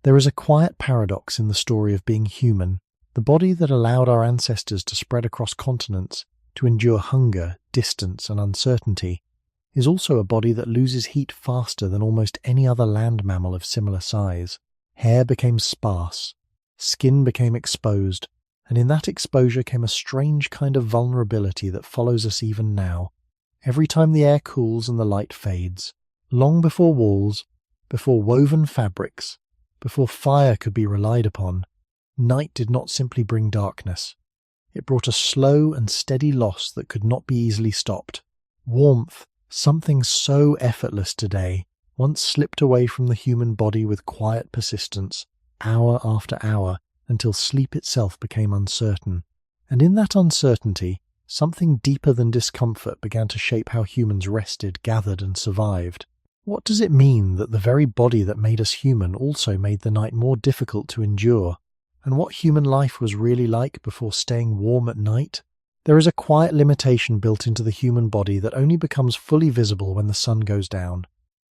There is a quiet paradox in the story of being human. The body that allowed our ancestors to spread across continents, to endure hunger, distance, and uncertainty, is also a body that loses heat faster than almost any other land mammal of similar size. Hair became sparse, skin became exposed, and in that exposure came a strange kind of vulnerability that follows us even now. Every time the air cools and the light fades, long before walls, before woven fabrics, before fire could be relied upon, night did not simply bring darkness. It brought a slow and steady loss that could not be easily stopped. Warmth, something so effortless today, once slipped away from the human body with quiet persistence, hour after hour, until sleep itself became uncertain. And in that uncertainty, something deeper than discomfort began to shape how humans rested, gathered, and survived. What does it mean that the very body that made us human also made the night more difficult to endure? And what human life was really like before staying warm at night? There is a quiet limitation built into the human body that only becomes fully visible when the sun goes down.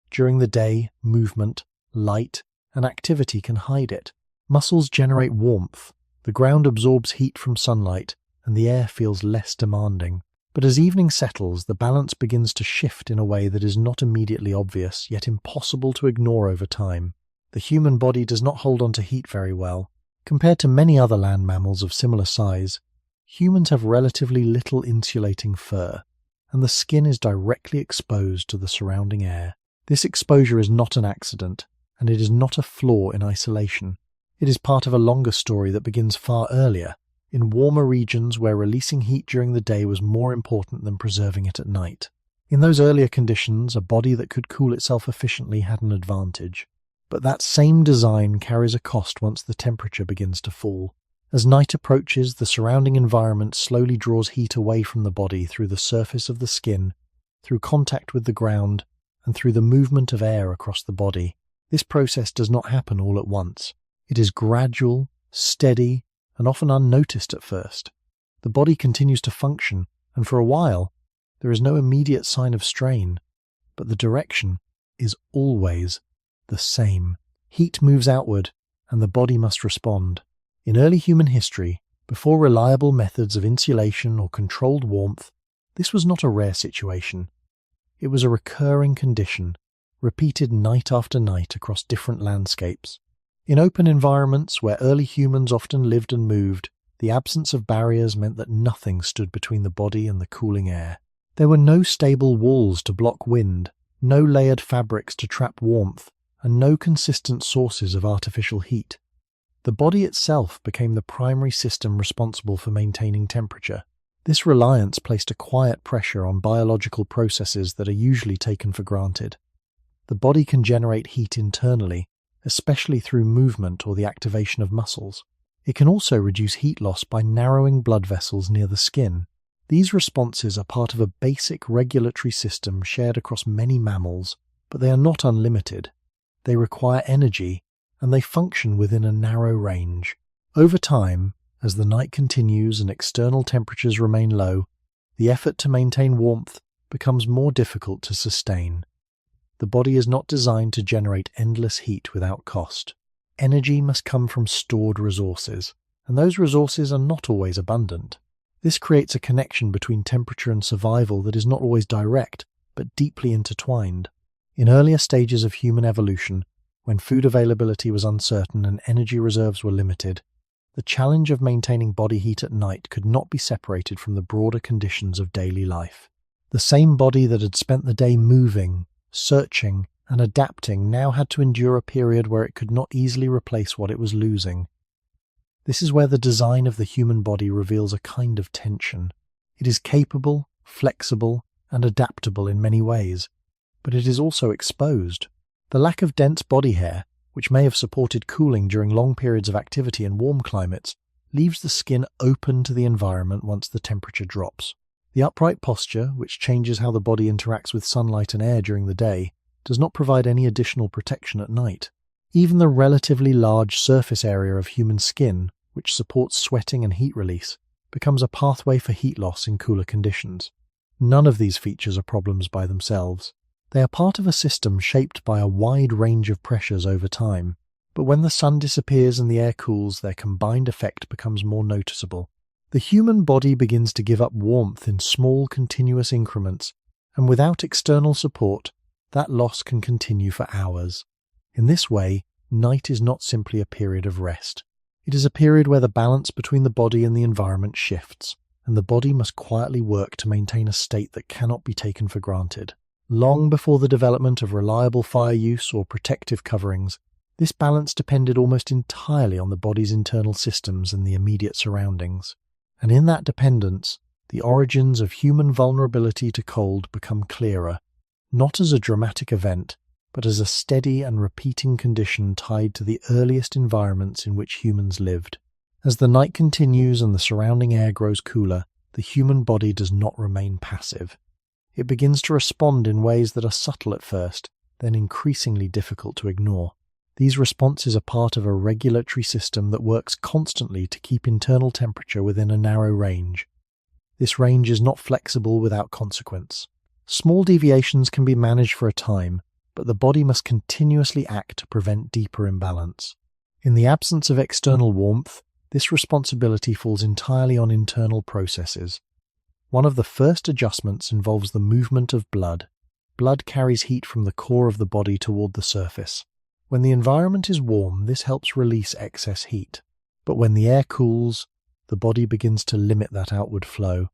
During the day, movement, light, and activity can hide it. Muscles generate warmth, the ground absorbs heat from sunlight, and the air feels less demanding. But as evening settles, the balance begins to shift in a way that is not immediately obvious, yet impossible to ignore over time. The human body does not hold on to heat very well. Compared to many other land mammals of similar size, humans have relatively little insulating fur, and the skin is directly exposed to the surrounding air. This exposure is not an accident, and it is not a flaw in isolation. It is part of a longer story that begins far earlier, in warmer regions where releasing heat during the day was more important than preserving it at night. In those earlier conditions, a body that could cool itself efficiently had an advantage. But that same design carries a cost once the temperature begins to fall. As night approaches, the surrounding environment slowly draws heat away from the body through the surface of the skin, through contact with the ground, and through the movement of air across the body. This process does not happen all at once. It is gradual, steady, and often unnoticed at first. The body continues to function, and for a while, there is no immediate sign of strain, but the direction is always the same. Heat moves outward, and the body must respond. In early human history, before reliable methods of insulation or controlled warmth, this was not a rare situation. It was a recurring condition, repeated night after night across different landscapes. In open environments where early humans often lived and moved, the absence of barriers meant that nothing stood between the body and the cooling air. There were no stable walls to block wind, no layered fabrics to trap warmth, and no consistent sources of artificial heat. The body itself became the primary system responsible for maintaining temperature. This reliance placed a quiet pressure on biological processes that are usually taken for granted. The body can generate heat internally, especially through movement or the activation of muscles. It can also reduce heat loss by narrowing blood vessels near the skin. These responses are part of a basic regulatory system shared across many mammals, but they are not unlimited. They require energy, and they function within a narrow range. Over time, as the night continues and external temperatures remain low, the effort to maintain warmth becomes more difficult to sustain. The body is not designed to generate endless heat without cost. Energy must come from stored resources, and those resources are not always abundant. This creates a connection between temperature and survival that is not always direct, but deeply intertwined. In earlier stages of human evolution, when food availability was uncertain and energy reserves were limited, the challenge of maintaining body heat at night could not be separated from the broader conditions of daily life. The same body that had spent the day moving, searching, and adapting now had to endure a period where it could not easily replace what it was losing. This is where the design of the human body reveals a kind of tension. It is capable, flexible, and adaptable in many ways, but it is also exposed. The lack of dense body hair, which may have supported cooling during long periods of activity in warm climates, leaves the skin open to the environment once the temperature drops. The upright posture, which changes how the body interacts with sunlight and air during the day, does not provide any additional protection at night. Even the relatively large surface area of human skin, which supports sweating and heat release, becomes a pathway for heat loss in cooler conditions. None of these features are problems by themselves. They are part of a system shaped by a wide range of pressures over time. but when the sun disappears and the air cools, their combined effect becomes more noticeable. The human body begins to give up warmth in small, continuous increments, and without external support, that loss can continue for hours. In this way, night is not simply a period of rest. It is a period where the balance between the body and the environment shifts, and the body must quietly work to maintain a state that cannot be taken for granted. Long before the development of reliable fire use or protective coverings, this balance depended almost entirely on the body's internal systems and the immediate surroundings. And in that dependence, the origins of human vulnerability to cold become clearer, not as a dramatic event, but as a steady and repeating condition tied to the earliest environments in which humans lived. As the night continues and the surrounding air grows cooler, the human body does not remain passive. It begins to respond in ways that are subtle at first, then increasingly difficult to ignore. These responses are part of a regulatory system that works constantly to keep internal temperature within a narrow range. This range is not flexible without consequence. Small deviations can be managed for a time, but the body must continuously act to prevent deeper imbalance. In the absence of external warmth, this responsibility falls entirely on internal processes. One of the first adjustments involves the movement of blood. Blood carries heat from the core of the body toward the surface. When the environment is warm, this helps release excess heat. But when the air cools, the body begins to limit that outward flow.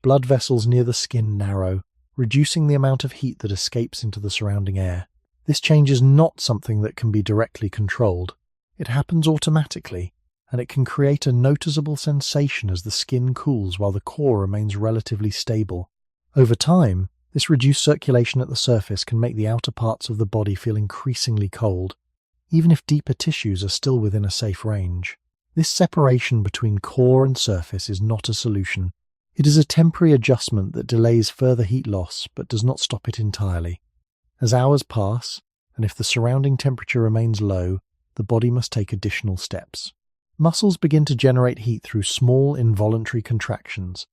Blood vessels near the skin narrow, reducing the amount of heat that escapes into the surrounding air. This change is not something that can be directly controlled. It happens automatically, and it can create a noticeable sensation as the skin cools while the core remains relatively stable. Over time, this reduced circulation at the surface can make the outer parts of the body feel increasingly cold, even if deeper tissues are still within a safe range. This separation between core and surface is not a solution. It is a temporary adjustment that delays further heat loss but does not stop it entirely. As hours pass, and if the surrounding temperature remains low, the body must take additional steps. Muscles begin to generate heat through small involuntary contractions.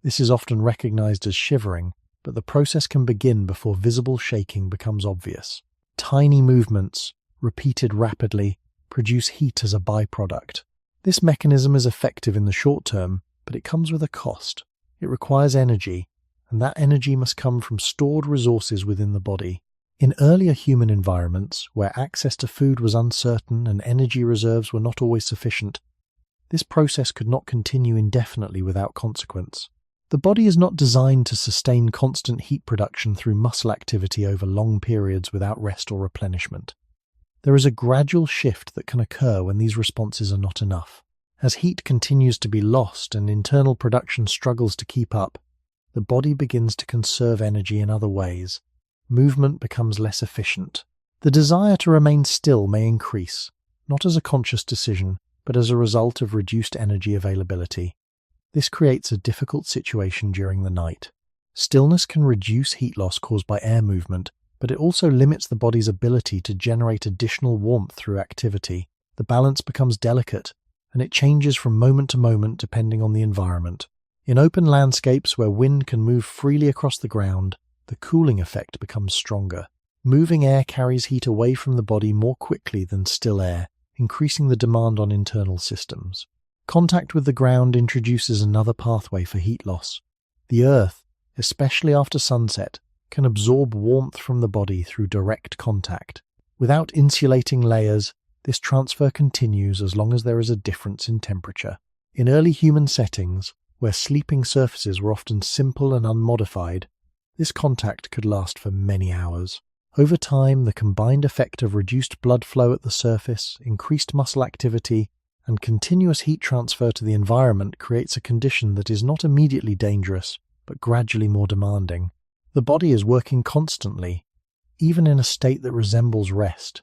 This is often recognized as shivering, but the process can begin before visible shaking becomes obvious. Tiny movements, repeated rapidly, produce heat as a byproduct. This mechanism is effective in the short term, but it comes with a cost. It requires energy, and that energy must come from stored resources within the body. In earlier human environments, where access to food was uncertain and energy reserves were not always sufficient, this process could not continue indefinitely without consequence. The body is not designed to sustain constant heat production through muscle activity over long periods without rest or replenishment. There is a gradual shift that can occur when these responses are not enough. As heat continues to be lost and internal production struggles to keep up, the body begins to conserve energy in other ways. Movement becomes less efficient. The desire to remain still may increase, not as a conscious decision, but as a result of reduced energy availability. This creates a difficult situation during the night. Stillness can reduce heat loss caused by air movement, but it also limits the body's ability to generate additional warmth through activity. The balance becomes delicate, and it changes from moment to moment depending on the environment. In open landscapes where wind can move freely across the ground, the cooling effect becomes stronger. Moving air carries heat away from the body more quickly than still air, increasing the demand on internal systems. Contact with the ground introduces another pathway for heat loss. The earth, especially after sunset, can absorb warmth from the body through direct contact. Without insulating layers, this transfer continues as long as there is a difference in temperature. In early human settings, where sleeping surfaces were often simple and unmodified, this contact could last for many hours. Over time, the combined effect of reduced blood flow at the surface, increased muscle activity, and continuous heat transfer to the environment creates a condition that is not immediately dangerous, but gradually more demanding. The body is working constantly, even in a state that resembles rest.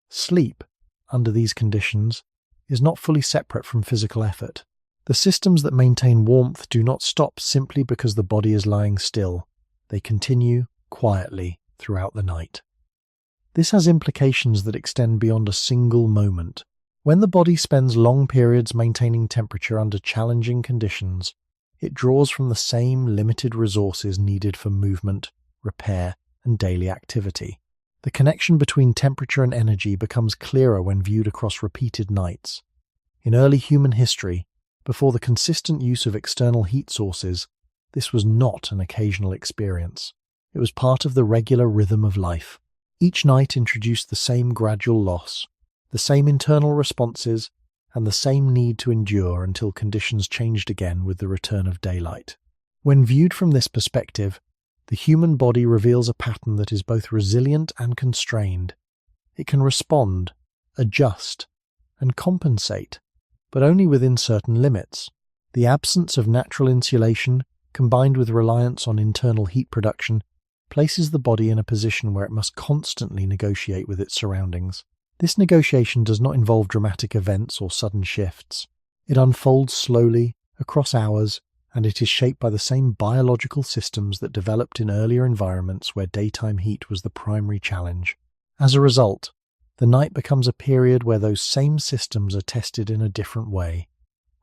Sleep, under these conditions, is not fully separate from physical effort. The systems that maintain warmth do not stop simply because the body is lying still. They continue quietly throughout the night. This has implications that extend beyond a single moment. When the body spends long periods maintaining temperature under challenging conditions, it draws from the same limited resources needed for movement, repair, and daily activity. The connection between temperature and energy becomes clearer when viewed across repeated nights. In early human history, before the consistent use of external heat sources, this was not an occasional experience. It was part of the regular rhythm of life. Each night introduced the same gradual loss, the same internal responses, and the same need to endure until conditions changed again with the return of daylight. When viewed from this perspective, the human body reveals a pattern that is both resilient and constrained. It can respond, adjust, and compensate, but only within certain limits. The absence of natural insulation, combined with reliance on internal heat production, places the body in a position where it must constantly negotiate with its surroundings. This negotiation does not involve dramatic events or sudden shifts. It unfolds slowly, across hours, and it is shaped by the same biological systems that developed in earlier environments where daytime heat was the primary challenge. As a result, the night becomes a period where those same systems are tested in a different way,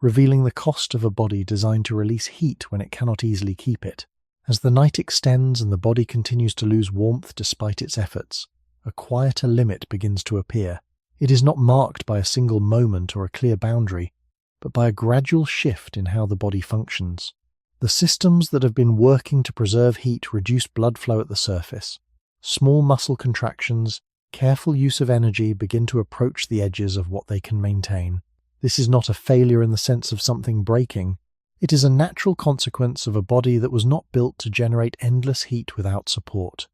revealing the cost of a body designed to release heat when it cannot easily keep it. As the night extends and the body continues to lose warmth despite its efforts, a quieter limit begins to appear. It is not marked by a single moment or a clear boundary, but by a gradual shift in how the body functions. The systems that have been working to preserve heat reduce blood flow at the surface. Small muscle contractions, careful use of energy begin to approach the edges of what they can maintain. This is not a failure in the sense of something breaking. It is a natural consequence of a body that was not built to generate endless heat without support.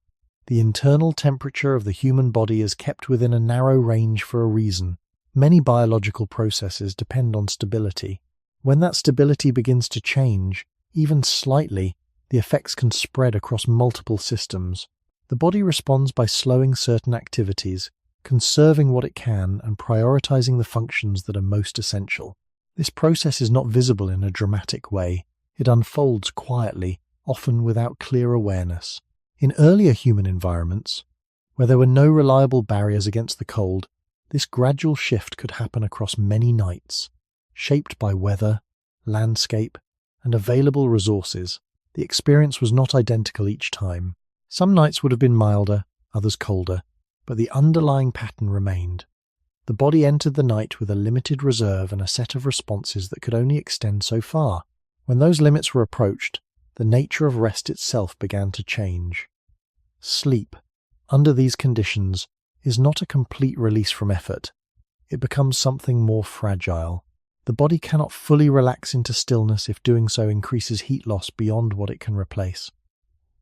The internal temperature of the human body is kept within a narrow range for a reason. Many biological processes depend on stability. When that stability begins to change, even slightly, the effects can spread across multiple systems. The body responds by slowing certain activities, conserving what it can, and prioritizing the functions that are most essential. This process is not visible in a dramatic way. It unfolds quietly, often without clear awareness. In earlier human environments, where there were no reliable barriers against the cold, this gradual shift could happen across many nights, shaped by weather, landscape, and available resources. The experience was not identical each time. Some nights would have been milder, others colder, but the underlying pattern remained. The body entered the night with a limited reserve and a set of responses that could only extend so far. When those limits were approached, the nature of rest itself began to change. Sleep, under these conditions, is not a complete release from effort. It becomes something more fragile. The body cannot fully relax into stillness if doing so increases heat loss beyond what it can replace.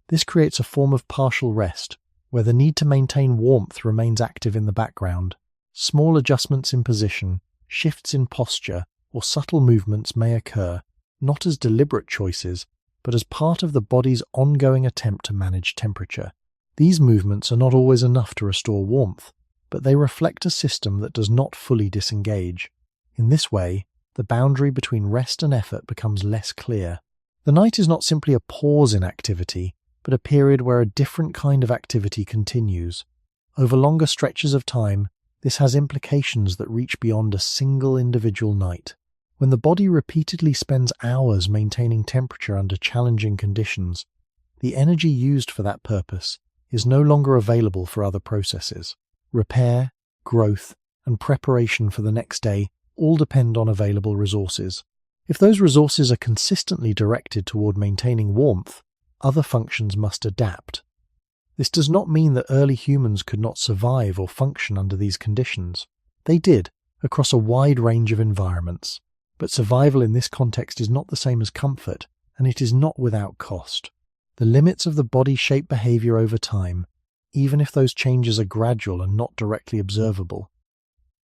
This creates a form of partial rest, where the need to maintain warmth remains active in the background. Small adjustments in position, shifts in posture, or subtle movements may occur, not as deliberate choices, but as part of the body's ongoing attempt to manage temperature. These movements are not always enough to restore warmth, but they reflect a system that does not fully disengage. In this way, the boundary between rest and effort becomes less clear. The night is not simply a pause in activity, but a period where a different kind of activity continues. Over longer stretches of time, this has implications that reach beyond a single individual night. When the body repeatedly spends hours maintaining temperature under challenging conditions, the energy used for that purpose is no longer available for other processes. Repair, growth, and preparation for the next day all depend on available resources. If those resources are consistently directed toward maintaining warmth, other functions must adapt. This does not mean that early humans could not survive or function under these conditions. They did, across a wide range of environments. But survival in this context is not the same as comfort, and it is not without cost. The limits of the body shape behavior over time, even if those changes are gradual and not directly observable.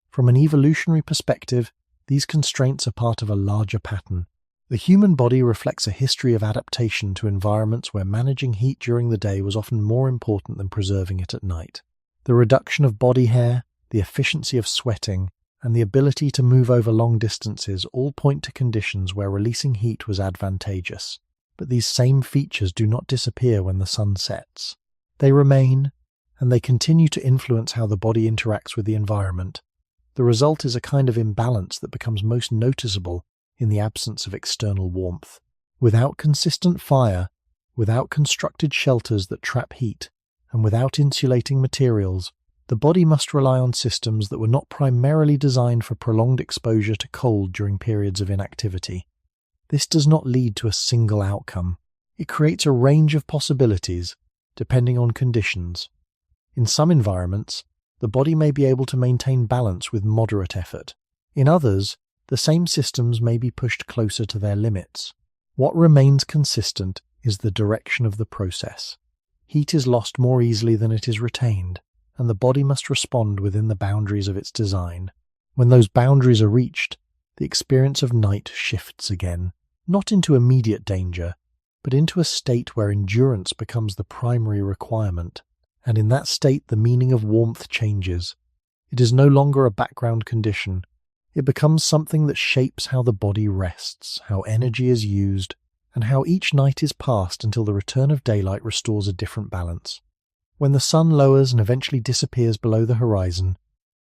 From an evolutionary perspective, these constraints are part of a larger pattern. The human body reflects a history of adaptation to environments where managing heat during the day was often more important than preserving it at night. The reduction of body hair, the efficiency of sweating, and the ability to move over long distances all point to conditions where releasing heat was advantageous. But these same features do not disappear when the sun sets. They remain, and they continue to influence how the body interacts with the environment. The result is a kind of imbalance that becomes most noticeable in the absence of external warmth. Without consistent fire, without constructed shelters that trap heat, and without insulating materials, the body must rely on systems that were not primarily designed for prolonged exposure to cold during periods of inactivity. This does not lead to a single outcome. It creates a range of possibilities, depending on conditions. In some environments, the body may be able to maintain balance with moderate effort. In others, the same systems may be pushed closer to their limits. What remains consistent is the direction of the process. Heat is lost more easily than it is retained, and the body must respond within the boundaries of its design. When those boundaries are reached, the experience of night shifts again, not into immediate danger, but into a state where endurance becomes the primary requirement. And in that state, the meaning of warmth changes. It is no longer a background condition. It becomes something that shapes how the body rests, how energy is used, and how each night is passed until the return of daylight restores a different balance. When the sun lowers and eventually disappears below the horizon,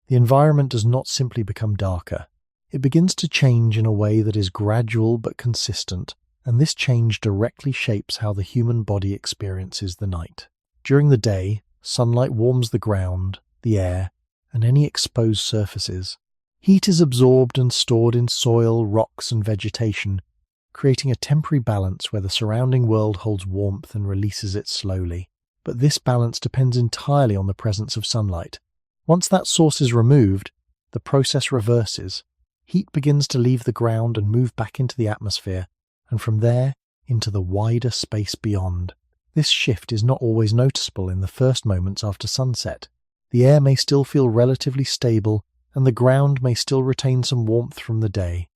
the environment does not simply become darker. It begins to change in a way that is gradual but consistent, and this change directly shapes how the human body experiences the night. During the day, sunlight warms the ground, the air, and any exposed surfaces. Heat is absorbed and stored in soil, rocks, and vegetation, creating a temporary balance where the surrounding world holds warmth and releases it slowly. But this balance depends entirely on the presence of sunlight. Once that source is removed, the process reverses. Heat begins to leave the ground and move back into the atmosphere, and from there, into the wider space beyond. This shift is not always noticeable in the first moments after sunset. The air may still feel relatively stable, and the ground may still retain some warmth from the day.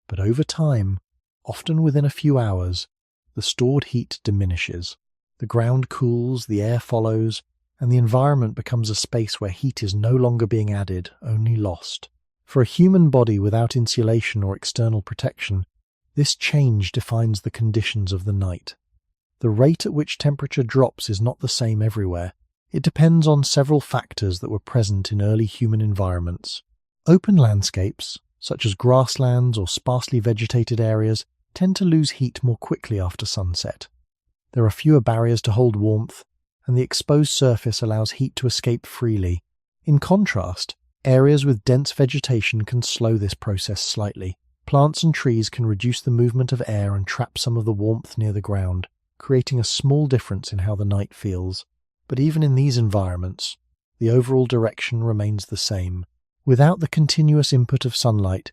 But over time, often within a few hours, the stored heat diminishes. The ground cools, the air follows, and the environment becomes a space where heat is no longer being added, only lost. For a human body without insulation or external protection, this change defines the conditions of the night. The rate at which temperature drops is not the same everywhere. It depends on several factors that were present in early human environments. Open landscapes, such as grasslands or sparsely vegetated areas, tend to lose heat more quickly after sunset. There are fewer barriers to hold warmth, and the exposed surface allows heat to escape freely. In contrast, areas with dense vegetation can slow this process slightly. Plants and trees can reduce the movement of air and trap some of the warmth near the ground, creating a small difference in how the night feels. But even in these environments, the overall direction remains the same. Without the continuous input of sunlight,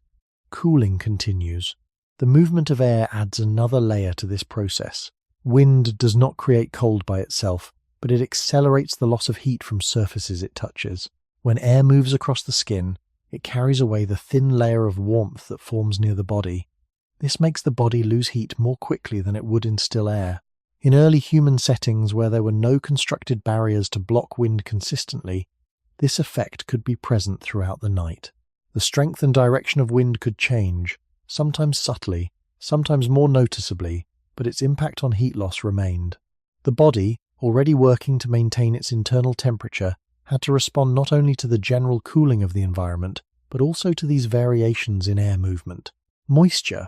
cooling continues. The movement of air adds another layer to this process. Wind does not create cold by itself, but it accelerates the loss of heat from surfaces it touches. When air moves across the skin, it carries away the thin layer of warmth that forms near the body. This makes the body lose heat more quickly than it would in still air. In early human settings where there were no constructed barriers to block wind consistently, this effect could be present throughout the night. The strength and direction of wind could change, sometimes subtly, sometimes more noticeably, but its impact on heat loss remained. The body, already working to maintain its internal temperature, had to respond not only to the general cooling of the environment, but also to these variations in air movement. Moisture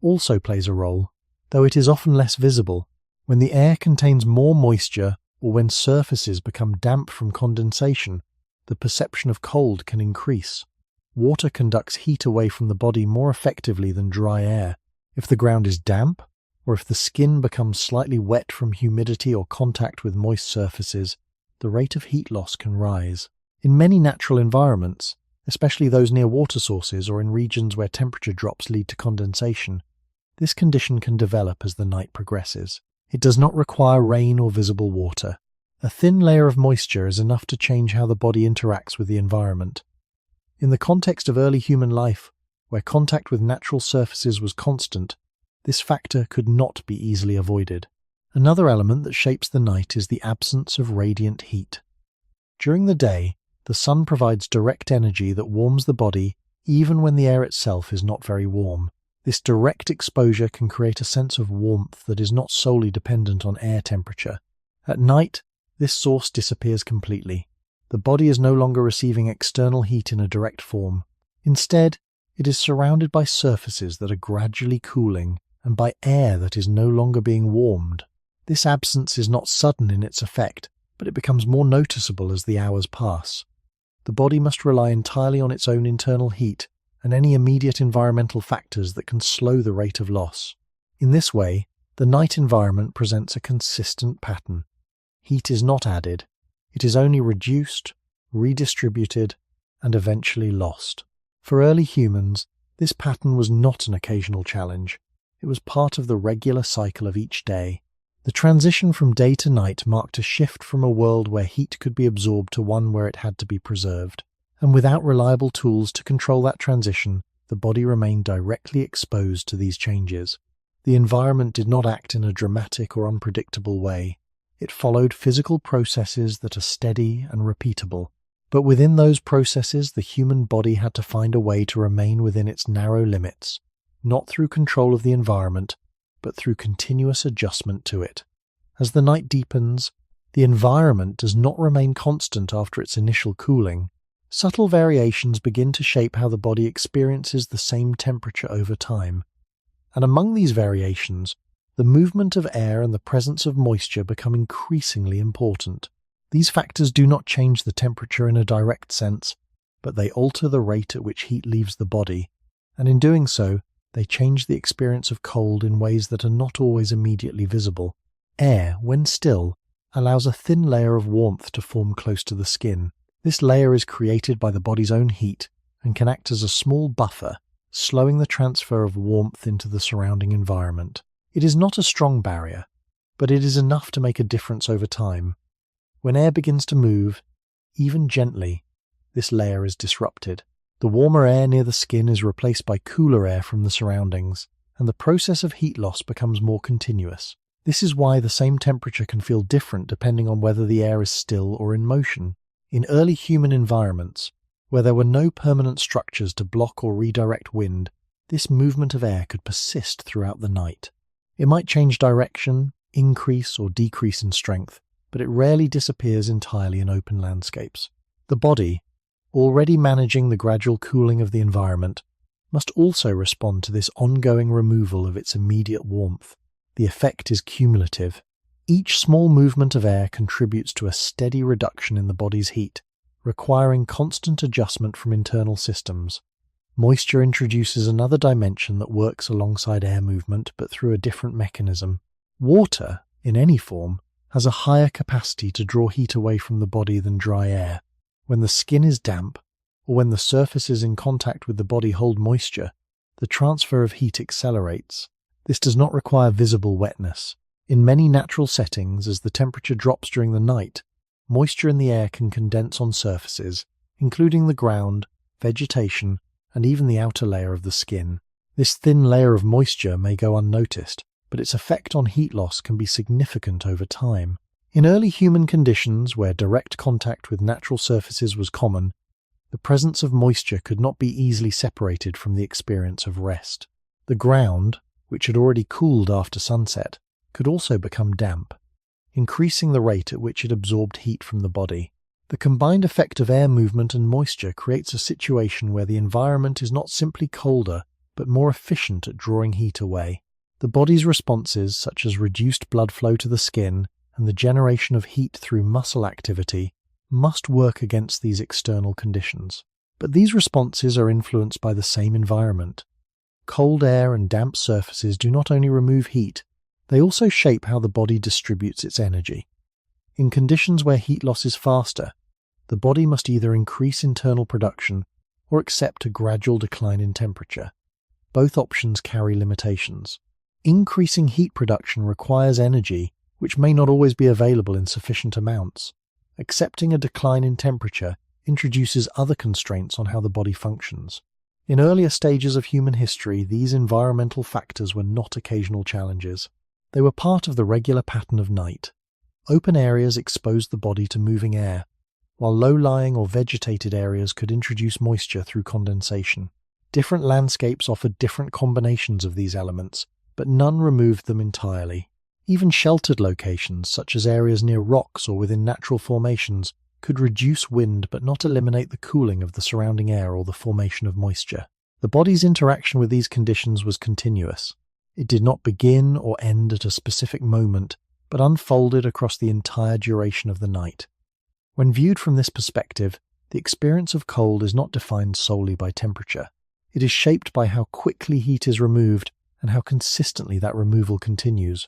also plays a role, though it is often less visible. When the air contains more moisture, or when surfaces become damp from condensation, the perception of cold can increase. Water conducts heat away from the body more effectively than dry air. If the ground is damp, or if the skin becomes slightly wet from humidity or contact with moist surfaces, the rate of heat loss can rise. In many natural environments, especially those near water sources or in regions where temperature drops lead to condensation, this condition can develop as the night progresses. It does not require rain or visible water. A thin layer of moisture is enough to change how the body interacts with the environment. In the context of early human life, where contact with natural surfaces was constant, this factor could not be easily avoided. Another element that shapes the night is the absence of radiant heat. During the day, the sun provides direct energy that warms the body even when the air itself is not very warm. This direct exposure can create a sense of warmth that is not solely dependent on air temperature. At night, this source disappears completely. The body is no longer receiving external heat in a direct form. Instead, it is surrounded by surfaces that are gradually cooling and by air that is no longer being warmed. This absence is not sudden in its effect, but it becomes more noticeable as the hours pass. The body must rely entirely on its own internal heat and any immediate environmental factors that can slow the rate of loss. In this way, the night environment presents a consistent pattern. Heat is not added, it is only reduced, redistributed, and eventually lost. For early humans, this pattern was not an occasional challenge. It was part of the regular cycle of each day. The transition from day to night marked a shift from a world where heat could be absorbed to one where it had to be preserved. And without reliable tools to control that transition, the body remained directly exposed to these changes. The environment did not act in a dramatic or unpredictable way. It followed physical processes that are steady and repeatable. But within those processes, the human body had to find a way to remain within its narrow limits, not through control of the environment, but through continuous adjustment to it. As the night deepens, the environment does not remain constant after its initial cooling. Subtle variations begin to shape how the body experiences the same temperature over time. And among these variations, the movement of air and the presence of moisture become increasingly important. These factors do not change the temperature in a direct sense, but they alter the rate at which heat leaves the body, and in doing so, they change the experience of cold in ways that are not always immediately visible. Air, when still, allows a thin layer of warmth to form close to the skin. This layer is created by the body's own heat and can act as a small buffer, slowing the transfer of warmth into the surrounding environment. It is not a strong barrier, but it is enough to make a difference over time. When air begins to move, even gently, this layer is disrupted. The warmer air near the skin is replaced by cooler air from the surroundings, and the process of heat loss becomes more continuous. This is why the same temperature can feel different depending on whether the air is still or in motion. In early human environments, where there were no permanent structures to block or redirect wind, this movement of air could persist throughout the night. It might change direction, increase or decrease in strength, but it rarely disappears entirely in open landscapes. The body, already managing the gradual cooling of the environment, must also respond to this ongoing removal of its immediate warmth. The effect is cumulative. Each small movement of air contributes to a steady reduction in the body's heat, requiring constant adjustment from internal systems. Moisture introduces another dimension that works alongside air movement but through a different mechanism. Water, in any form, has a higher capacity to draw heat away from the body than dry air. When the skin is damp, or when the surfaces in contact with the body hold moisture, the transfer of heat accelerates. This does not require visible wetness. In many natural settings, as the temperature drops during the night, moisture in the air can condense on surfaces, including the ground, vegetation, and even the outer layer of the skin. This thin layer of moisture may go unnoticed, but its effect on heat loss can be significant over time. In early human conditions, where direct contact with natural surfaces was common, the presence of moisture could not be easily separated from the experience of rest. The ground, which had already cooled after sunset, could also become damp, increasing the rate at which it absorbed heat from the body. The combined effect of air movement and moisture creates a situation where the environment is not simply colder, but more efficient at drawing heat away. The body's responses, such as reduced blood flow to the skin and the generation of heat through muscle activity, must work against these external conditions. But these responses are influenced by the same environment. Cold air and damp surfaces do not only remove heat, they also shape how the body distributes its energy. In conditions where heat loss is faster, the body must either increase internal production or accept a gradual decline in temperature. Both options carry limitations. Increasing heat production requires energy which may not always be available in sufficient amounts. Accepting a decline in temperature introduces other constraints on how the body functions. In earlier stages of human history, these environmental factors were not occasional challenges. They were part of the regular pattern of night. Open areas exposed the body to moving air, while low-lying or vegetated areas could introduce moisture through condensation. Different landscapes offered different combinations of these elements, but none removed them entirely. Even sheltered locations, such as areas near rocks or within natural formations, could reduce wind but not eliminate the cooling of the surrounding air or the formation of moisture. The body's interaction with these conditions was continuous. It did not begin or end at a specific moment, but unfolded across the entire duration of the night. When viewed from this perspective, the experience of cold is not defined solely by temperature. It is shaped by how quickly heat is removed and how consistently that removal continues.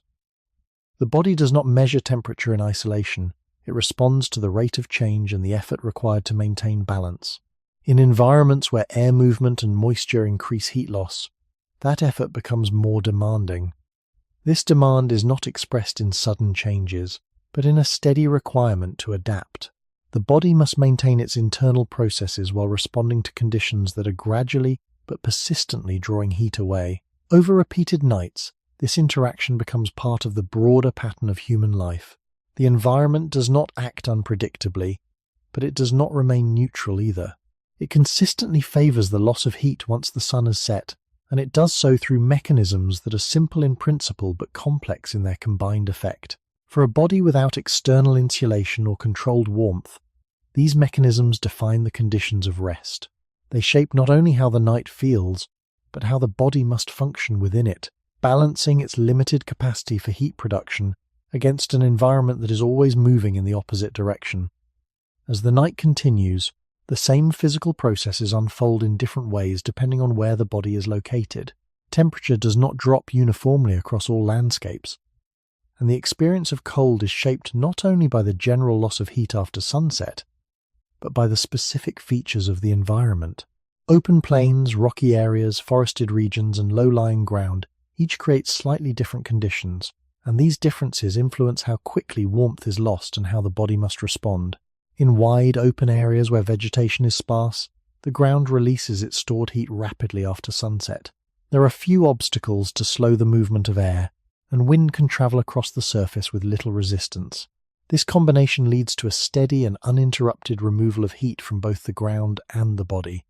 The body does not measure temperature in isolation. It responds to the rate of change and the effort required to maintain balance. In environments where air movement and moisture increase heat loss, that effort becomes more demanding. This demand is not expressed in sudden changes, but in a steady requirement to adapt. The body must maintain its internal processes while responding to conditions that are gradually but persistently drawing heat away. Over repeated nights, this interaction becomes part of the broader pattern of human life. The environment does not act unpredictably, but it does not remain neutral either. It consistently favors the loss of heat once the sun has set, and it does so through mechanisms that are simple in principle but complex in their combined effect. For a body without external insulation or controlled warmth, these mechanisms define the conditions of rest. They shape not only how the night feels, but how the body must function within it, balancing its limited capacity for heat production against an environment that is always moving in the opposite direction. As the night continues, the same physical processes unfold in different ways depending on where the body is located. Temperature does not drop uniformly across all landscapes, and the experience of cold is shaped not only by the general loss of heat after sunset, but by the specific features of the environment. Open plains, rocky areas, forested regions, and low-lying ground each create slightly different conditions, and these differences influence how quickly warmth is lost and how the body must respond. In wide, open areas where vegetation is sparse, the ground releases its stored heat rapidly after sunset. There are few obstacles to slow the movement of air, and wind can travel across the surface with little resistance. This combination leads to a steady and uninterrupted removal of heat from both the ground and the body.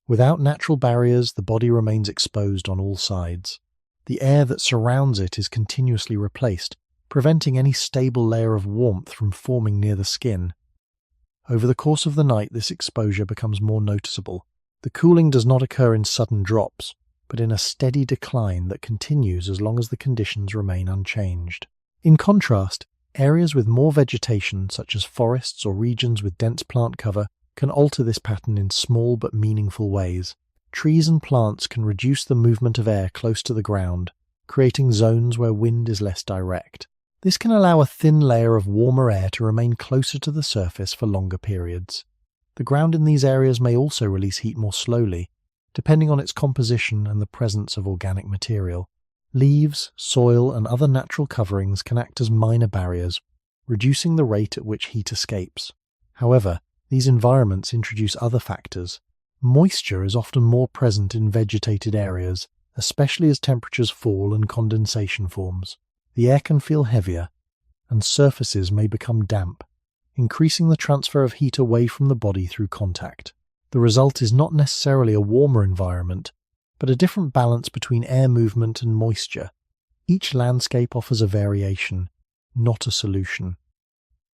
Without natural barriers, the body remains exposed on all sides. The air that surrounds it is continuously replaced, preventing any stable layer of warmth from forming near the skin. Over the course of the night, this exposure becomes more noticeable. The cooling does not occur in sudden drops, but in a steady decline that continues as long as the conditions remain unchanged. In contrast, areas with more vegetation, such as forests or regions with dense plant cover, can alter this pattern in small but meaningful ways. Trees and plants can reduce the movement of air close to the ground, creating zones where wind is less direct. This can allow a thin layer of warmer air to remain closer to the surface for longer periods. The ground in these areas may also release heat more slowly, depending on its composition and the presence of organic material. Leaves, soil, and other natural coverings can act as minor barriers, reducing the rate at which heat escapes. However, these environments introduce other factors. Moisture is often more present in vegetated areas, especially as temperatures fall and condensation forms. The air can feel heavier, and surfaces may become damp, increasing the transfer of heat away from the body through contact. The result is not necessarily a warmer environment, but a different balance between air movement and moisture. Each landscape offers a variation, not a solution.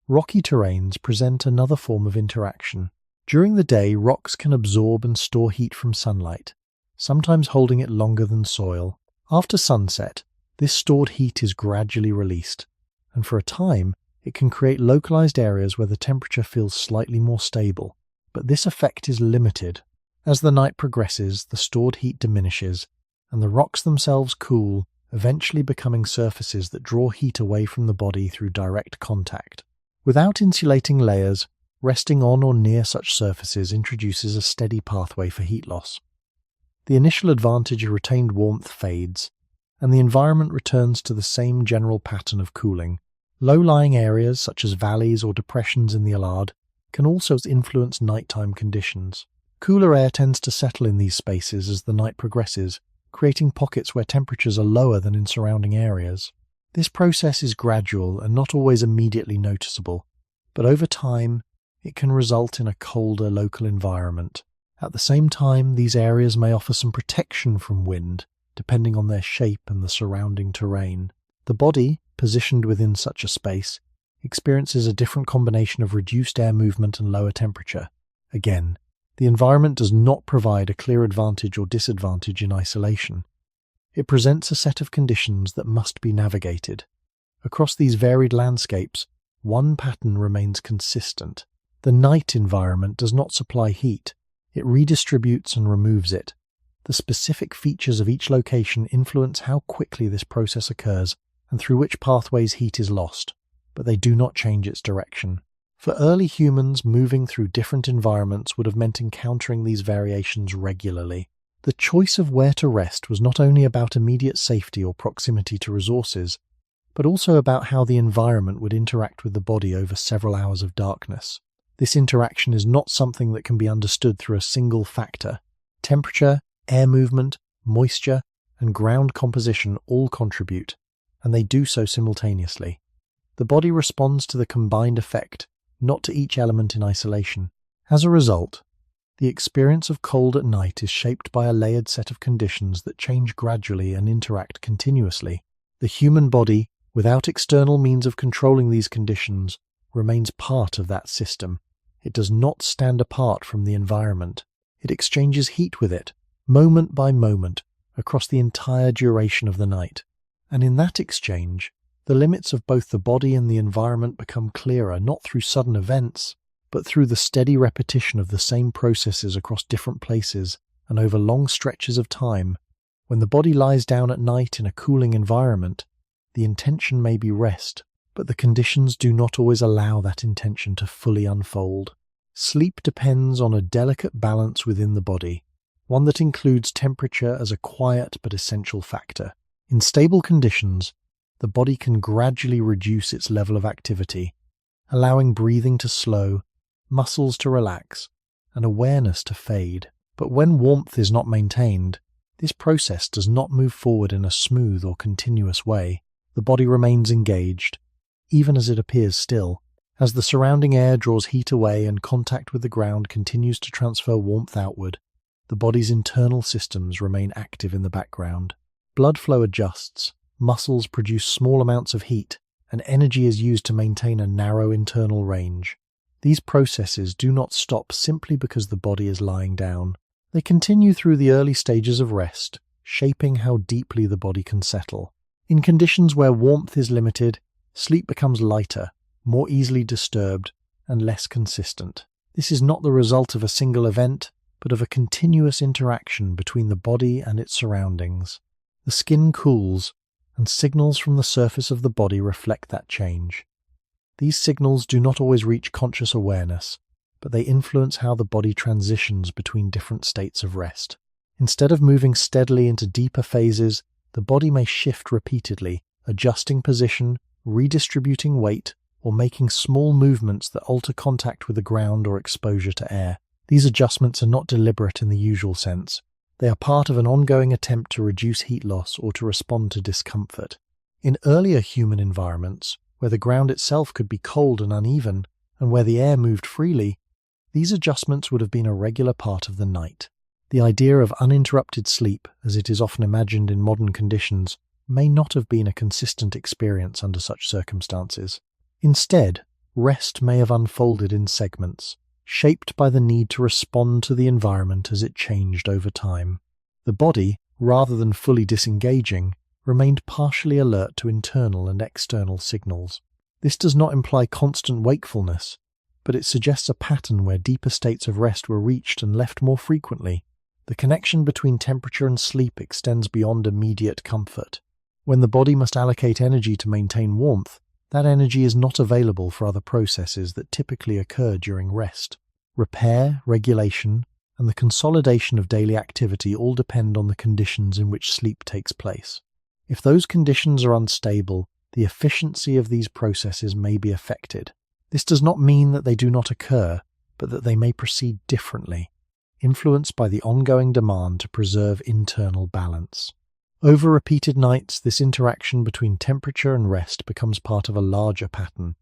Rocky terrains present another form of interaction. During the day, rocks can absorb and store heat from sunlight, sometimes holding it longer than soil. After sunset, this stored heat is gradually released, and for a time, it can create localized areas where the temperature feels slightly more stable. But this effect is limited. As the night progresses, the stored heat diminishes, and the rocks themselves cool, eventually becoming surfaces that draw heat away from the body through direct contact. Without insulating layers, resting on or near such surfaces introduces a steady pathway for heat loss. The initial advantage of retained warmth fades, and the environment returns to the same general pattern of cooling. Low-lying areas, such as valleys or depressions in the Allard, can also influence nighttime conditions. Cooler air tends to settle in these spaces as the night progresses, creating pockets where temperatures are lower than in surrounding areas. This process is gradual and not always immediately noticeable, but over time, it can result in a colder local environment. At the same time, these areas may offer some protection from wind, depending on their shape and the surrounding terrain. The body, positioned within such a space, experiences a different combination of reduced air movement and lower temperature. Again, the environment does not provide a clear advantage or disadvantage in isolation. It presents a set of conditions that must be navigated. Across these varied landscapes, one pattern remains consistent. The night environment does not supply heat. It redistributes and removes it. The specific features of each location influence how quickly this process occurs and through which pathways heat is lost, but they do not change its direction. For early humans, moving through different environments would have meant encountering these variations regularly. The choice of where to rest was not only about immediate safety or proximity to resources, but also about how the environment would interact with the body over several hours of darkness. This interaction is not something that can be understood through a single factor. Temperature, air movement, moisture, and ground composition all contribute, and they do so simultaneously. The body responds to the combined effect, not to each element in isolation. As a result, the experience of cold at night is shaped by a layered set of conditions that change gradually and interact continuously. The human body, without external means of controlling these conditions, remains part of that system. It does not stand apart from the environment. It exchanges heat with it, moment by moment, across the entire duration of the night. And in that exchange, the limits of both the body and the environment become clearer, not through sudden events, but through the steady repetition of the same processes across different places and over long stretches of time. When the body lies down at night in a cooling environment, the intention may be rest, but the conditions do not always allow that intention to fully unfold. Sleep depends on a delicate balance within the body, one that includes temperature as a quiet but essential factor. In stable conditions, the body can gradually reduce its level of activity, allowing breathing to slow, muscles to relax, and awareness to fade. But when warmth is not maintained, this process does not move forward in a smooth or continuous way. The body remains engaged, even as it appears still. As the surrounding air draws heat away and contact with the ground continues to transfer warmth outward, the body's internal systems remain active in the background. Blood flow adjusts, muscles produce small amounts of heat, and energy is used to maintain a narrow internal range. These processes do not stop simply because the body is lying down. They continue through the early stages of rest, shaping how deeply the body can settle. In conditions where warmth is limited, sleep becomes lighter, more easily disturbed, and less consistent. This is not the result of a single event, but of a continuous interaction between the body and its surroundings. The skin cools, and signals from the surface of the body reflect that change. These signals do not always reach conscious awareness, but they influence how the body transitions between different states of rest. Instead of moving steadily into deeper phases, the body may shift repeatedly, adjusting position, redistributing weight, or making small movements that alter contact with the ground or exposure to air. These adjustments are not deliberate in the usual sense. They are part of an ongoing attempt to reduce heat loss or to respond to discomfort. In earlier human environments, where the ground itself could be cold and uneven, and where the air moved freely, these adjustments would have been a regular part of the night. The idea of uninterrupted sleep, as it is often imagined in modern conditions, may not have been a consistent experience under such circumstances. Instead, rest may have unfolded in segments, shaped by the need to respond to the environment as it changed over time. The body, rather than fully disengaging, remained partially alert to internal and external signals. This does not imply constant wakefulness, but it suggests a pattern where deeper states of rest were reached and left more frequently. The connection between temperature and sleep extends beyond immediate comfort. When the body must allocate energy to maintain warmth, that energy is not available for other processes that typically occur during rest. Repair, regulation, and the consolidation of daily activity all depend on the conditions in which sleep takes place. If those conditions are unstable, the efficiency of these processes may be affected. This does not mean that they do not occur, but that they may proceed differently, influenced by the ongoing demand to preserve internal balance. Over repeated nights, this interaction between temperature and rest becomes part of a larger pattern.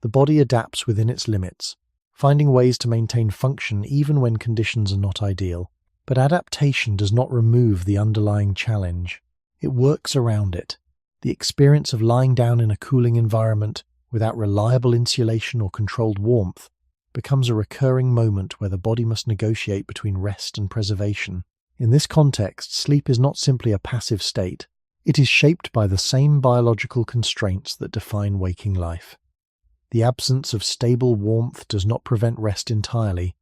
The body adapts within its limits, finding ways to maintain function even when conditions are not ideal. But adaptation does not remove the underlying challenge. It works around it. The experience of lying down in a cooling environment without reliable insulation or controlled warmth becomes a recurring moment where the body must negotiate between rest and preservation. In this context, sleep is not simply a passive state, It is shaped by the same biological constraints that define waking life. The absence of stable warmth does not prevent rest entirely,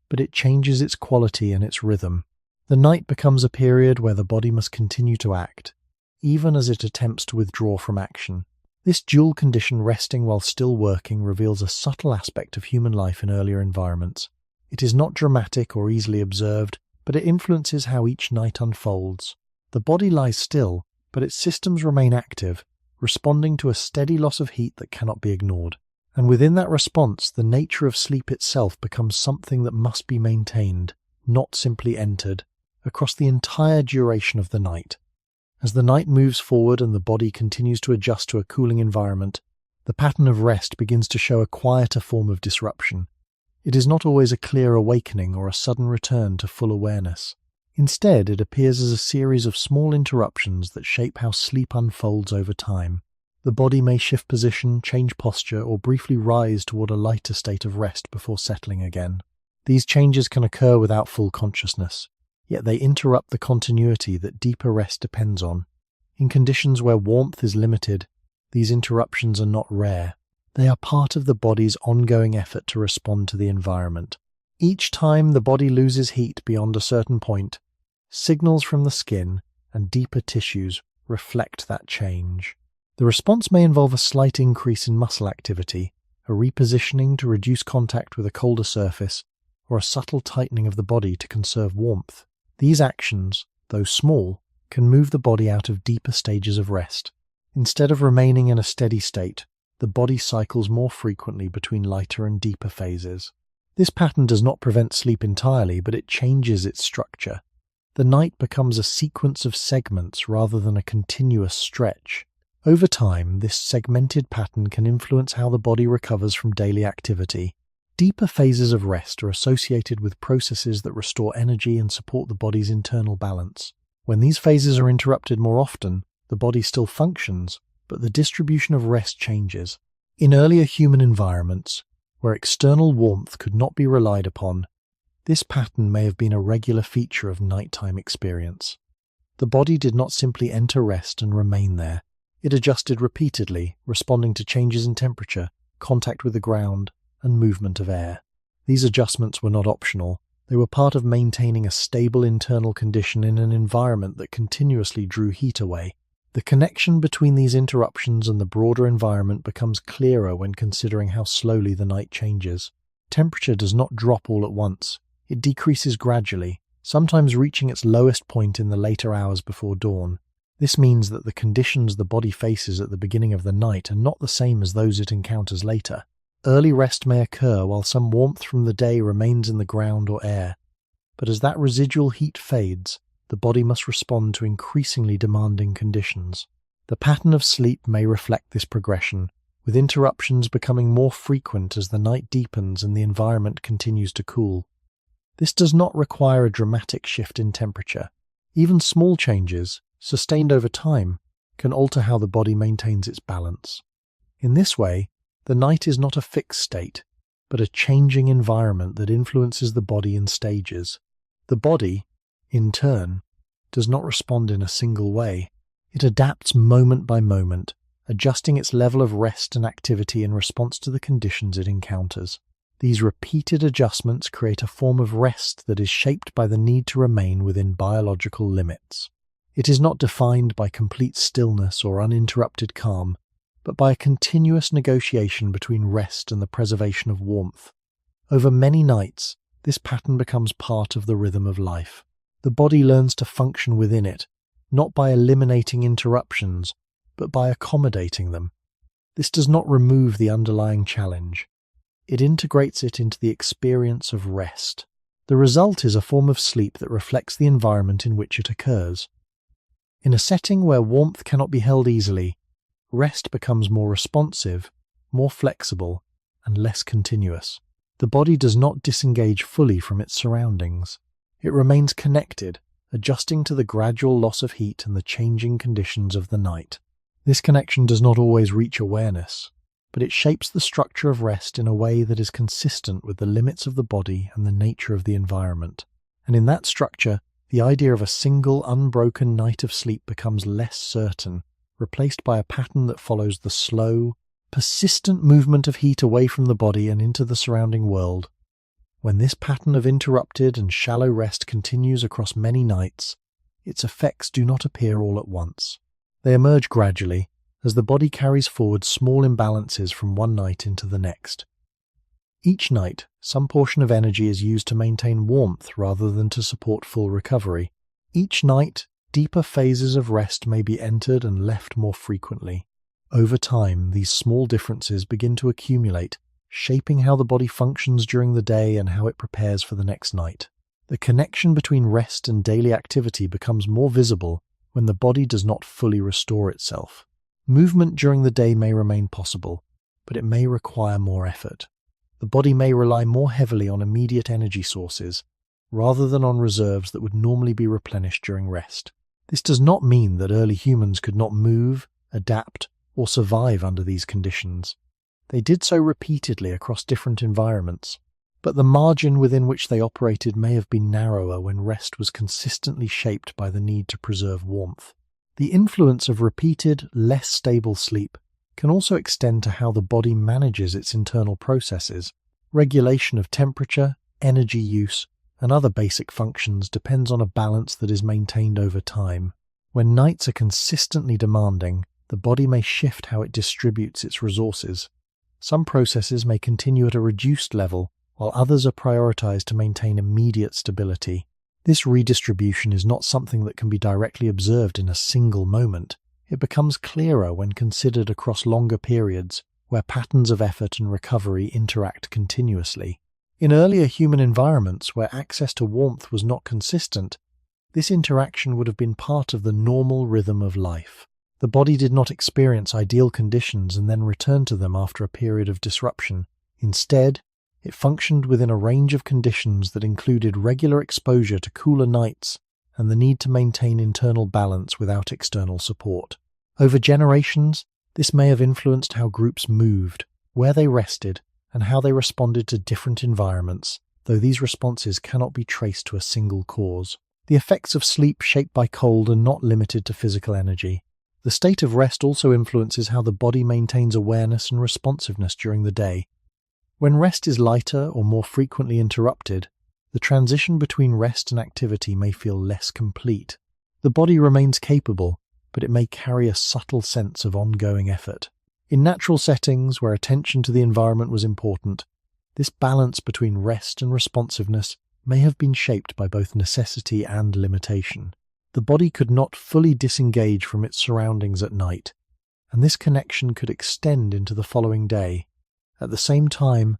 but it changes its quality and its rhythm. The night becomes a period where the body must continue to act, even as it attempts to withdraw from action. This dual condition, resting while still working, reveals a subtle aspect of human life in earlier environments. It is not dramatic or easily observed, but it influences how each night unfolds. The body lies still, but its systems remain active, responding to a steady loss of heat that cannot be ignored. And within that response, the nature of sleep itself becomes something that must be maintained, not simply entered, across the entire duration of the night. As the night moves forward and the body continues to adjust to a cooling environment, the pattern of rest begins to show a quieter form of disruption. It is not always a clear awakening or a sudden return to full awareness. Instead, it appears as a series of small interruptions that shape how sleep unfolds over time. The body may shift position, change posture, or briefly rise toward a lighter state of rest before settling again. These changes can occur without full consciousness, yet they interrupt the continuity that deeper rest depends on. In conditions where warmth is limited, these interruptions are not rare. They are part of the body's ongoing effort to respond to the environment. Each time the body loses heat beyond a certain point, signals from the skin and deeper tissues reflect that change. The response may involve a slight increase in muscle activity, a repositioning to reduce contact with a colder surface, or a subtle tightening of the body to conserve warmth. These actions, though small, can move the body out of deeper stages of rest. Instead of remaining in a steady state, the body cycles more frequently between lighter and deeper phases. This pattern does not prevent sleep entirely, but it changes its structure. The night becomes a sequence of segments rather than a continuous stretch. Over time, this segmented pattern can influence how the body recovers from daily activity. Deeper phases of rest are associated with processes that restore energy and support the body's internal balance. When these phases are interrupted more often, the body still functions, but the distribution of rest changes. In earlier human environments, where external warmth could not be relied upon, this pattern may have been a regular feature of nighttime experience. The body did not simply enter rest and remain there. It adjusted repeatedly, responding to changes in temperature, contact with the ground, and movement of air. These adjustments were not optional. They were part of maintaining a stable internal condition in an environment that continuously drew heat away. The connection between these interruptions and the broader environment becomes clearer when considering how slowly the night changes. Temperature does not drop all at once. It decreases gradually, sometimes reaching its lowest point in the later hours before dawn. This means that the conditions the body faces at the beginning of the night are not the same as those it encounters later. Early rest may occur while some warmth from the day remains in the ground or air, but as that residual heat fades, the body must respond to increasingly demanding conditions. The pattern of sleep may reflect this progression, with interruptions becoming more frequent as the night deepens and the environment continues to cool. This does not require a dramatic shift in temperature. Even small changes, sustained over time, can alter how the body maintains its balance. In this way, the night is not a fixed state, but a changing environment that influences the body in stages. The body, in turn, does not respond in a single way. It adapts moment by moment, adjusting its level of rest and activity in response to the conditions it encounters. These repeated adjustments create a form of rest that is shaped by the need to remain within biological limits. It is not defined by complete stillness or uninterrupted calm, but by a continuous negotiation between rest and the preservation of warmth. Over many nights, this pattern becomes part of the rhythm of life. The body learns to function within it, not by eliminating interruptions, but by accommodating them. This does not remove the underlying challenge. It integrates it into the experience of rest. The result is a form of sleep that reflects the environment in which it occurs. In a setting where warmth cannot be held easily, rest becomes more responsive, more flexible, and less continuous. The body does not disengage fully from its surroundings. It remains connected, adjusting to the gradual loss of heat and the changing conditions of the night. This connection does not always reach awareness, but it shapes the structure of rest in a way that is consistent with the limits of the body and the nature of the environment. And in that structure, The idea of a single, unbroken night of sleep becomes less certain, replaced by a pattern that follows the slow, persistent movement of heat away from the body and into the surrounding world. When this pattern of interrupted and shallow rest continues across many nights, its effects do not appear all at once. They emerge gradually, as the body carries forward small imbalances from one night into the next. Each night, some portion of energy is used to maintain warmth rather than to support full recovery. Each night, deeper phases of rest may be entered and left more frequently. Over time, these small differences begin to accumulate, shaping how the body functions during the day and how it prepares for the next night. The connection between rest and daily activity becomes more visible when the body does not fully restore itself. Movement during the day may remain possible, but it may require more effort. The body may rely more heavily on immediate energy sources, rather than on reserves that would normally be replenished during rest. This does not mean that early humans could not move, adapt, or survive under these conditions. They did so repeatedly across different environments, but the margin within which they operated may have been narrower when rest was consistently shaped by the need to preserve warmth. The influence of repeated, less stable sleep can also extend to how the body manages its internal processes. Regulation of temperature, energy use, and other basic functions depends on a balance that is maintained over time. When nights are consistently demanding, the body may shift how it distributes its resources. Some processes may continue at a reduced level, while others are prioritized to maintain immediate stability. This redistribution is not something that can be directly observed in a single moment. It becomes clearer when considered across longer periods, where patterns of effort and recovery interact continuously. In earlier human environments where access to warmth was not consistent, this interaction would have been part of the normal rhythm of life. The body did not experience ideal conditions and then return to them after a period of disruption. Instead, it functioned within a range of conditions that included regular exposure to cooler nights and the need to maintain internal balance without external support. Over generations, this may have influenced how groups moved, where they rested, and how they responded to different environments, though these responses cannot be traced to a single cause. The effects of sleep shaped by cold are not limited to physical energy. The state of rest also influences how the body maintains awareness and responsiveness during the day. When rest is lighter or more frequently interrupted, the transition between rest and activity may feel less complete. The body remains capable, but it may carry a subtle sense of ongoing effort. In natural settings where attention to the environment was important, this balance between rest and responsiveness may have been shaped by both necessity and limitation. The body could not fully disengage from its surroundings at night, and this connection could extend into the following day. At the same time,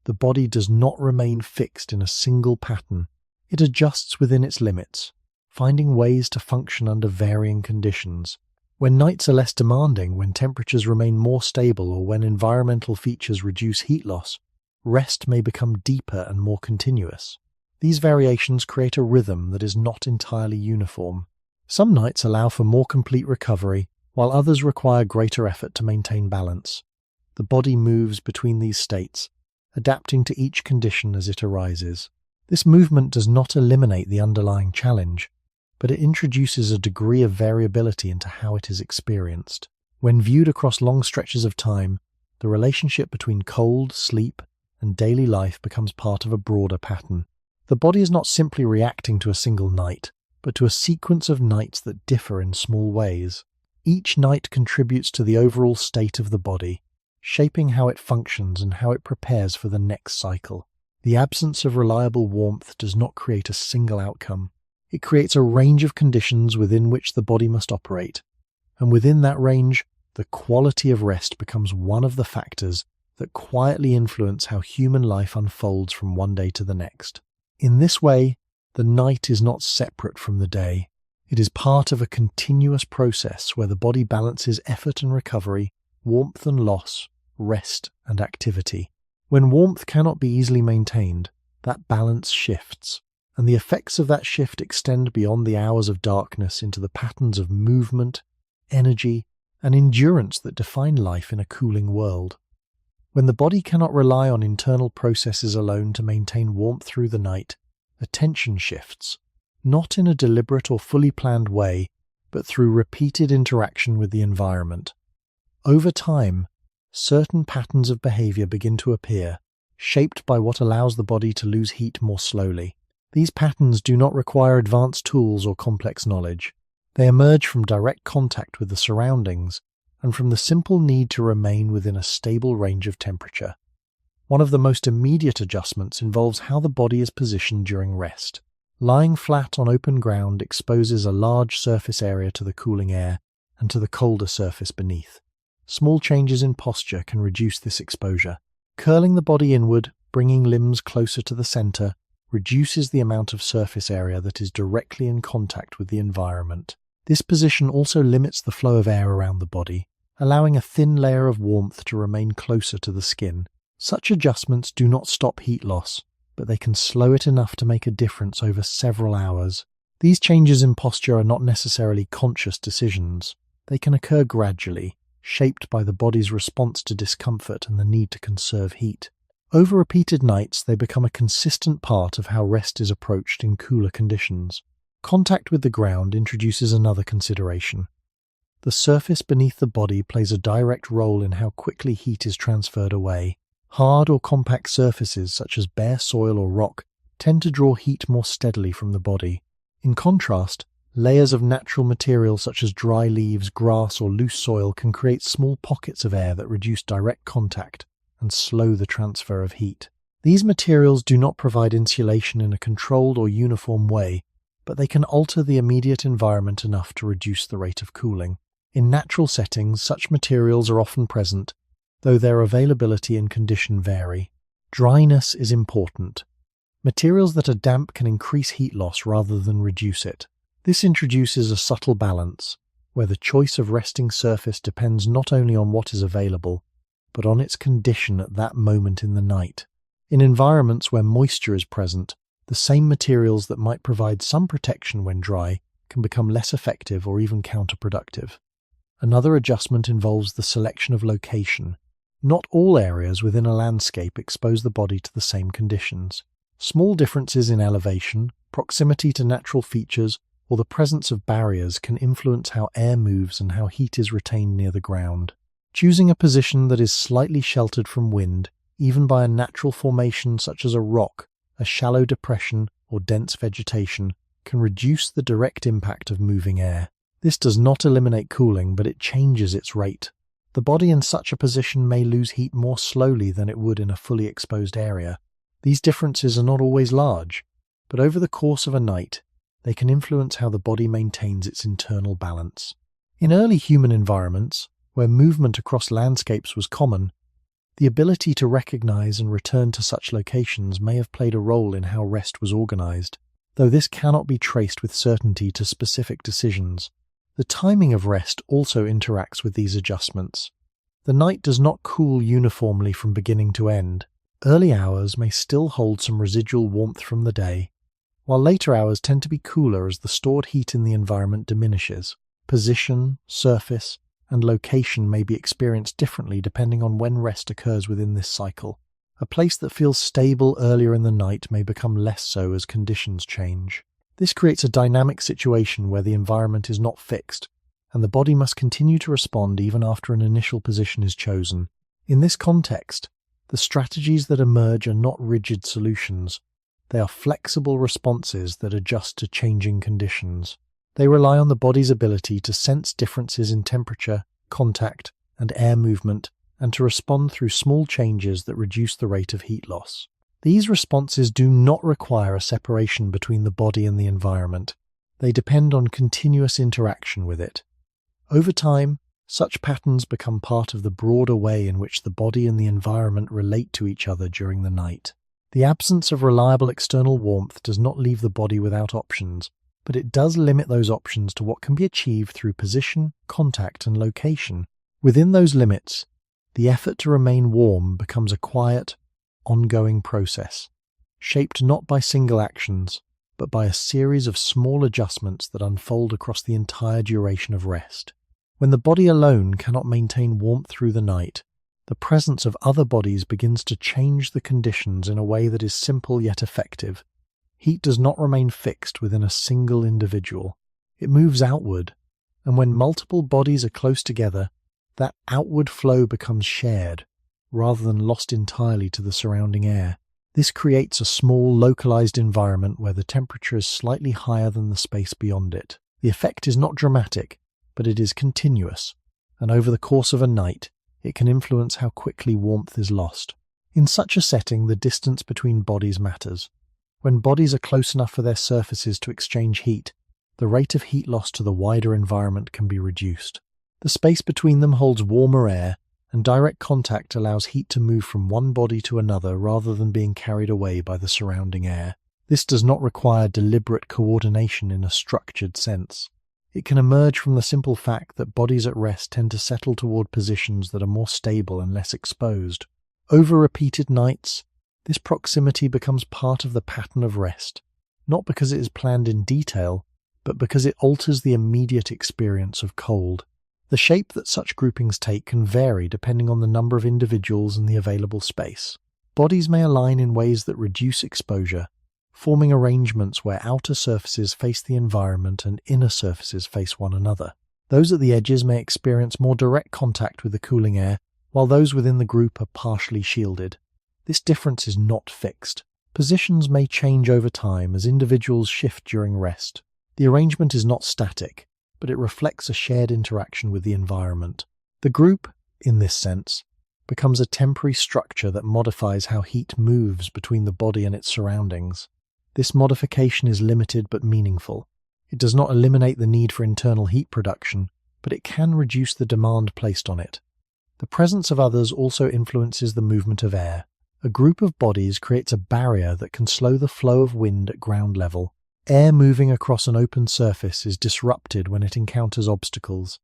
the body does not remain fixed in a single pattern. It adjusts within its limits, finding ways to function under varying conditions. When nights are less demanding, when temperatures remain more stable, or when environmental features reduce heat loss, rest may become deeper and more continuous. These variations create a rhythm that is not entirely uniform. Some nights allow for more complete recovery, while others require greater effort to maintain balance. The body moves between these states, adapting to each condition as it arises. This movement does not eliminate the underlying challenge, but it introduces a degree of variability into how it is experienced. When viewed across long stretches of time, the relationship between cold, sleep, and daily life becomes part of a broader pattern. The body is not simply reacting to a single night, but to a sequence of nights that differ in small ways. Each night contributes to the overall state of the body, shaping how it functions and how it prepares for the next cycle. The absence of reliable warmth does not create a single outcome. It creates a range of conditions within which the body must operate, and within that range, the quality of rest becomes one of the factors that quietly influence how human life unfolds from one day to the next. In this way, the night is not separate from the day. It is part of a continuous process where the body balances effort and recovery, warmth and loss, rest and activity. When warmth cannot be easily maintained, that balance shifts, and the effects of that shift extend beyond the hours of darkness into the patterns of movement, energy, and endurance that define life in a cooling world. When the body cannot rely on internal processes alone to maintain warmth through the night, attention shifts. not in a deliberate or fully planned way, but through repeated interaction with the environment. Over time, certain patterns of behavior begin to appear, shaped by what allows the body to lose heat more slowly. These patterns do not require advanced tools or complex knowledge. They emerge from direct contact with the surroundings and from the simple need to remain within a stable range of temperature. One of the most immediate adjustments involves how the body is positioned during rest. Lying flat on open ground exposes a large surface area to the cooling air and to the colder surface beneath. Small changes in posture can reduce this exposure. Curling the body inward, bringing limbs closer to the center, reduces the amount of surface area that is directly in contact with the environment. This position also limits the flow of air around the body, allowing a thin layer of warmth to remain closer to the skin. Such adjustments do not stop heat loss, but they can slow it enough to make a difference over several hours. These changes in posture are not necessarily conscious decisions. They can occur gradually, shaped by the body's response to discomfort and the need to conserve heat. Over repeated nights, they become a consistent part of how rest is approached in cooler conditions. Contact with the ground introduces another consideration. The surface beneath the body plays a direct role in how quickly heat is transferred away. Hard or compact surfaces, such as bare soil or rock, tend to draw heat more steadily from the body. In contrast, layers of natural material such as dry leaves, grass, or loose soil can create small pockets of air that reduce direct contact and slow the transfer of heat. These materials do not provide insulation in a controlled or uniform way, but they can alter the immediate environment enough to reduce the rate of cooling. In natural settings, such materials are often present, though their availability and condition vary. Dryness is important. Materials that are damp can increase heat loss rather than reduce it. This introduces a subtle balance, where the choice of resting surface depends not only on what is available, but on its condition at that moment in the night. In environments where moisture is present, the same materials that might provide some protection when dry can become less effective or even counterproductive. Another adjustment involves the selection of location. Not all areas within a landscape expose the body to the same conditions. Small differences in elevation, proximity to natural features, or the presence of barriers can influence how air moves and how heat is retained near the ground. Choosing a position that is slightly sheltered from wind, even by a natural formation such as a rock, a shallow depression, or dense vegetation, can reduce the direct impact of moving air. This does not eliminate cooling, but it changes its rate. The body in such a position may lose heat more slowly than it would in a fully exposed area. These differences are not always large, but over the course of a night, they can influence how the body maintains its internal balance. In early human environments, where movement across landscapes was common, the ability to recognize and return to such locations may have played a role in how rest was organized. Though this cannot be traced with certainty to specific decisions, the timing of rest also interacts with these adjustments. The night does not cool uniformly from beginning to end. Early hours may still hold some residual warmth from the day, while later hours tend to be cooler as the stored heat in the environment diminishes. Position, surface, and location may be experienced differently depending on when rest occurs within this cycle. A place that feels stable earlier in the night may become less so as conditions change. This creates a dynamic situation where the environment is not fixed, and the body must continue to respond even after an initial position is chosen. In this context, the strategies that emerge are not rigid solutions. They are flexible responses that adjust to changing conditions. They rely on the body's ability to sense differences in temperature, contact, and air movement, and to respond through small changes that reduce the rate of heat loss. These responses do not require a separation between the body and the environment. They depend on continuous interaction with it. Over time, such patterns become part of the broader way in which the body and the environment relate to each other during the night. The absence of reliable external warmth does not leave the body without options, but it does limit those options to what can be achieved through position, contact, and location. Within those limits, the effort to remain warm becomes a quiet, ongoing process, shaped not by single actions, but by a series of small adjustments that unfold across the entire duration of rest. When the body alone cannot maintain warmth through the night, the presence of other bodies begins to change the conditions in a way that is simple yet effective. Heat does not remain fixed within a single individual. It moves outward, and when multiple bodies are close together, that outward flow becomes shared, rather than lost entirely to the surrounding air. This creates a small, localized environment where the temperature is slightly higher than the space beyond it. The effect is not dramatic, but it is continuous, and over the course of a night, it can influence how quickly warmth is lost. In such a setting, the distance between bodies matters. When bodies are close enough for their surfaces to exchange heat, the rate of heat loss to the wider environment can be reduced. The space between them holds warmer air, and direct contact allows heat to move from one body to another rather than being carried away by the surrounding air. This does not require deliberate coordination in a structured sense. It can emerge from the simple fact that bodies at rest tend to settle toward positions that are more stable and less exposed. Over repeated nights, this proximity becomes part of the pattern of rest, not because it is planned in detail, but because it alters the immediate experience of cold. The shape that such groupings take can vary depending on the number of individuals and the available space. Bodies may align in ways that reduce exposure, forming arrangements where outer surfaces face the environment and inner surfaces face one another. Those at the edges may experience more direct contact with the cooling air, while those within the group are partially shielded. This difference is not fixed. Positions may change over time as individuals shift during rest. The arrangement is not static, but it reflects a shared interaction with the environment. The group, in this sense, becomes a temporary structure that modifies how heat moves between the body and its surroundings. This modification is limited but meaningful. It does not eliminate the need for internal heat production, but it can reduce the demand placed on it. The presence of others also influences the movement of air. A group of bodies creates a barrier that can slow the flow of wind at ground level. Air moving across an open surface is disrupted when it encounters obstacles,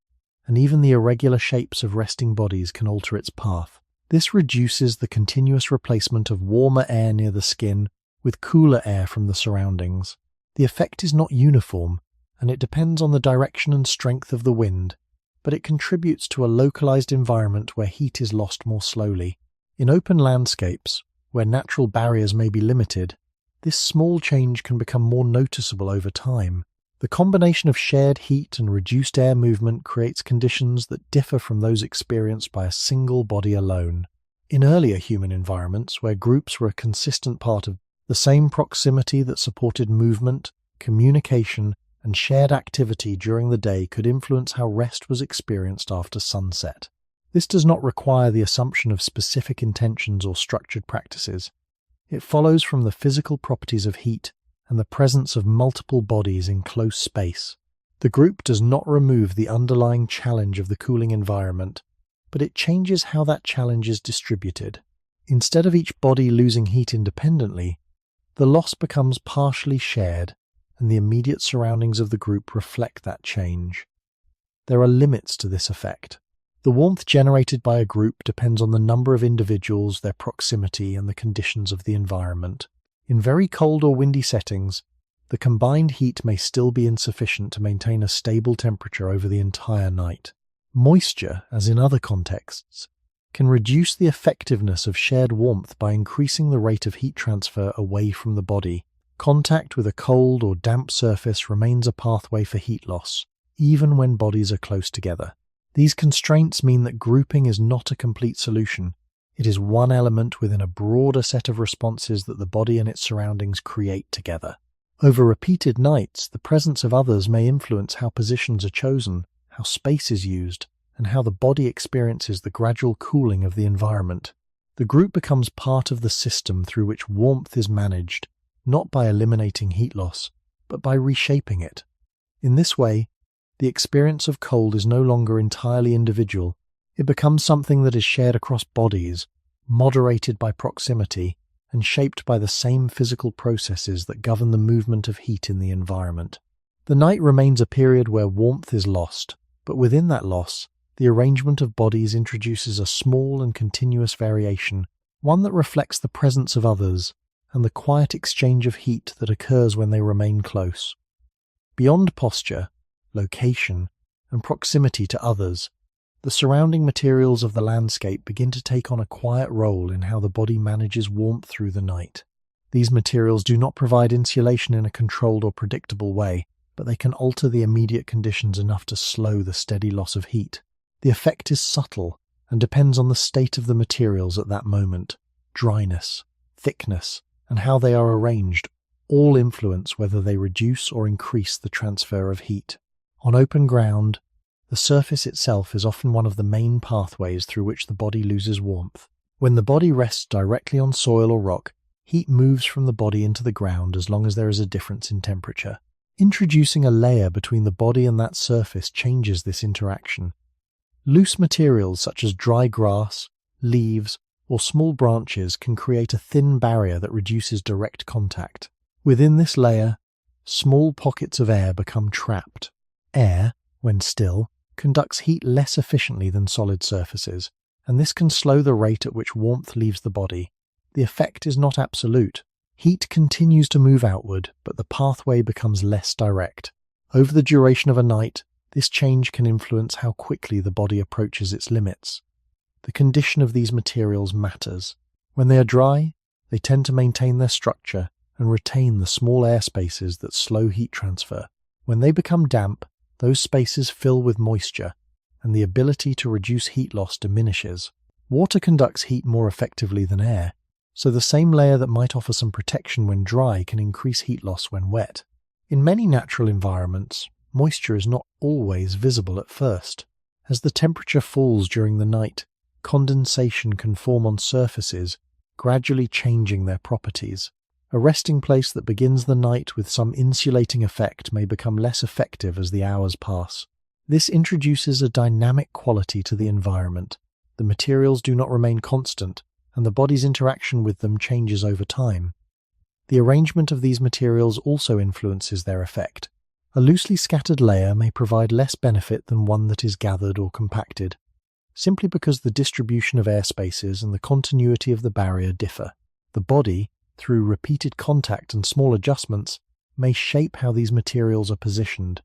and even the irregular shapes of resting bodies can alter its path. This reduces the continuous replacement of warmer air near the skin with cooler air from the surroundings. The effect is not uniform, and it depends on the direction and strength of the wind, but it contributes to a localized environment where heat is lost more slowly. In open landscapes, where natural barriers may be limited, this small change can become more noticeable over time. The combination of shared heat and reduced air movement creates conditions that differ from those experienced by a single body alone. In earlier human environments, where groups were a consistent part of the same proximity that supported movement, communication, and shared activity during the day could influence how rest was experienced after sunset. This does not require the assumption of specific intentions or structured practices. It follows from the physical properties of heat and the presence of multiple bodies in close space. The group does not remove the underlying challenge of the cooling environment, but it changes how that challenge is distributed. Instead of each body losing heat independently, the loss becomes partially shared, and the immediate surroundings of the group reflect that change. There are limits to this effect. The warmth generated by a group depends on the number of individuals, their proximity, and the conditions of the environment. In very cold or windy settings, the combined heat may still be insufficient to maintain a stable temperature over the entire night. Moisture, as in other contexts, can reduce the effectiveness of shared warmth by increasing the rate of heat transfer away from the body. Contact with a cold or damp surface remains a pathway for heat loss, even when bodies are close together. These constraints mean that grouping is not a complete solution. It is one element within a broader set of responses that the body and its surroundings create together. Over repeated nights, the presence of others may influence how positions are chosen, how space is used, and how the body experiences the gradual cooling of the environment. The group becomes part of the system through which warmth is managed, not by eliminating heat loss, but by reshaping it. In this way, the experience of cold is no longer entirely individual. It becomes something that is shared across bodies, moderated by proximity, and shaped by the same physical processes that govern the movement of heat in the environment. The night remains a period where warmth is lost, but within that loss, the arrangement of bodies introduces a small and continuous variation, one that reflects the presence of others and the quiet exchange of heat that occurs when they remain close. Beyond posture, location, and proximity to others, the surrounding materials of the landscape begin to take on a quiet role in how the body manages warmth through the night. These materials do not provide insulation in a controlled or predictable way, but they can alter the immediate conditions enough to slow the steady loss of heat. The effect is subtle and depends on the state of the materials at that moment. Dryness, thickness, and how they are arranged all influence whether they reduce or increase the transfer of heat. On open ground, the surface itself is often one of the main pathways through which the body loses warmth. When the body rests directly on soil or rock, heat moves from the body into the ground as long as there is a difference in temperature. Introducing a layer between the body and that surface changes this interaction. Loose materials such as dry grass, leaves, or small branches can create a thin barrier that reduces direct contact. Within this layer, small pockets of air become trapped. Air, when still, conducts heat less efficiently than solid surfaces, and this can slow the rate at which warmth leaves the body. The effect is not absolute. Heat continues to move outward, but the pathway becomes less direct. Over the duration of a night, this change can influence how quickly the body approaches its limits. The condition of these materials matters. When they are dry, they tend to maintain their structure and retain the small air spaces that slow heat transfer. When they become damp, those spaces fill with moisture, and the ability to reduce heat loss diminishes. Water conducts heat more effectively than air, so the same layer that might offer some protection when dry can increase heat loss when wet. In many natural environments, moisture is not always visible at first. As the temperature falls during the night, condensation can form on surfaces, gradually changing their properties. A resting place that begins the night with some insulating effect may become less effective as the hours pass. This introduces a dynamic quality to the environment. The materials do not remain constant, and the body's interaction with them changes over time. The arrangement of these materials also influences their effect. A loosely scattered layer may provide less benefit than one that is gathered or compacted, simply because the distribution of air spaces and the continuity of the barrier differ. The body, through repeated contact and small adjustments, may shape how these materials are positioned.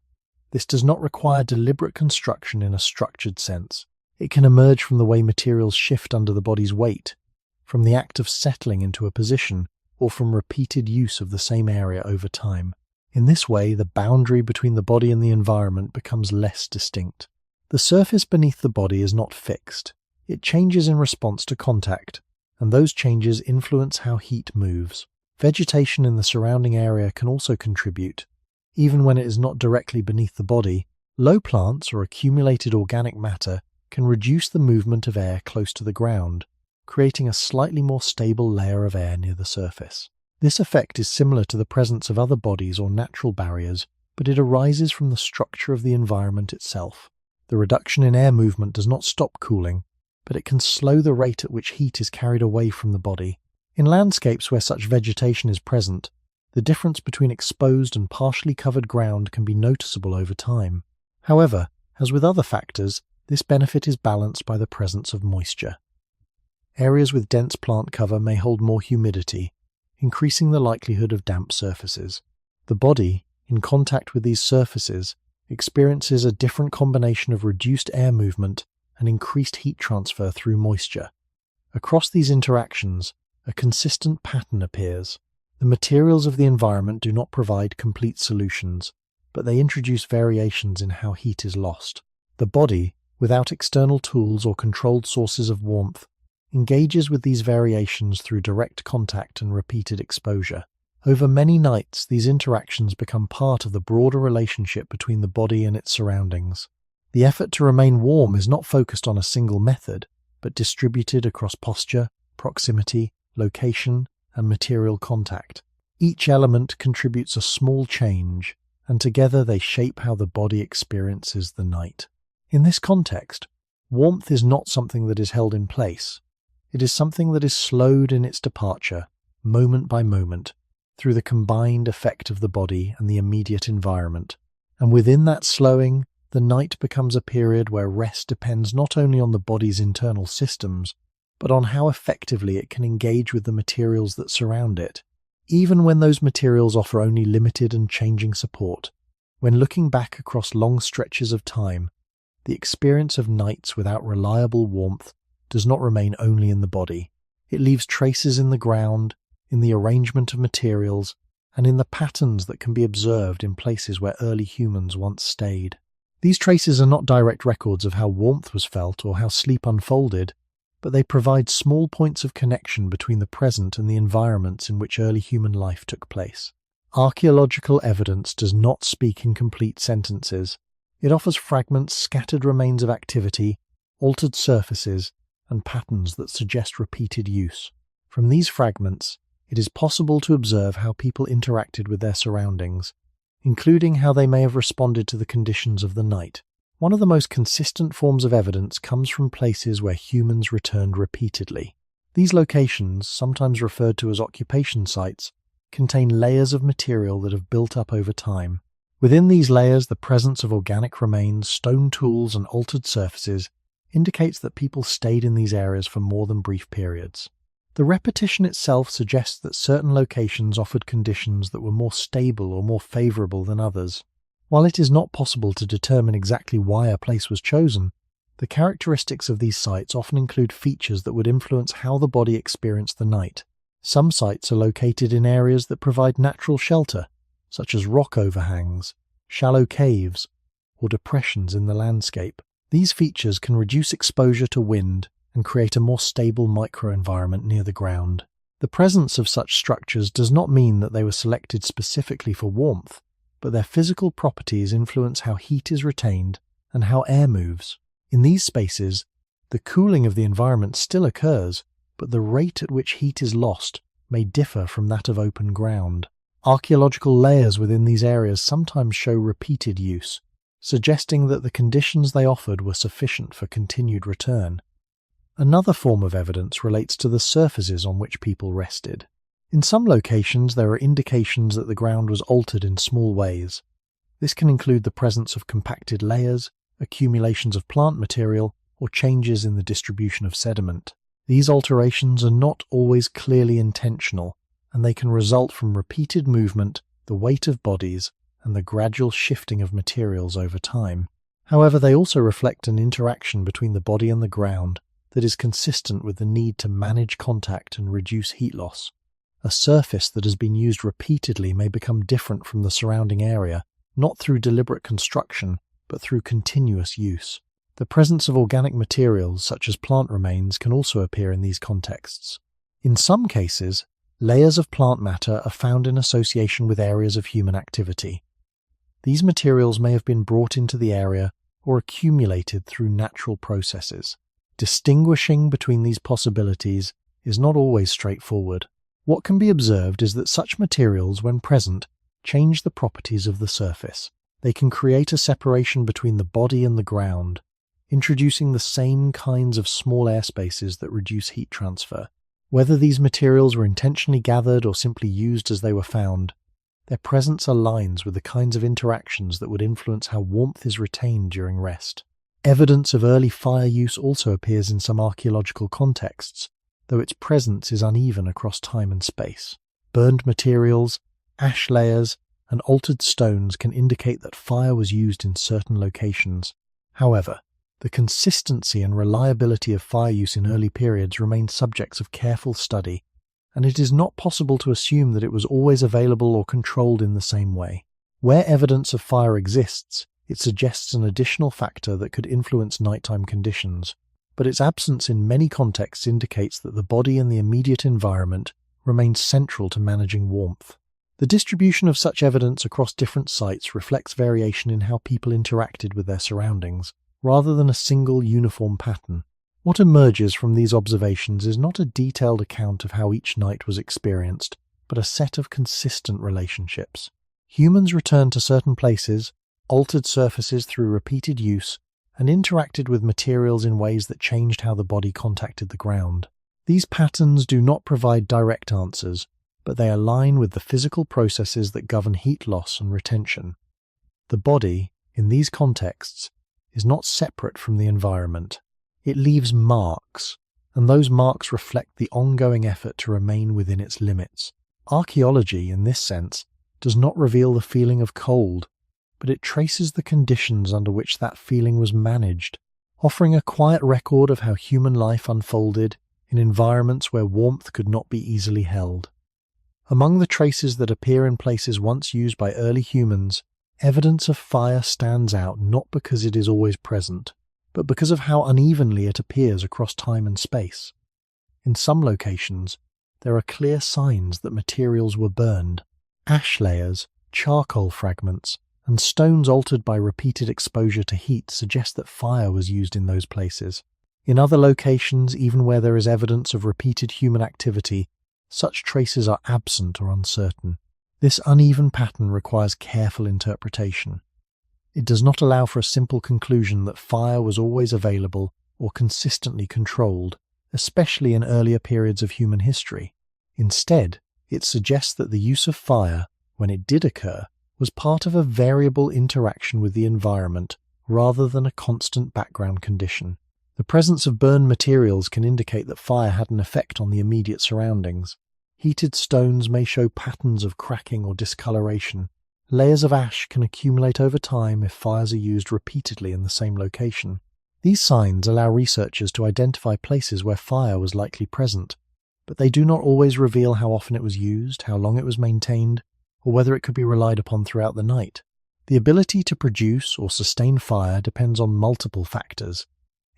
This does not require deliberate construction in a structured sense. It can emerge from the way materials shift under the body's weight, from the act of settling into a position, or from repeated use of the same area over time. In this way, the boundary between the body and the environment becomes less distinct. The surface beneath the body is not fixed. It changes in response to contact, and those changes influence how heat moves. Vegetation in the surrounding area can also contribute. Even when it is not directly beneath the body, low plants or accumulated organic matter can reduce the movement of air close to the ground, creating a slightly more stable layer of air near the surface. This effect is similar to the presence of other bodies or natural barriers, but it arises from the structure of the environment itself. The reduction in air movement does not stop cooling, but it can slow the rate at which heat is carried away from the body. In landscapes where such vegetation is present, the difference between exposed and partially covered ground can be noticeable over time. However, as with other factors, this benefit is balanced by the presence of moisture. Areas with dense plant cover may hold more humidity, increasing the likelihood of damp surfaces. The body, in contact with these surfaces, experiences a different combination of reduced air movement and increased heat transfer through moisture. Across these interactions, a consistent pattern appears. The materials of the environment do not provide complete solutions, but they introduce variations in how heat is lost. The body, without external tools or controlled sources of warmth, engages with these variations through direct contact and repeated exposure. Over many nights, these interactions become part of the broader relationship between the body and its surroundings. The effort to remain warm is not focused on a single method, but distributed across posture, proximity, location, and material contact. Each element contributes a small change, and together they shape how the body experiences the night. In this context, warmth is not something that is held in place. It is something that is slowed in its departure, moment by moment, through the combined effect of the body and the immediate environment. And within that slowing, the night becomes a period where rest depends not only on the body's internal systems, but on how effectively it can engage with the materials that surround it. Even when those materials offer only limited and changing support, when looking back across long stretches of time, the experience of nights without reliable warmth does not remain only in the body. It leaves traces in the ground, in the arrangement of materials, and in the patterns that can be observed in places where early humans once stayed. These traces are not direct records of how warmth was felt or how sleep unfolded, but they provide small points of connection between the present and the environments in which early human life took place. Archaeological evidence does not speak in complete sentences. It offers fragments, scattered remains of activity, altered surfaces, and patterns that suggest repeated use. From these fragments, it is possible to observe how people interacted with their surroundings, including how they may have responded to the conditions of the night. One of the most consistent forms of evidence comes from places where humans returned repeatedly. These locations, sometimes referred to as occupation sites, contain layers of material that have built up over time. Within these layers, the presence of organic remains, stone tools, and altered surfaces indicates that people stayed in these areas for more than brief periods. The repetition itself suggests that certain locations offered conditions that were more stable or more favorable than others. While it is not possible to determine exactly why a place was chosen, the characteristics of these sites often include features that would influence how the body experienced the night. Some sites are located in areas that provide natural shelter, such as rock overhangs, shallow caves, or depressions in the landscape. These features can reduce exposure to wind and create a more stable microenvironment near the ground. The presence of such structures does not mean that they were selected specifically for warmth, but their physical properties influence how heat is retained and how air moves. In these spaces, the cooling of the environment still occurs, but the rate at which heat is lost may differ from that of open ground. Archaeological layers within these areas sometimes show repeated use, suggesting that the conditions they offered were sufficient for continued return. Another form of evidence relates to the surfaces on which people rested. In some locations, there are indications that the ground was altered in small ways. This can include the presence of compacted layers, accumulations of plant material, or changes in the distribution of sediment. These alterations are not always clearly intentional, and they can result from repeated movement, the weight of bodies, and the gradual shifting of materials over time. However, they also reflect an interaction between the body and the ground that is consistent with the need to manage contact and reduce heat loss. A surface that has been used repeatedly may become different from the surrounding area, not through deliberate construction, but through continuous use. The presence of organic materials, such as plant remains, can also appear in these contexts. In some cases, layers of plant matter are found in association with areas of human activity. These materials may have been brought into the area or accumulated through natural processes. Distinguishing between these possibilities is not always straightforward. What can be observed is that such materials, when present, change the properties of the surface. They can create a separation between the body and the ground, introducing the same kinds of small air spaces that reduce heat transfer. Whether these materials were intentionally gathered or simply used as they were found, their presence aligns with the kinds of interactions that would influence how warmth is retained during rest. Evidence of early fire use also appears in some archaeological contexts, though its presence is uneven across time and space. Burned materials, ash layers, and altered stones can indicate that fire was used in certain locations. However, the consistency and reliability of fire use in early periods remain subjects of careful study, and it is not possible to assume that it was always available or controlled in the same way. Where evidence of fire exists, it suggests an additional factor that could influence nighttime conditions, but its absence in many contexts indicates that the body and the immediate environment remain central to managing warmth. The distribution of such evidence across different sites reflects variation in how people interacted with their surroundings, rather than a single uniform pattern. What emerges from these observations is not a detailed account of how each night was experienced, but a set of consistent relationships. Humans returned to certain places, altered surfaces through repeated use, and interacted with materials in ways that changed how the body contacted the ground. These patterns do not provide direct answers, but they align with the physical processes that govern heat loss and retention. The body, in these contexts, is not separate from the environment. It leaves marks, and those marks reflect the ongoing effort to remain within its limits. Archaeology, in this sense, does not reveal the feeling of cold, but it traces the conditions under which that feeling was managed, offering a quiet record of how human life unfolded in environments where warmth could not be easily held. Among the traces that appear in places once used by early humans, evidence of fire stands out not because it is always present, but because of how unevenly it appears across time and space. In some locations, there are clear signs that materials were burned. Ash layers, charcoal fragments, and stones altered by repeated exposure to heat suggest that fire was used in those places. In other locations, even where there is evidence of repeated human activity, such traces are absent or uncertain. This uneven pattern requires careful interpretation. It does not allow for a simple conclusion that fire was always available or consistently controlled, especially in earlier periods of human history. Instead, it suggests that the use of fire, when it did occur, was part of a variable interaction with the environment rather than a constant background condition. The presence of burned materials can indicate that fire had an effect on the immediate surroundings. Heated stones may show patterns of cracking or discoloration. Layers of ash can accumulate over time if fires are used repeatedly in the same location. These signs allow researchers to identify places where fire was likely present, but they do not always reveal how often it was used, how long it was maintained, or whether it could be relied upon throughout the night. The ability to produce or sustain fire depends on multiple factors,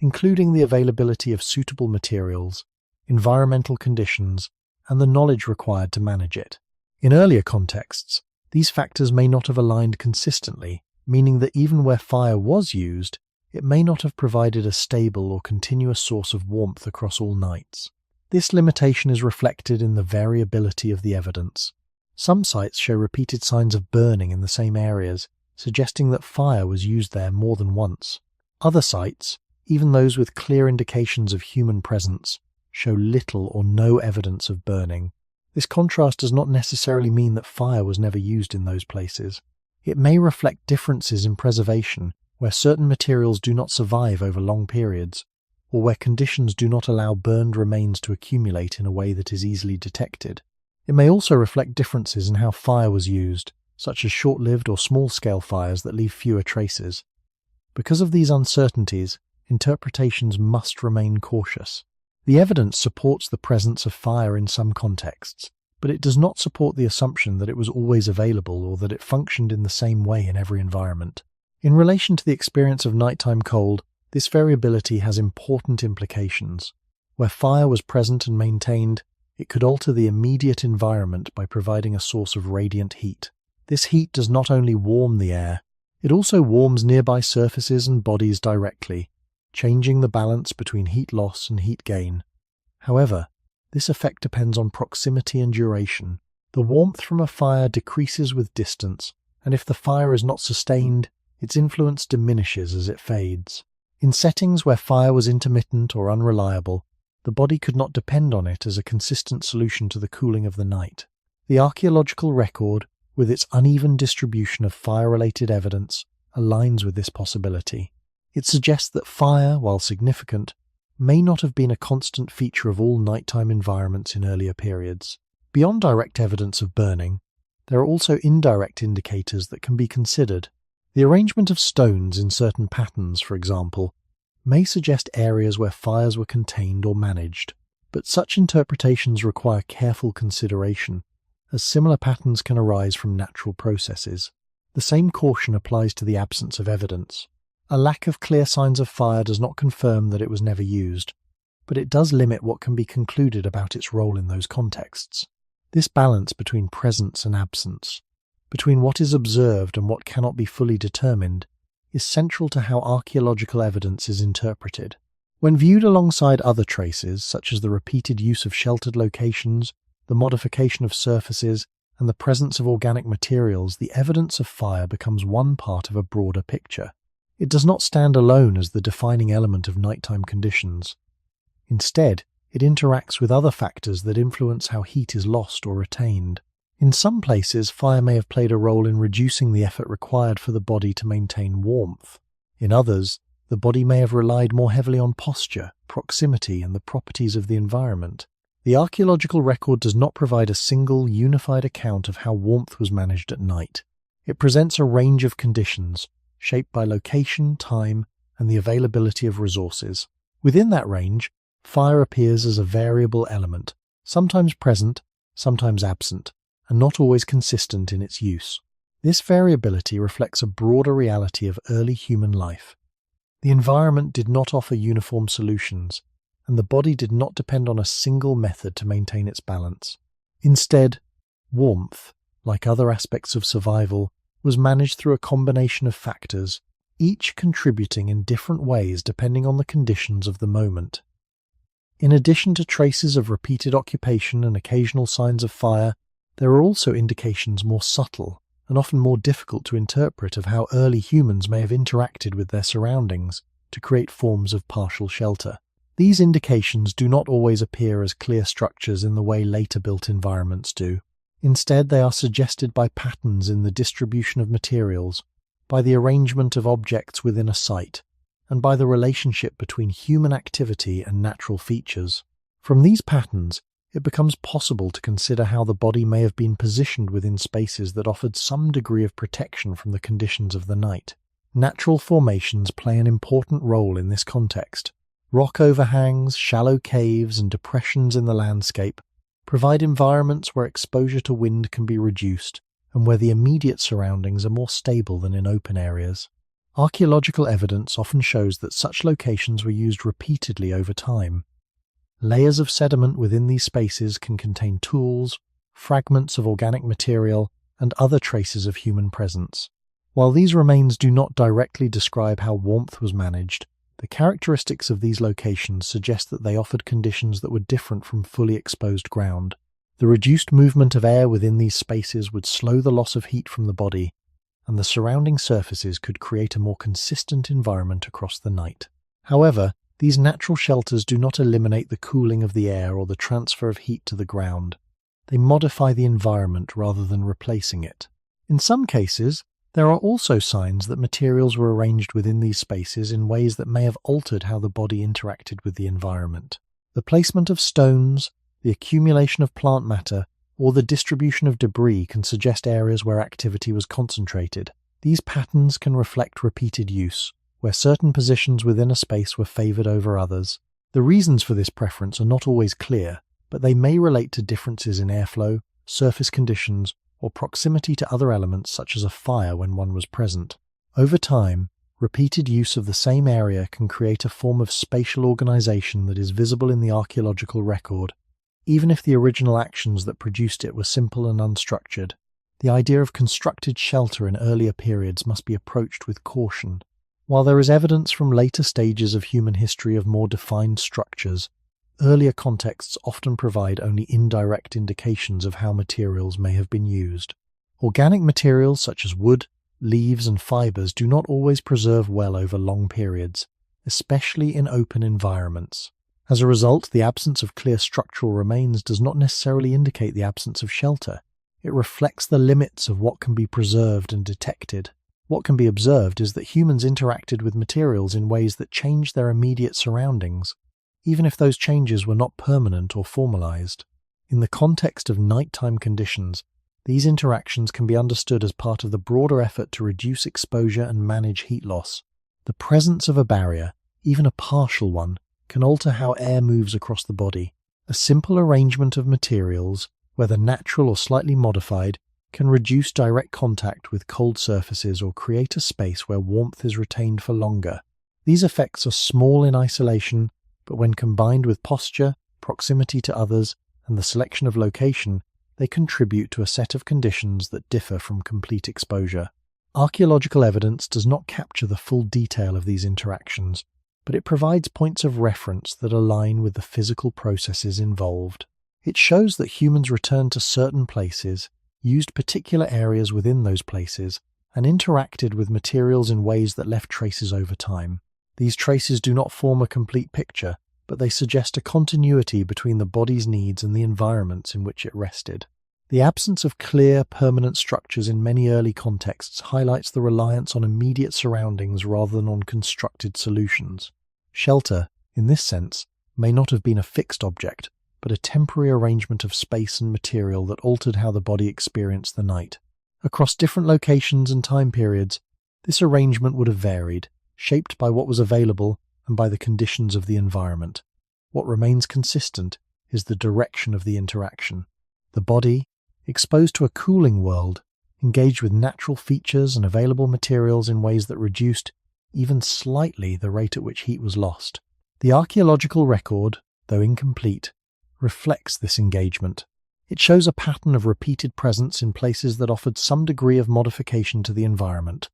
including the availability of suitable materials, environmental conditions, and the knowledge required to manage it. In earlier contexts, these factors may not have aligned consistently, meaning that even where fire was used, it may not have provided a stable or continuous source of warmth across all nights. This limitation is reflected in the variability of the evidence. Some sites show repeated signs of burning in the same areas, suggesting that fire was used there more than once. Other sites, even those with clear indications of human presence, show little or no evidence of burning. This contrast does not necessarily mean that fire was never used in those places. It may reflect differences in preservation, where certain materials do not survive over long periods, or where conditions do not allow burned remains to accumulate in a way that is easily detected. It may also reflect differences in how fire was used, such as short-lived or small-scale fires that leave fewer traces. Because of these uncertainties, interpretations must remain cautious. The evidence supports the presence of fire in some contexts, but it does not support the assumption that it was always available or that it functioned in the same way in every environment. In relation to the experience of nighttime cold, this variability has important implications. Where fire was present and maintained, it could alter the immediate environment by providing a source of radiant heat. This heat does not only warm the air, it also warms nearby surfaces and bodies directly, changing the balance between heat loss and heat gain. However, this effect depends on proximity and duration. The warmth from a fire decreases with distance, and if the fire is not sustained, its influence diminishes as it fades. In settings where fire was intermittent or unreliable, the body could not depend on it as a consistent solution to the cooling of the night. The archaeological record, with its uneven distribution of fire-related evidence, aligns with this possibility. It suggests that fire, while significant, may not have been a constant feature of all nighttime environments in earlier periods. Beyond direct evidence of burning, there are also indirect indicators that can be considered. The arrangement of stones in certain patterns, for example, may suggest areas where fires were contained or managed, but such interpretations require careful consideration, as similar patterns can arise from natural processes. The same caution applies to the absence of evidence. A lack of clear signs of fire does not confirm that it was never used, but it does limit what can be concluded about its role in those contexts. This balance between presence and absence, between what is observed and what cannot be fully determined, is central to how archaeological evidence is interpreted. When viewed alongside other traces, such as the repeated use of sheltered locations, the modification of surfaces, and the presence of organic materials, the evidence of fire becomes one part of a broader picture. It does not stand alone as the defining element of nighttime conditions. Instead, it interacts with other factors that influence how heat is lost or retained. In some places, fire may have played a role in reducing the effort required for the body to maintain warmth. In others, the body may have relied more heavily on posture, proximity, and the properties of the environment. The archaeological record does not provide a single, unified account of how warmth was managed at night. It presents a range of conditions, shaped by location, time, and the availability of resources. Within that range, fire appears as a variable element, sometimes present, sometimes absent. and not always consistent in its use. This variability reflects a broader reality of early human life. The environment did not offer uniform solutions, and the body did not depend on a single method to maintain its balance. Instead, warmth, like other aspects of survival, was managed through a combination of factors, each contributing in different ways depending on the conditions of the moment. In addition to traces of repeated occupation and occasional signs of fire, there are also indications more subtle and often more difficult to interpret of how early humans may have interacted with their surroundings to create forms of partial shelter. These indications do not always appear as clear structures in the way later built environments do. Instead, they are suggested by patterns in the distribution of materials, by the arrangement of objects within a site, and by the relationship between human activity and natural features. From these patterns, it becomes possible to consider how the body may have been positioned within spaces that offered some degree of protection from the conditions of the night. Natural formations play an important role in this context. Rock overhangs, shallow caves, and depressions in the landscape provide environments where exposure to wind can be reduced and where the immediate surroundings are more stable than in open areas. Archaeological evidence often shows that such locations were used repeatedly over time. Layers of sediment within these spaces can contain tools, fragments of organic material, and other traces of human presence. While these remains do not directly describe how warmth was managed, the characteristics of these locations suggest that they offered conditions that were different from fully exposed ground. The reduced movement of air within these spaces would slow the loss of heat from the body, and the surrounding surfaces could create a more consistent environment across the night. However, these natural shelters do not eliminate the cooling of the air or the transfer of heat to the ground. They modify the environment rather than replacing it. In some cases, there are also signs that materials were arranged within these spaces in ways that may have altered how the body interacted with the environment. The placement of stones, the accumulation of plant matter, or the distribution of debris can suggest areas where activity was concentrated. These patterns can reflect repeated use, where certain positions within a space were favored over others. The reasons for this preference are not always clear, but they may relate to differences in airflow, surface conditions, or proximity to other elements such as a fire when one was present. Over time, repeated use of the same area can create a form of spatial organization that is visible in the archaeological record, even if the original actions that produced it were simple and unstructured. The idea of constructed shelter in earlier periods must be approached with caution. While there is evidence from later stages of human history of more defined structures, earlier contexts often provide only indirect indications of how materials may have been used. Organic materials such as wood, leaves, and fibers do not always preserve well over long periods, especially in open environments. As a result, the absence of clear structural remains does not necessarily indicate the absence of shelter. It reflects the limits of what can be preserved and detected. What can be observed is that humans interacted with materials in ways that changed their immediate surroundings, even if those changes were not permanent or formalized. In the context of nighttime conditions, these interactions can be understood as part of the broader effort to reduce exposure and manage heat loss. The presence of a barrier, even a partial one, can alter how air moves across the body. A simple arrangement of materials, whether natural or slightly modified, can reduce direct contact with cold surfaces or create a space where warmth is retained for longer. These effects are small in isolation, but when combined with posture, proximity to others, and the selection of location, they contribute to a set of conditions that differ from complete exposure. Archaeological evidence does not capture the full detail of these interactions, but it provides points of reference that align with the physical processes involved. It shows that humans returned to certain places, used particular areas within those places, and interacted with materials in ways that left traces over time. These traces do not form a complete picture, but they suggest a continuity between the body's needs and the environments in which it rested. The absence of clear, permanent structures in many early contexts highlights the reliance on immediate surroundings rather than on constructed solutions. Shelter, in this sense, may not have been a fixed object, but a temporary arrangement of space and material that altered how the body experienced the night. Across different locations and time periods, this arrangement would have varied, shaped by what was available and by the conditions of the environment. What remains consistent is the direction of the interaction. The body, exposed to a cooling world, engaged with natural features and available materials in ways that reduced, even slightly, the rate at which heat was lost. The archaeological record, though incomplete, reflects this engagement. It shows a pattern of repeated presence in places that offered some degree of modification to the environment,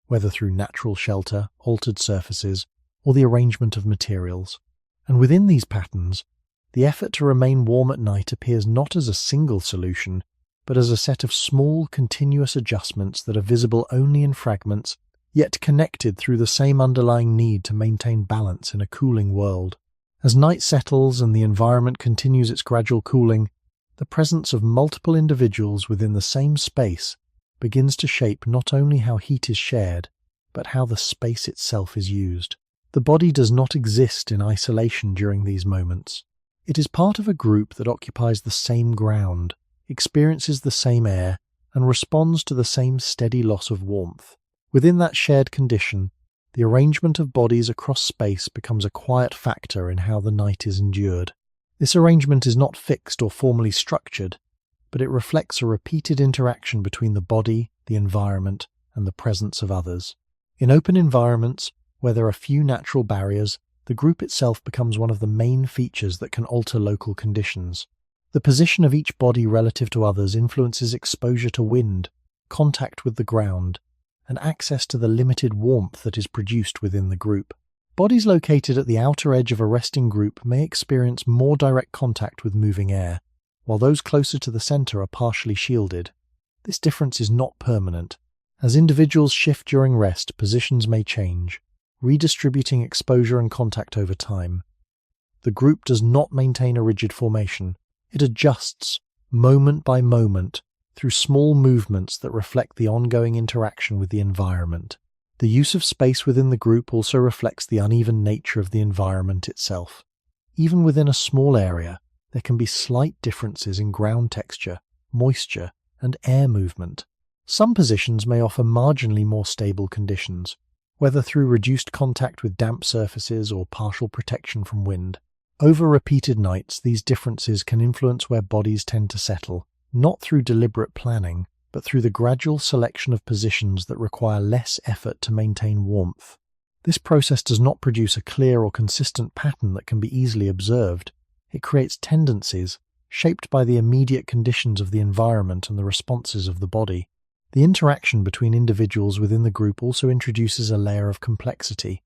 whether through natural shelter, altered surfaces, or the arrangement of materials. And within these patterns, the effort to remain warm at night appears not as a single solution, but as a set of small, continuous adjustments that are visible only in fragments, yet connected through the same underlying need to maintain balance in a cooling world. As night settles and the environment continues its gradual cooling, the presence of multiple individuals within the same space begins to shape not only how heat is shared, but how the space itself is used. The body does not exist in isolation during these moments. It is part of a group that occupies the same ground, experiences the same air, and responds to the same steady loss of warmth. Within that shared condition, the arrangement of bodies across space becomes a quiet factor in how the night is endured. This arrangement is not fixed or formally structured, but it reflects a repeated interaction between the body, the environment, and the presence of others. In open environments, where there are few natural barriers, the group itself becomes one of the main features that can alter local conditions. The position of each body relative to others influences exposure to wind, contact with the ground, and access to the limited warmth that is produced within the group. Bodies located at the outer edge of a resting group may experience more direct contact with moving air, while those closer to the center are partially shielded. This difference is not permanent. As individuals shift during rest, positions may change, redistributing exposure and contact over time. The group does not maintain a rigid formation. It adjusts, moment by moment, through small movements that reflect the ongoing interaction with the environment. The use of space within the group also reflects the uneven nature of the environment itself. Even within a small area, there can be slight differences in ground texture, moisture, and air movement. Some positions may offer marginally more stable conditions, whether through reduced contact with damp surfaces or partial protection from wind. Over repeated nights, these differences can influence where bodies tend to settle, not through deliberate planning, but through the gradual selection of positions that require less effort to maintain warmth. This process does not produce a clear or consistent pattern that can be easily observed. It creates tendencies, shaped by the immediate conditions of the environment and the responses of the body. The interaction between individuals within the group also introduces a layer of complexity.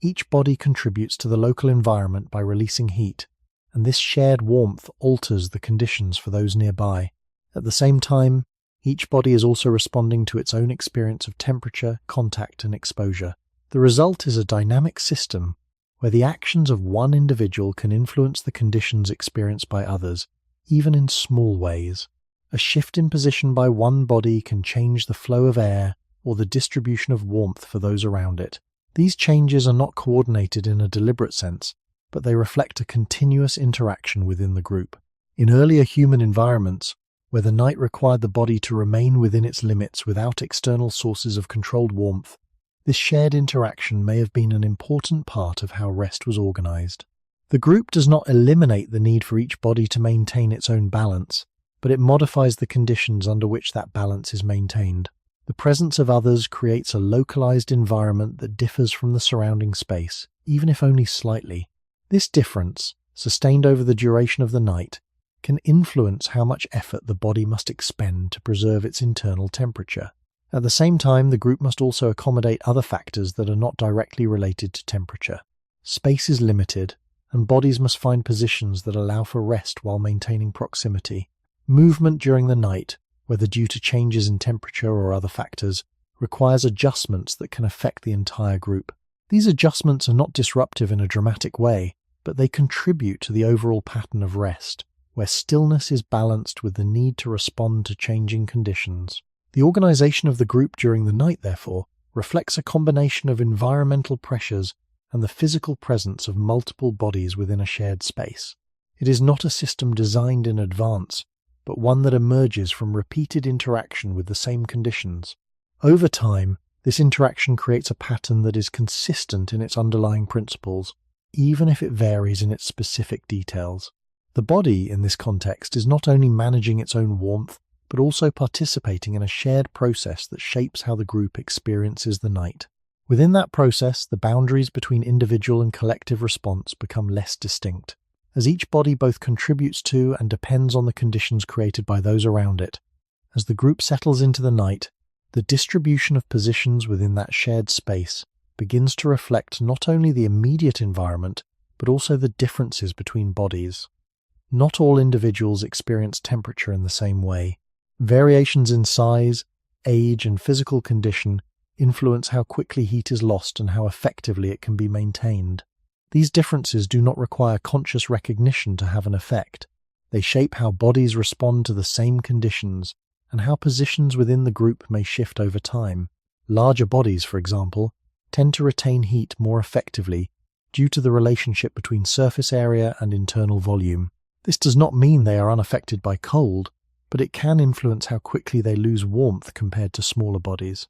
Each body contributes to the local environment by releasing heat, and this shared warmth alters the conditions for those nearby. At the same time, each body is also responding to its own experience of temperature, contact, and exposure. The result is a dynamic system where the actions of one individual can influence the conditions experienced by others, even in small ways. A shift in position by one body can change the flow of air or the distribution of warmth for those around it. These changes are not coordinated in a deliberate sense, but they reflect a continuous interaction within the group. In earlier human environments, where the night required the body to remain within its limits without external sources of controlled warmth, this shared interaction may have been an important part of how rest was organized. The group does not eliminate the need for each body to maintain its own balance, but it modifies the conditions under which that balance is maintained. The presence of others creates a localized environment that differs from the surrounding space, even if only slightly. This difference, sustained over the duration of the night, can influence how much effort the body must expend to preserve its internal temperature. At the same time, the group must also accommodate other factors that are not directly related to temperature. Space is limited, and bodies must find positions that allow for rest while maintaining proximity. Movement during the night, whether due to changes in temperature or other factors, requires adjustments that can affect the entire group. These adjustments are not disruptive in a dramatic way, but they contribute to the overall pattern of rest, where stillness is balanced with the need to respond to changing conditions. The organization of the group during the night, therefore, reflects a combination of environmental pressures and the physical presence of multiple bodies within a shared space. It is not a system designed in advance, but one that emerges from repeated interaction with the same conditions. Over time, this interaction creates a pattern that is consistent in its underlying principles, even if it varies in its specific details. The body, in this context, is not only managing its own warmth, but also participating in a shared process that shapes how the group experiences the night. Within that process, the boundaries between individual and collective response become less distinct, as each body both contributes to and depends on the conditions created by those around it. As the group settles into the night, the distribution of positions within that shared space begins to reflect not only the immediate environment, but also the differences between bodies. Not all individuals experience temperature in the same way. Variations in size, age, and physical condition influence how quickly heat is lost and how effectively it can be maintained. These differences do not require conscious recognition to have an effect. They shape how bodies respond to the same conditions and how positions within the group may shift over time. Larger bodies, for example, tend to retain heat more effectively due to the relationship between surface area and internal volume. This does not mean they are unaffected by cold, but it can influence how quickly they lose warmth compared to smaller bodies.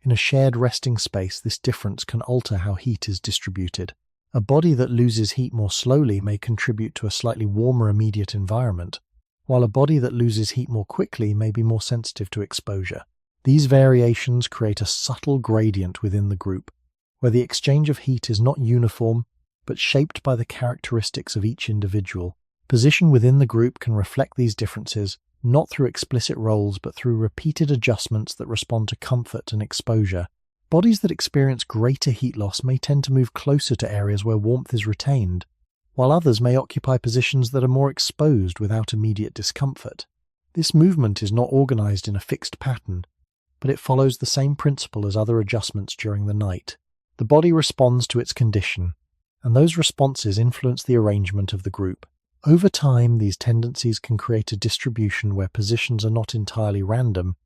In a shared resting space, this difference can alter how heat is distributed. A body that loses heat more slowly may contribute to a slightly warmer immediate environment, while a body that loses heat more quickly may be more sensitive to exposure. These variations create a subtle gradient within the group, where the exchange of heat is not uniform, but shaped by the characteristics of each individual. Position within the group can reflect these differences, not through explicit roles, but through repeated adjustments that respond to comfort and exposure. Bodies that experience greater heat loss may tend to move closer to areas where warmth is retained, while others may occupy positions that are more exposed without immediate discomfort. This movement is not organized in a fixed pattern, but it follows the same principle as other adjustments during the night. The body responds to its condition, and those responses influence the arrangement of the group. Over time, these tendencies can create a distribution where positions are not entirely random,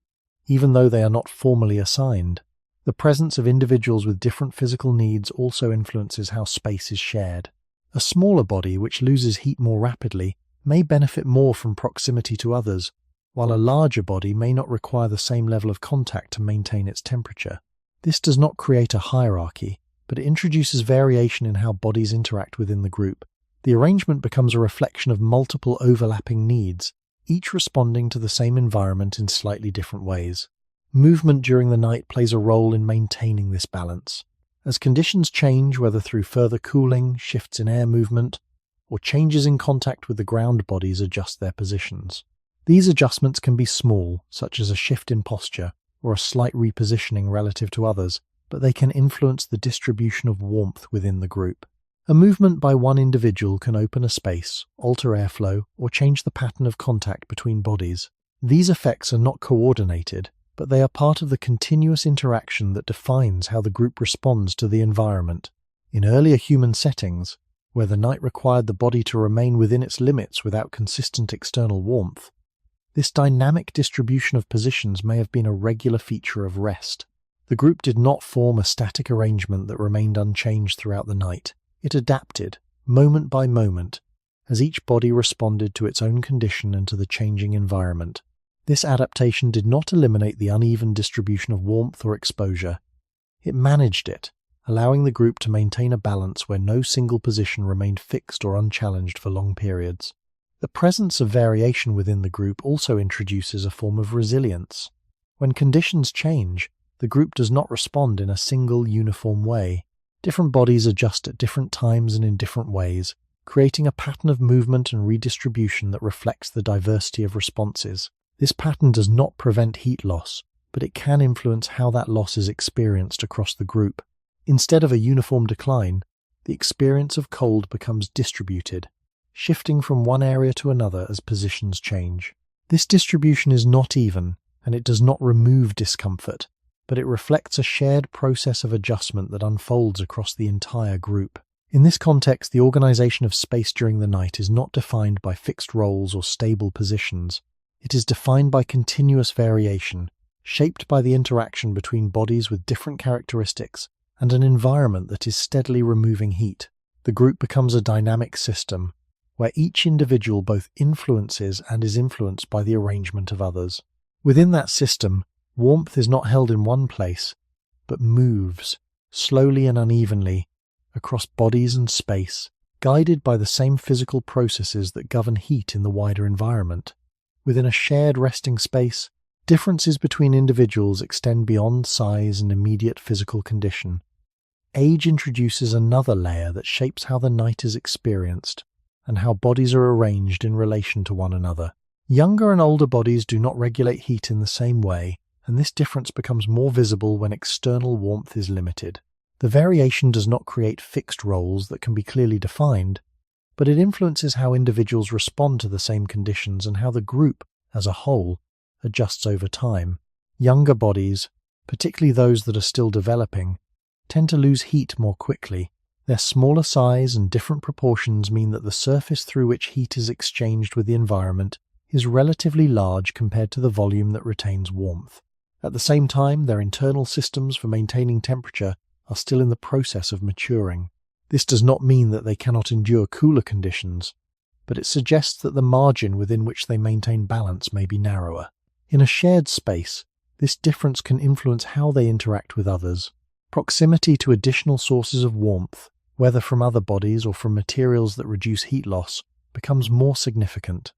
even though they are not formally assigned. The presence of individuals with different physical needs also influences how space is shared. A smaller body, which loses heat more rapidly, may benefit more from proximity to others, while a larger body may not require the same level of contact to maintain its temperature. This does not create a hierarchy, but it introduces variation in how bodies interact within the group. The arrangement becomes a reflection of multiple overlapping needs, each responding to the same environment in slightly different ways. Movement during the night plays a role in maintaining this balance. As conditions change, whether through further cooling, shifts in air movement, or changes in contact with the ground, bodies adjust their positions. These adjustments can be small, such as a shift in posture or a slight repositioning relative to others, but they can influence the distribution of warmth within the group. A movement by one individual can open a space, alter airflow, or change the pattern of contact between bodies. These effects are not coordinated, but they are part of the continuous interaction that defines how the group responds to the environment. In earlier human settings, where the night required the body to remain within its limits without consistent external warmth, this dynamic distribution of positions may have been a regular feature of rest. The group did not form a static arrangement that remained unchanged throughout the night. It adapted, moment by moment, as each body responded to its own condition and to the changing environment. This adaptation did not eliminate the uneven distribution of warmth or exposure. It managed it, allowing the group to maintain a balance where no single position remained fixed or unchallenged for long periods. The presence of variation within the group also introduces a form of resilience. When conditions change, the group does not respond in a single, uniform way. Different bodies adjust at different times and in different ways, creating a pattern of movement and redistribution that reflects the diversity of responses. This pattern does not prevent heat loss, but it can influence how that loss is experienced across the group. Instead of a uniform decline, the experience of cold becomes distributed, shifting from one area to another as positions change. This distribution is not even, and it does not remove discomfort, but it reflects a shared process of adjustment that unfolds across the entire group. In this context, the organization of space during the night is not defined by fixed roles or stable positions. It is defined by continuous variation, shaped by the interaction between bodies with different characteristics and an environment that is steadily removing heat. The group becomes a dynamic system, where each individual both influences and is influenced by the arrangement of others. Within that system, warmth is not held in one place, but moves, slowly and unevenly, across bodies and space, guided by the same physical processes that govern heat in the wider environment. Within a shared resting space, differences between individuals extend beyond size and immediate physical condition. Age introduces another layer that shapes how the night is experienced and how bodies are arranged in relation to one another. Younger and older bodies do not regulate heat in the same way, and this difference becomes more visible when external warmth is limited. The variation does not create fixed roles that can be clearly defined, but it influences how individuals respond to the same conditions and how the group, as a whole, adjusts over time. Younger bodies, particularly those that are still developing, tend to lose heat more quickly. Their smaller size and different proportions mean that the surface through which heat is exchanged with the environment is relatively large compared to the volume that retains warmth. At the same time, their internal systems for maintaining temperature are still in the process of maturing. This does not mean that they cannot endure cooler conditions, but it suggests that the margin within which they maintain balance may be narrower. In a shared space, this difference can influence how they interact with others. Proximity to additional sources of warmth, whether from other bodies or from materials that reduce heat loss, becomes more significant.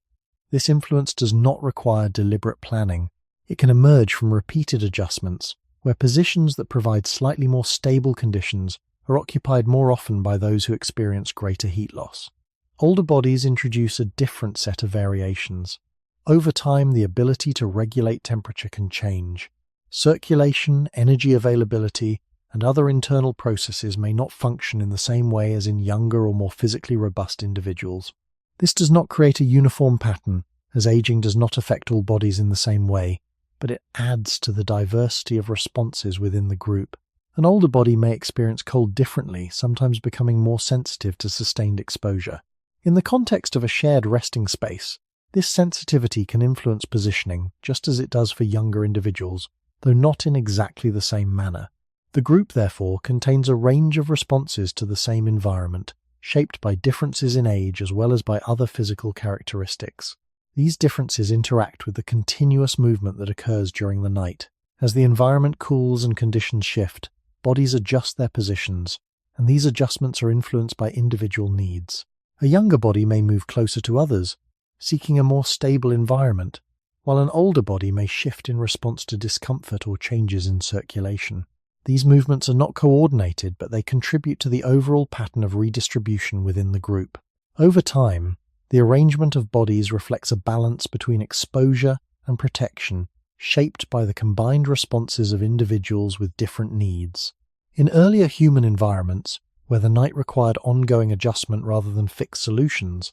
This influence does not require deliberate planning. It can emerge from repeated adjustments, where positions that provide slightly more stable conditions are occupied more often by those who experience greater heat loss. Older bodies introduce a different set of variations. Over time, the ability to regulate temperature can change. Circulation, energy availability, and other internal processes may not function in the same way as in younger or more physically robust individuals. This does not create a uniform pattern, as aging does not affect all bodies in the same way, but it adds to the diversity of responses within the group. An older body may experience cold differently, sometimes becoming more sensitive to sustained exposure. In the context of a shared resting space, this sensitivity can influence positioning, just as it does for younger individuals, though not in exactly the same manner. The group, therefore, contains a range of responses to the same environment, shaped by differences in age as well as by other physical characteristics. These differences interact with the continuous movement that occurs during the night. As the environment cools and conditions shift, bodies adjust their positions, and these adjustments are influenced by individual needs. A younger body may move closer to others, seeking a more stable environment, while an older body may shift in response to discomfort or changes in circulation. These movements are not coordinated, but they contribute to the overall pattern of redistribution within the group. Over time, the arrangement of bodies reflects a balance between exposure and protection, shaped by the combined responses of individuals with different needs. In earlier human environments, where the night required ongoing adjustment rather than fixed solutions,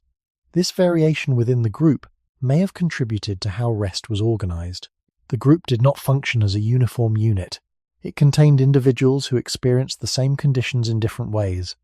this variation within the group may have contributed to how rest was organized. The group did not function as a uniform unit. It contained individuals who experienced the same conditions in different ways,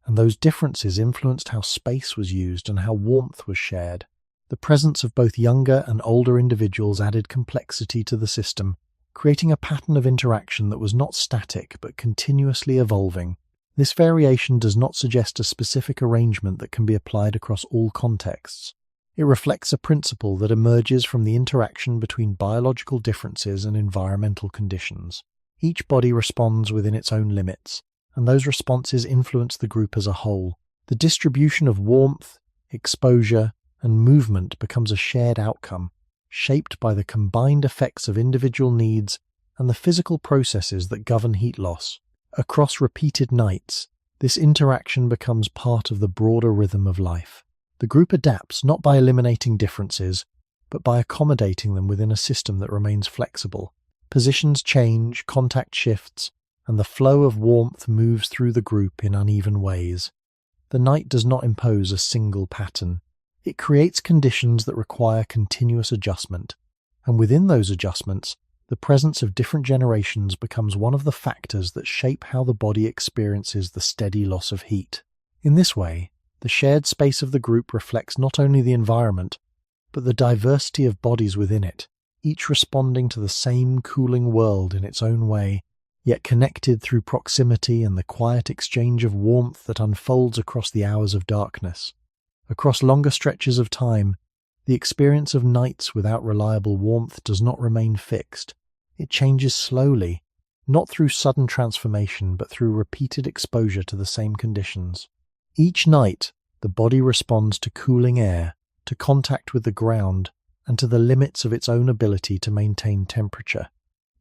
and those differences influenced how space was used and how warmth was shared. The presence of both younger and older individuals added complexity to the system, creating a pattern of interaction that was not static but continuously evolving. This variation does not suggest a specific arrangement that can be applied across all contexts. It reflects a principle that emerges from the interaction between biological differences and environmental conditions. Each body responds within its own limits, and those responses influence the group as a whole. The distribution of warmth, exposure, and movement becomes a shared outcome, shaped by the combined effects of individual needs and the physical processes that govern heat loss. Across repeated nights, this interaction becomes part of the broader rhythm of life. The group adapts not by eliminating differences, but by accommodating them within a system that remains flexible. Positions change, contact shifts, and the flow of warmth moves through the group in uneven ways. The night does not impose a single pattern. It creates conditions that require continuous adjustment, and within those adjustments, the presence of different generations becomes one of the factors that shape how the body experiences the steady loss of heat. In this way, the shared space of the group reflects not only the environment, but the diversity of bodies within it, each responding to the same cooling world in its own way, yet connected through proximity and the quiet exchange of warmth that unfolds across the hours of darkness. Across longer stretches of time, the experience of nights without reliable warmth does not remain fixed. It changes slowly, not through sudden transformation, but through repeated exposure to the same conditions. Each night, the body responds to cooling air, to contact with the ground, and to the limits of its own ability to maintain temperature.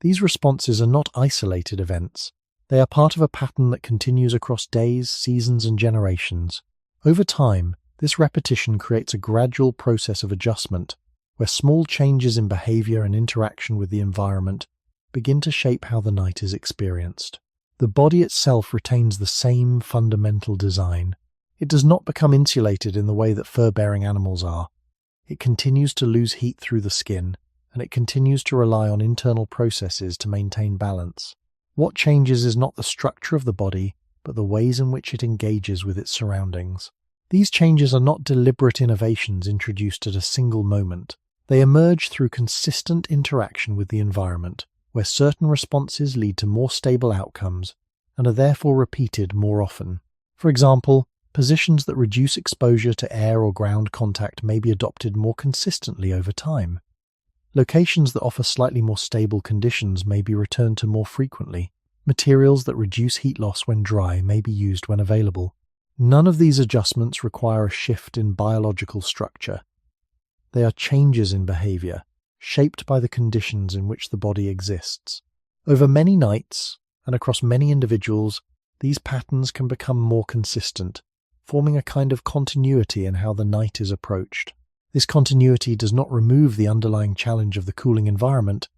These responses are not isolated events. They are part of a pattern that continues across days, seasons, and generations. Over time, this repetition creates a gradual process of adjustment, where small changes in behavior and interaction with the environment begin to shape how the night is experienced. The body itself retains the same fundamental design. It does not become insulated in the way that fur-bearing animals are. It continues to lose heat through the skin, and it continues to rely on internal processes to maintain balance. What changes is not the structure of the body, but the ways in which it engages with its surroundings. These changes are not deliberate innovations introduced at a single moment. They emerge through consistent interaction with the environment, where certain responses lead to more stable outcomes and are therefore repeated more often. For example, positions that reduce exposure to air or ground contact may be adopted more consistently over time. Locations that offer slightly more stable conditions may be returned to more frequently. Materials that reduce heat loss when dry may be used when available. None of these adjustments require a shift in biological structure. They are changes in behavior, shaped by the conditions in which the body exists. Over many nights, and across many individuals, these patterns can become more consistent, forming a kind of continuity in how the night is approached. This continuity does not remove the underlying challenge of the cooling environment,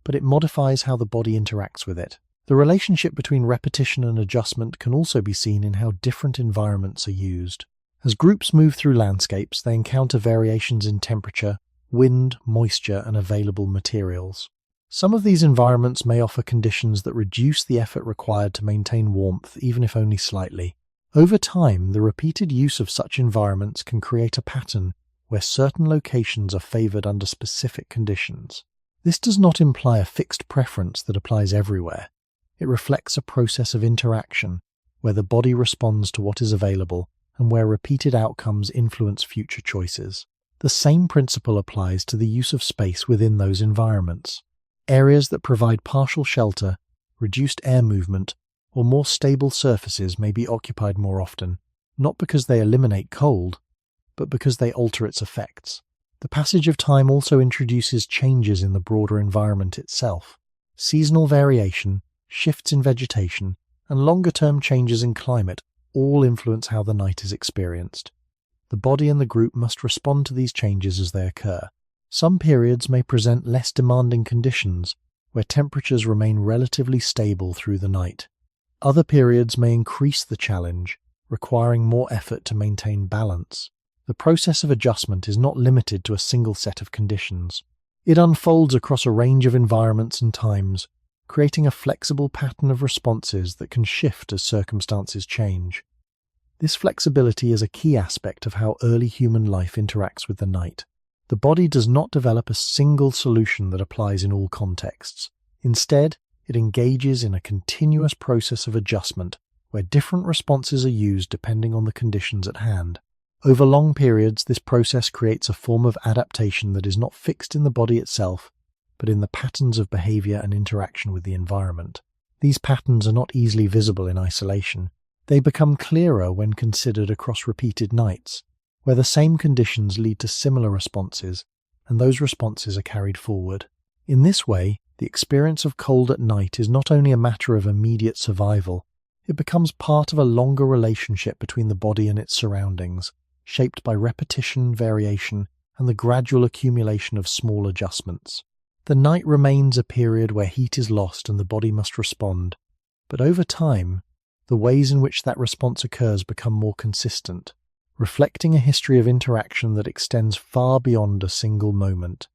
but it modifies how the body interacts with it. The relationship between repetition and adjustment can also be seen in how different environments are used. As groups move through landscapes, they encounter variations in temperature, wind, moisture, and available materials. Some of these environments may offer conditions that reduce the effort required to maintain warmth, even if only slightly. Over time, the repeated use of such environments can create a pattern where certain locations are favored under specific conditions. This does not imply a fixed preference that applies everywhere. It reflects a process of interaction, where the body responds to what is available and where repeated outcomes influence future choices. The same principle applies to the use of space within those environments. Areas that provide partial shelter, reduced air movement, or more stable surfaces may be occupied more often, not because they eliminate cold, but because they alter its effects. The passage of time also introduces changes in the broader environment itself. Seasonal variation, shifts in vegetation, and longer-term changes in climate all influence how the night is experienced. The body and the group must respond to these changes as they occur. Some periods may present less demanding conditions, where temperatures remain relatively stable through the night. Other periods may increase the challenge, requiring more effort to maintain balance. The process of adjustment is not limited to a single set of conditions. It unfolds across a range of environments and times, creating a flexible pattern of responses that can shift as circumstances change. This flexibility is a key aspect of how early human life interacts with the night. The body does not develop a single solution that applies in all contexts. Instead, it engages in a continuous process of adjustment where different responses are used depending on the conditions at hand. Over long periods, this process creates a form of adaptation that is not fixed in the body itself, but in the patterns of behavior and interaction with the environment. These patterns are not easily visible in isolation. They become clearer when considered across repeated nights, where the same conditions lead to similar responses, and those responses are carried forward. In this way, the experience of cold at night is not only a matter of immediate survival, it becomes part of a longer relationship between the body and its surroundings, shaped by repetition, variation, and the gradual accumulation of small adjustments. The night remains a period where heat is lost and the body must respond, but over time, the ways in which that response occurs become more consistent, reflecting a history of interaction that extends far beyond a single moment.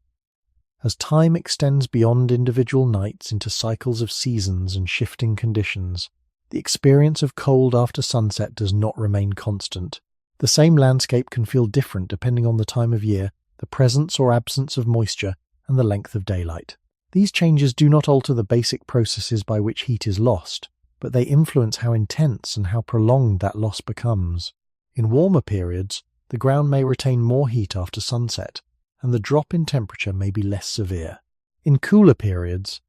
As time extends beyond individual nights into cycles of seasons and shifting conditions, the experience of cold after sunset does not remain constant. The same landscape can feel different depending on the time of year, the presence or absence of moisture, and the length of daylight. These changes do not alter the basic processes by which heat is lost, but they influence how intense and how prolonged that loss becomes. In warmer periods, the ground may retain more heat after sunset, and the drop in temperature may be less severe. In cooler periods,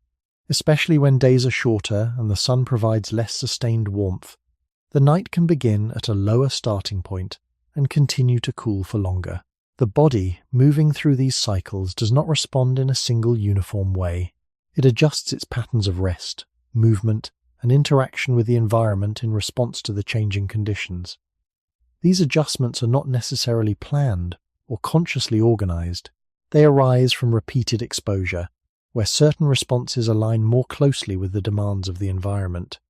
especially when days are shorter and the sun provides less sustained warmth, the night can begin at a lower starting point and continue to cool for longer. The body, moving through these cycles, does not respond in a single uniform way. It adjusts its patterns of rest, movement, and interaction with the environment in response to the changing conditions. These adjustments are not necessarily planned or consciously organized. They arise from repeated exposure, where certain responses align more closely with the demands of the environment.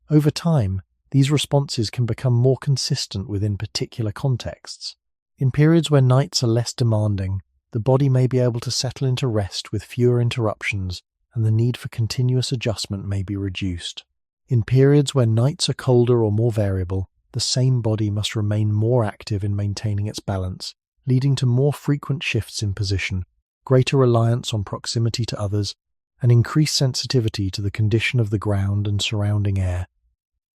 Over time, these responses can become more consistent within particular contexts. In periods where nights are less demanding, the body may be able to settle into rest with fewer interruptions, and the need for continuous adjustment may be reduced. In periods where nights are colder or more variable, the same body must remain more active in maintaining its balance, leading to more frequent shifts in position, greater reliance on proximity to others, and increased sensitivity to the condition of the ground and surrounding air.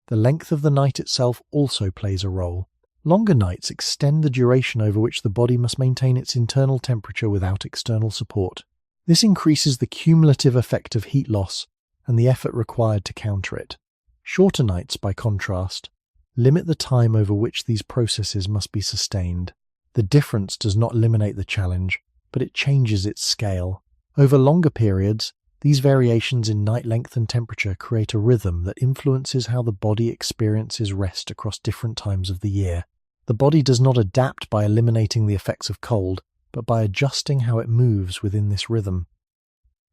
The length of the night itself also plays a role. Longer nights extend the duration over which the body must maintain its internal temperature without external support. This increases the cumulative effect of heat loss and the effort required to counter it. Shorter nights, by contrast, limit the time over which these processes must be sustained. The difference does not eliminate the challenge, but it changes its scale. Over longer periods, these variations in night length and temperature create a rhythm that influences how the body experiences rest across different times of the year. The body does not adapt by eliminating the effects of cold, but by adjusting how it moves within this rhythm.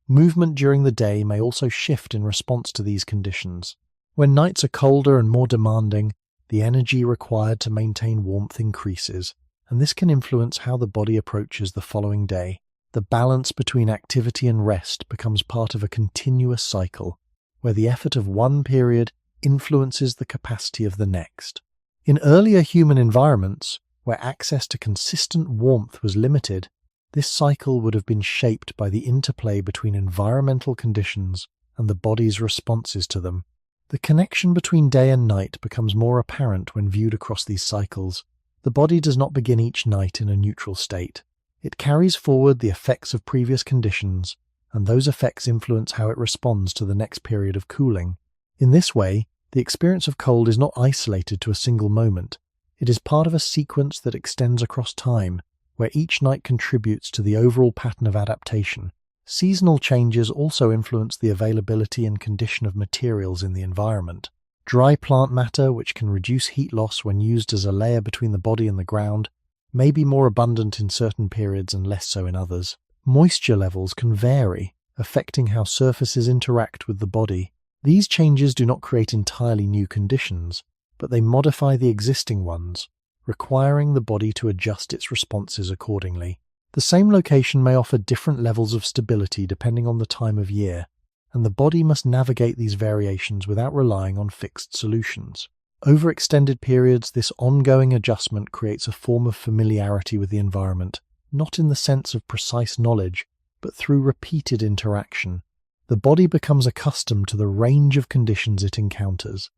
Movement during the day may also shift in response to these conditions. When nights are colder and more demanding, the energy required to maintain warmth increases, and this can influence how the body approaches the following day. The balance between activity and rest becomes part of a continuous cycle, where the effort of one period influences the capacity of the next. In earlier human environments, where access to consistent warmth was limited, this cycle would have been shaped by the interplay between environmental conditions and the body's responses to them. The connection between day and night becomes more apparent when viewed across these cycles. The body does not begin each night in a neutral state. It carries forward the effects of previous conditions, and those effects influence how it responds to the next period of cooling. In this way, the experience of cold is not isolated to a single moment. It is part of a sequence that extends across time, where each night contributes to the overall pattern of adaptation. Seasonal changes also influence the availability and condition of materials in the environment. Dry plant matter, which can reduce heat loss when used as a layer between the body and the ground, may be more abundant in certain periods and less so in others. Moisture levels can vary, affecting how surfaces interact with the body. These changes do not create entirely new conditions, but they modify the existing ones, requiring the body to adjust its responses accordingly. The same location may offer different levels of stability depending on the time of year, and the body must navigate these variations without relying on fixed solutions. Over extended periods, this ongoing adjustment creates a form of familiarity with the environment, not in the sense of precise knowledge, but through repeated interaction. The body becomes accustomed to the range of conditions it encounters,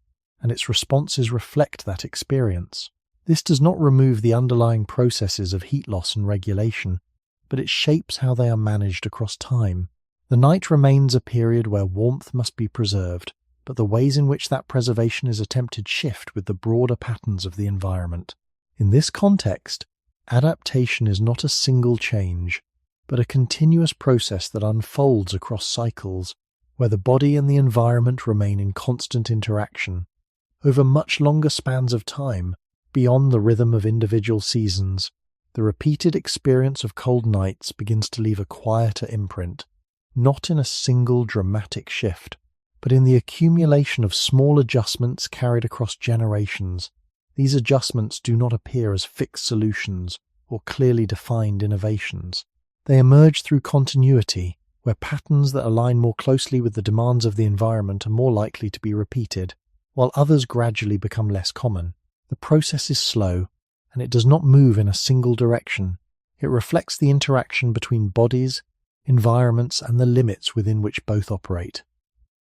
and its responses reflect that experience. This does not remove the underlying processes of heat loss and regulation, but it shapes how they are managed across time. The night remains a period where warmth must be preserved, but the ways in which that preservation is attempted shift with the broader patterns of the environment. In this context, adaptation is not a single change, but a continuous process that unfolds across cycles, where the body and the environment remain in constant interaction. Over much longer spans of time, beyond the rhythm of individual seasons, the repeated experience of cold nights begins to leave a quieter imprint, not in a single dramatic shift, but in the accumulation of small adjustments carried across generations. These adjustments do not appear as fixed solutions or clearly defined innovations. They emerge through continuity, where patterns that align more closely with the demands of the environment are more likely to be repeated, while others gradually become less common. The process is slow, and it does not move in a single direction. It reflects the interaction between bodies, environments, and the limits within which both operate.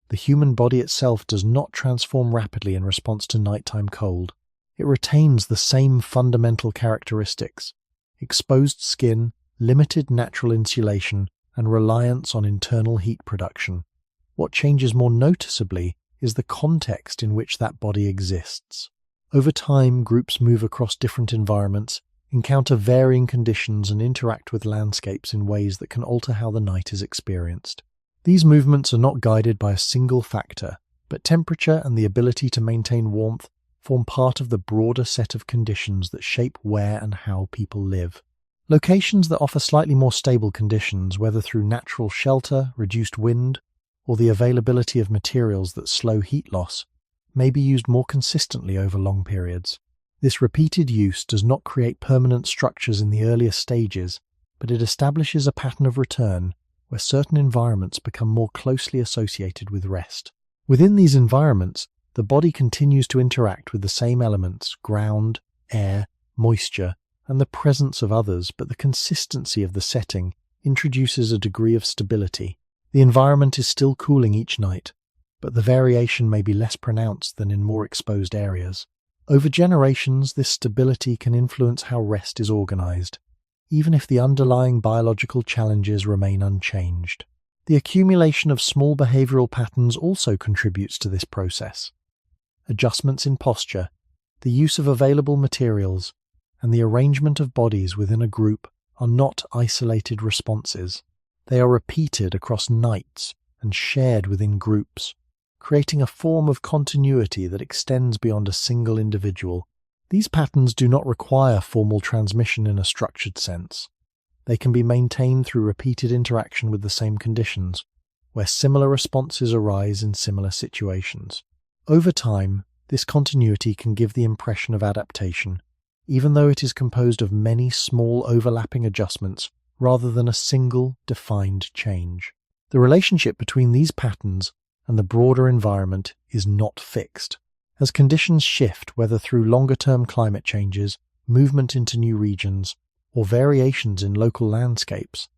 The human body itself does not transform rapidly in response to nighttime cold. It retains the same fundamental characteristics: exposed skin, limited natural insulation, and reliance on internal heat production. What changes more noticeably is the context in which that body exists. Over time, groups move across different environments, encounter varying conditions and interact with landscapes in ways that can alter how the night is experienced. These movements are not guided by a single factor, but temperature and the ability to maintain warmth form part of the broader set of conditions that shape where and how people live. Locations that offer slightly more stable conditions, whether through natural shelter, reduced wind, or the availability of materials that slow heat loss, may be used more consistently over long periods. This repeated use does not create permanent structures in the earlier stages, but it establishes a pattern of return where certain environments become more closely associated with rest. Within these environments, the body continues to interact with the same elements, ground, air, moisture, and the presence of others, but the consistency of the setting introduces a degree of stability. The environment is still cooling each night, but the variation may be less pronounced than in more exposed areas. Over generations, this stability can influence how rest is organized, even if the underlying biological challenges remain unchanged. The accumulation of small behavioral patterns also contributes to this process. Adjustments in posture, the use of available materials, and the arrangement of bodies within a group are not isolated responses. They are repeated across nights and shared within groups, creating a form of continuity that extends beyond a single individual. These patterns do not require formal transmission in a structured sense. They can be maintained through repeated interaction with the same conditions, where similar responses arise in similar situations. Over time, this continuity can give the impression of adaptation, even though it is composed of many small overlapping adjustments rather than a single defined change. The relationship between these patterns and the broader environment is not fixed. As conditions shift, whether through longer-term climate changes, movement into new regions, or variations in local landscapes,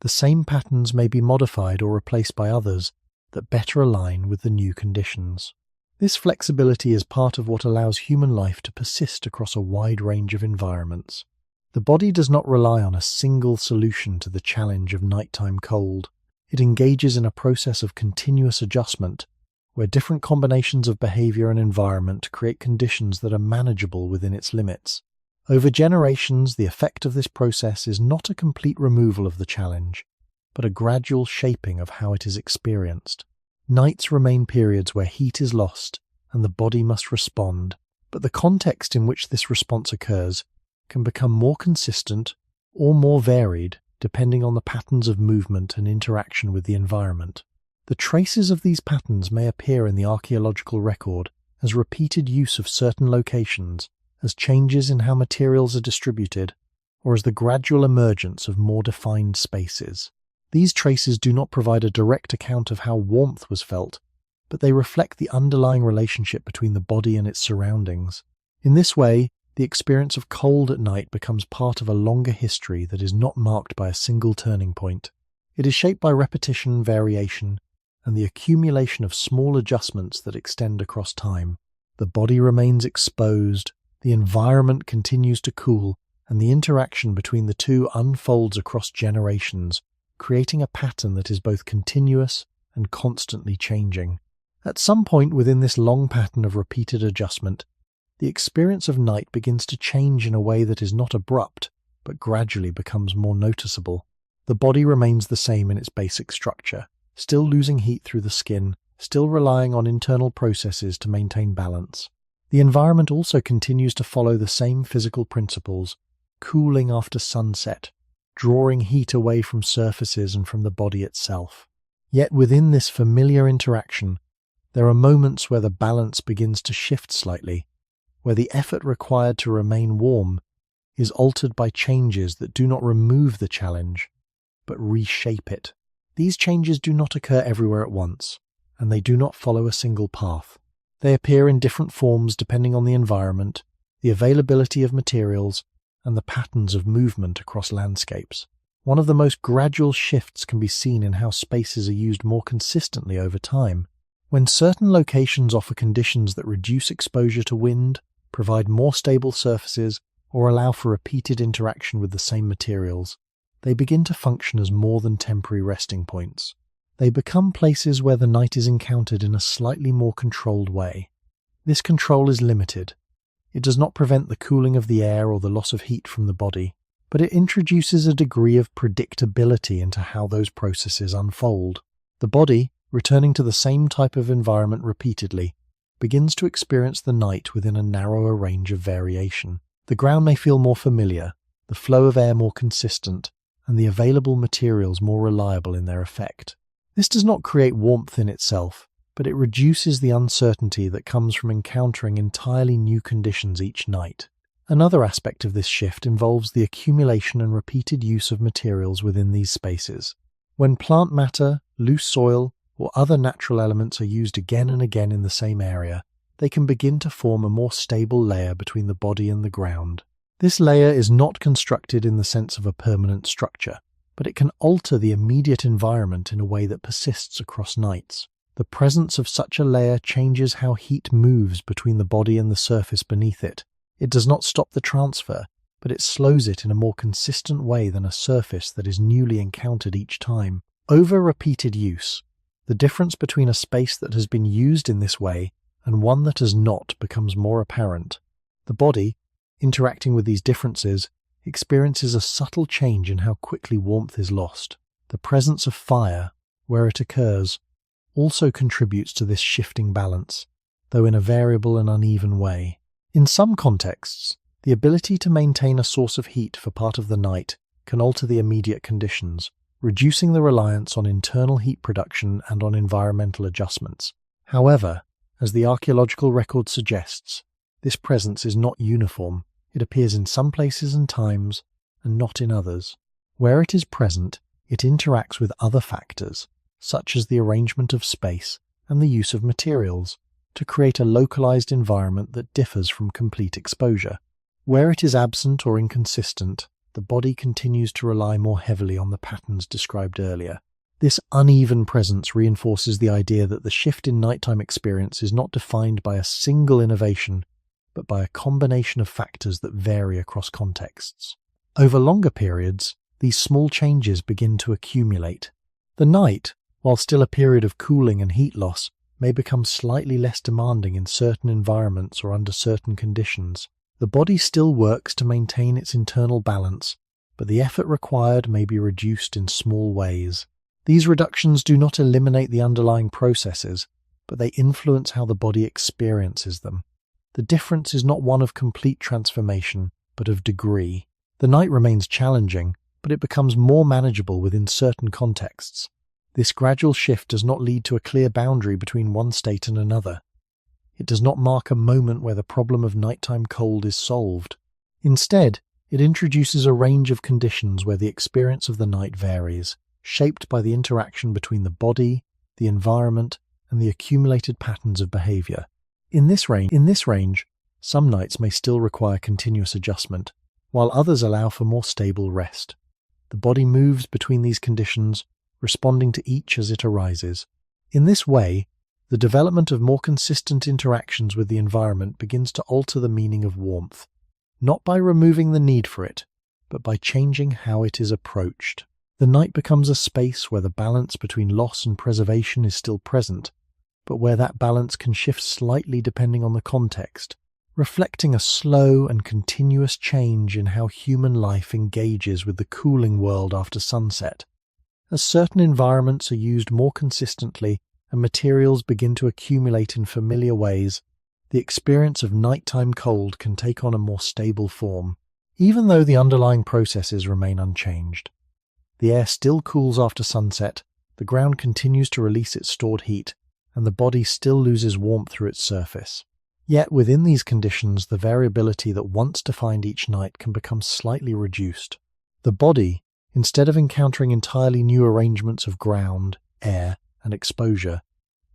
the same patterns may be modified or replaced by others that better align with the new conditions. This flexibility is part of what allows human life to persist across a wide range of environments. The body does not rely on a single solution to the challenge of nighttime cold. It engages in a process of continuous adjustment, where different combinations of behavior and environment create conditions that are manageable within its limits. Over generations, the effect of this process is not a complete removal of the challenge, but a gradual shaping of how it is experienced. Nights remain periods where heat is lost and the body must respond, but the context in which this response occurs can become more consistent or more varied depending on the patterns of movement and interaction with the environment. The traces of these patterns may appear in the archaeological record as repeated use of certain locations, as changes in how materials are distributed, or as the gradual emergence of more defined spaces. These traces do not provide a direct account of how warmth was felt, but they reflect the underlying relationship between the body and its surroundings. In this way, the experience of cold at night becomes part of a longer history that is not marked by a single turning point. It is shaped by repetition, variation, and the accumulation of small adjustments that extend across time. The body remains exposed, the environment continues to cool, and the interaction between the two unfolds across generations, creating a pattern that is both continuous and constantly changing. At some point within this long pattern of repeated adjustment, the experience of night begins to change in a way that is not abrupt, but gradually becomes more noticeable. The body remains the same in its basic structure, still losing heat through the skin, still relying on internal processes to maintain balance. The environment also continues to follow the same physical principles, cooling after sunset, drawing heat away from surfaces and from the body itself. Yet within this familiar interaction, there are moments where the balance begins to shift slightly, where the effort required to remain warm is altered by changes that do not remove the challenge, but reshape it. These changes do not occur everywhere at once, and they do not follow a single path. They appear in different forms depending on the environment, the availability of materials, and the patterns of movement across landscapes. One of the most gradual shifts can be seen in how spaces are used more consistently over time. When certain locations offer conditions that reduce exposure to wind, provide more stable surfaces, or allow for repeated interaction with the same materials, they begin to function as more than temporary resting points. They become places where the night is encountered in a slightly more controlled way. This control is limited. It does not prevent the cooling of the air or the loss of heat from the body, but it introduces a degree of predictability into how those processes unfold. The body, returning to the same type of environment repeatedly, begins to experience the night within a narrower range of variation. The ground may feel more familiar, the flow of air more consistent, and the available materials more reliable in their effect. This does not create warmth in itself, but it reduces the uncertainty that comes from encountering entirely new conditions each night. Another aspect of this shift involves the accumulation and repeated use of materials within these spaces. When plant matter, loose soil, or other natural elements are used again and again in the same area, they can begin to form a more stable layer between the body and the ground. This layer is not constructed in the sense of a permanent structure, but it can alter the immediate environment in a way that persists across nights. The presence of such a layer changes how heat moves between the body and the surface beneath it. It does not stop the transfer, but it slows it in a more consistent way than a surface that is newly encountered each time. Over repeated use, the difference between a space that has been used in this way and one that has not becomes more apparent. The body, interacting with these differences, experiences a subtle change in how quickly warmth is lost. The presence of fire, where it occurs, also contributes to this shifting balance, though in a variable and uneven way. In some contexts, the ability to maintain a source of heat for part of the night can alter the immediate conditions, reducing the reliance on internal heat production and on environmental adjustments. However, as the archaeological record suggests, this presence is not uniform. It appears in some places and times, and not in others. Where it is present, it interacts with other factors, such as the arrangement of space and the use of materials, to create a localized environment that differs from complete exposure. Where it is absent or inconsistent, the body continues to rely more heavily on the patterns described earlier. This uneven presence reinforces the idea that the shift in nighttime experience is not defined by a single innovation, but by a combination of factors that vary across contexts. Over longer periods, these small changes begin to accumulate. The night, while still a period of cooling and heat loss, may become slightly less demanding in certain environments or under certain conditions. The body still works to maintain its internal balance, but the effort required may be reduced in small ways. These reductions do not eliminate the underlying processes, but they influence how the body experiences them. The difference is not one of complete transformation, but of degree. The night remains challenging, but it becomes more manageable within certain contexts. This gradual shift does not lead to a clear boundary between one state and another. It does not mark a moment where the problem of nighttime cold is solved. Instead, it introduces a range of conditions where the experience of the night varies, shaped by the interaction between the body, the environment, and the accumulated patterns of behavior. In this range, some nights may still require continuous adjustment, while others allow for more stable rest. The body moves between these conditions, responding to each as it arises. In this way, the development of more consistent interactions with the environment begins to alter the meaning of warmth, not by removing the need for it, but by changing how it is approached. The night becomes a space where the balance between loss and preservation is still present, but where that balance can shift slightly depending on the context, reflecting a slow and continuous change in how human life engages with the cooling world after sunset. As certain environments are used more consistently and materials begin to accumulate in familiar ways, the experience of nighttime cold can take on a more stable form, even though the underlying processes remain unchanged. The air still cools after sunset, the ground continues to release its stored heat, and the body still loses warmth through its surface. Yet within these conditions, the variability that once defined each night can become slightly reduced. The body, instead of encountering entirely new arrangements of ground, air, and exposure,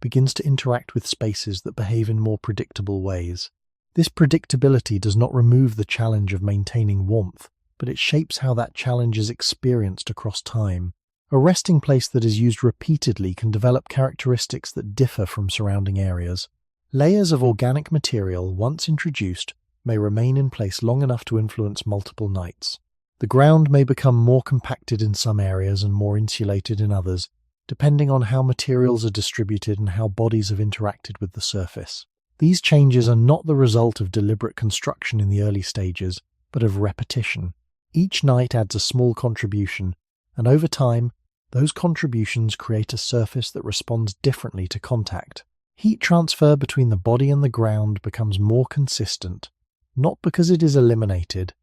begins to interact with spaces that behave in more predictable ways. This predictability does not remove the challenge of maintaining warmth, but it shapes how that challenge is experienced across time. A resting place that is used repeatedly can develop characteristics that differ from surrounding areas. Layers of organic material, once introduced, may remain in place long enough to influence multiple nights. The ground may become more compacted in some areas and more insulated in others, depending on how materials are distributed and how bodies have interacted with the surface. These changes are not the result of deliberate construction in the early stages, but of repetition. Each night adds a small contribution, and over time, those contributions create a surface that responds differently to contact. Heat transfer between the body and the ground becomes more consistent, not because it is eliminated,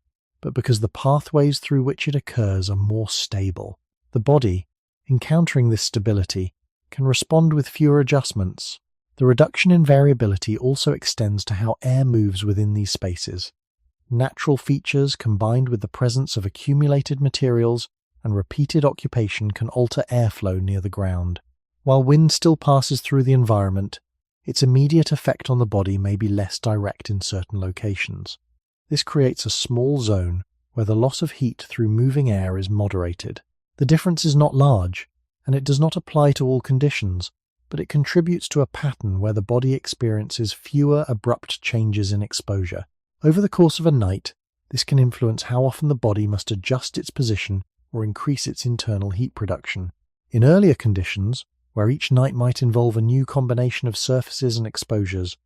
but because the pathways through which it occurs are more stable. The body, encountering this stability, can respond with fewer adjustments. The reduction in variability also extends to how air moves within these spaces. Natural features combined with the presence of accumulated materials and repeated occupation can alter airflow near the ground. While wind still passes through the environment, its immediate effect on the body may be less direct in certain locations. This creates a small zone where the loss of heat through moving air is moderated. The difference is not large, and it does not apply to all conditions, but it contributes to a pattern where the body experiences fewer abrupt changes in exposure. Over the course of a night, this can influence how often the body must adjust its position or increase its internal heat production. In earlier conditions, where each night might involve a new combination of surfaces and exposures,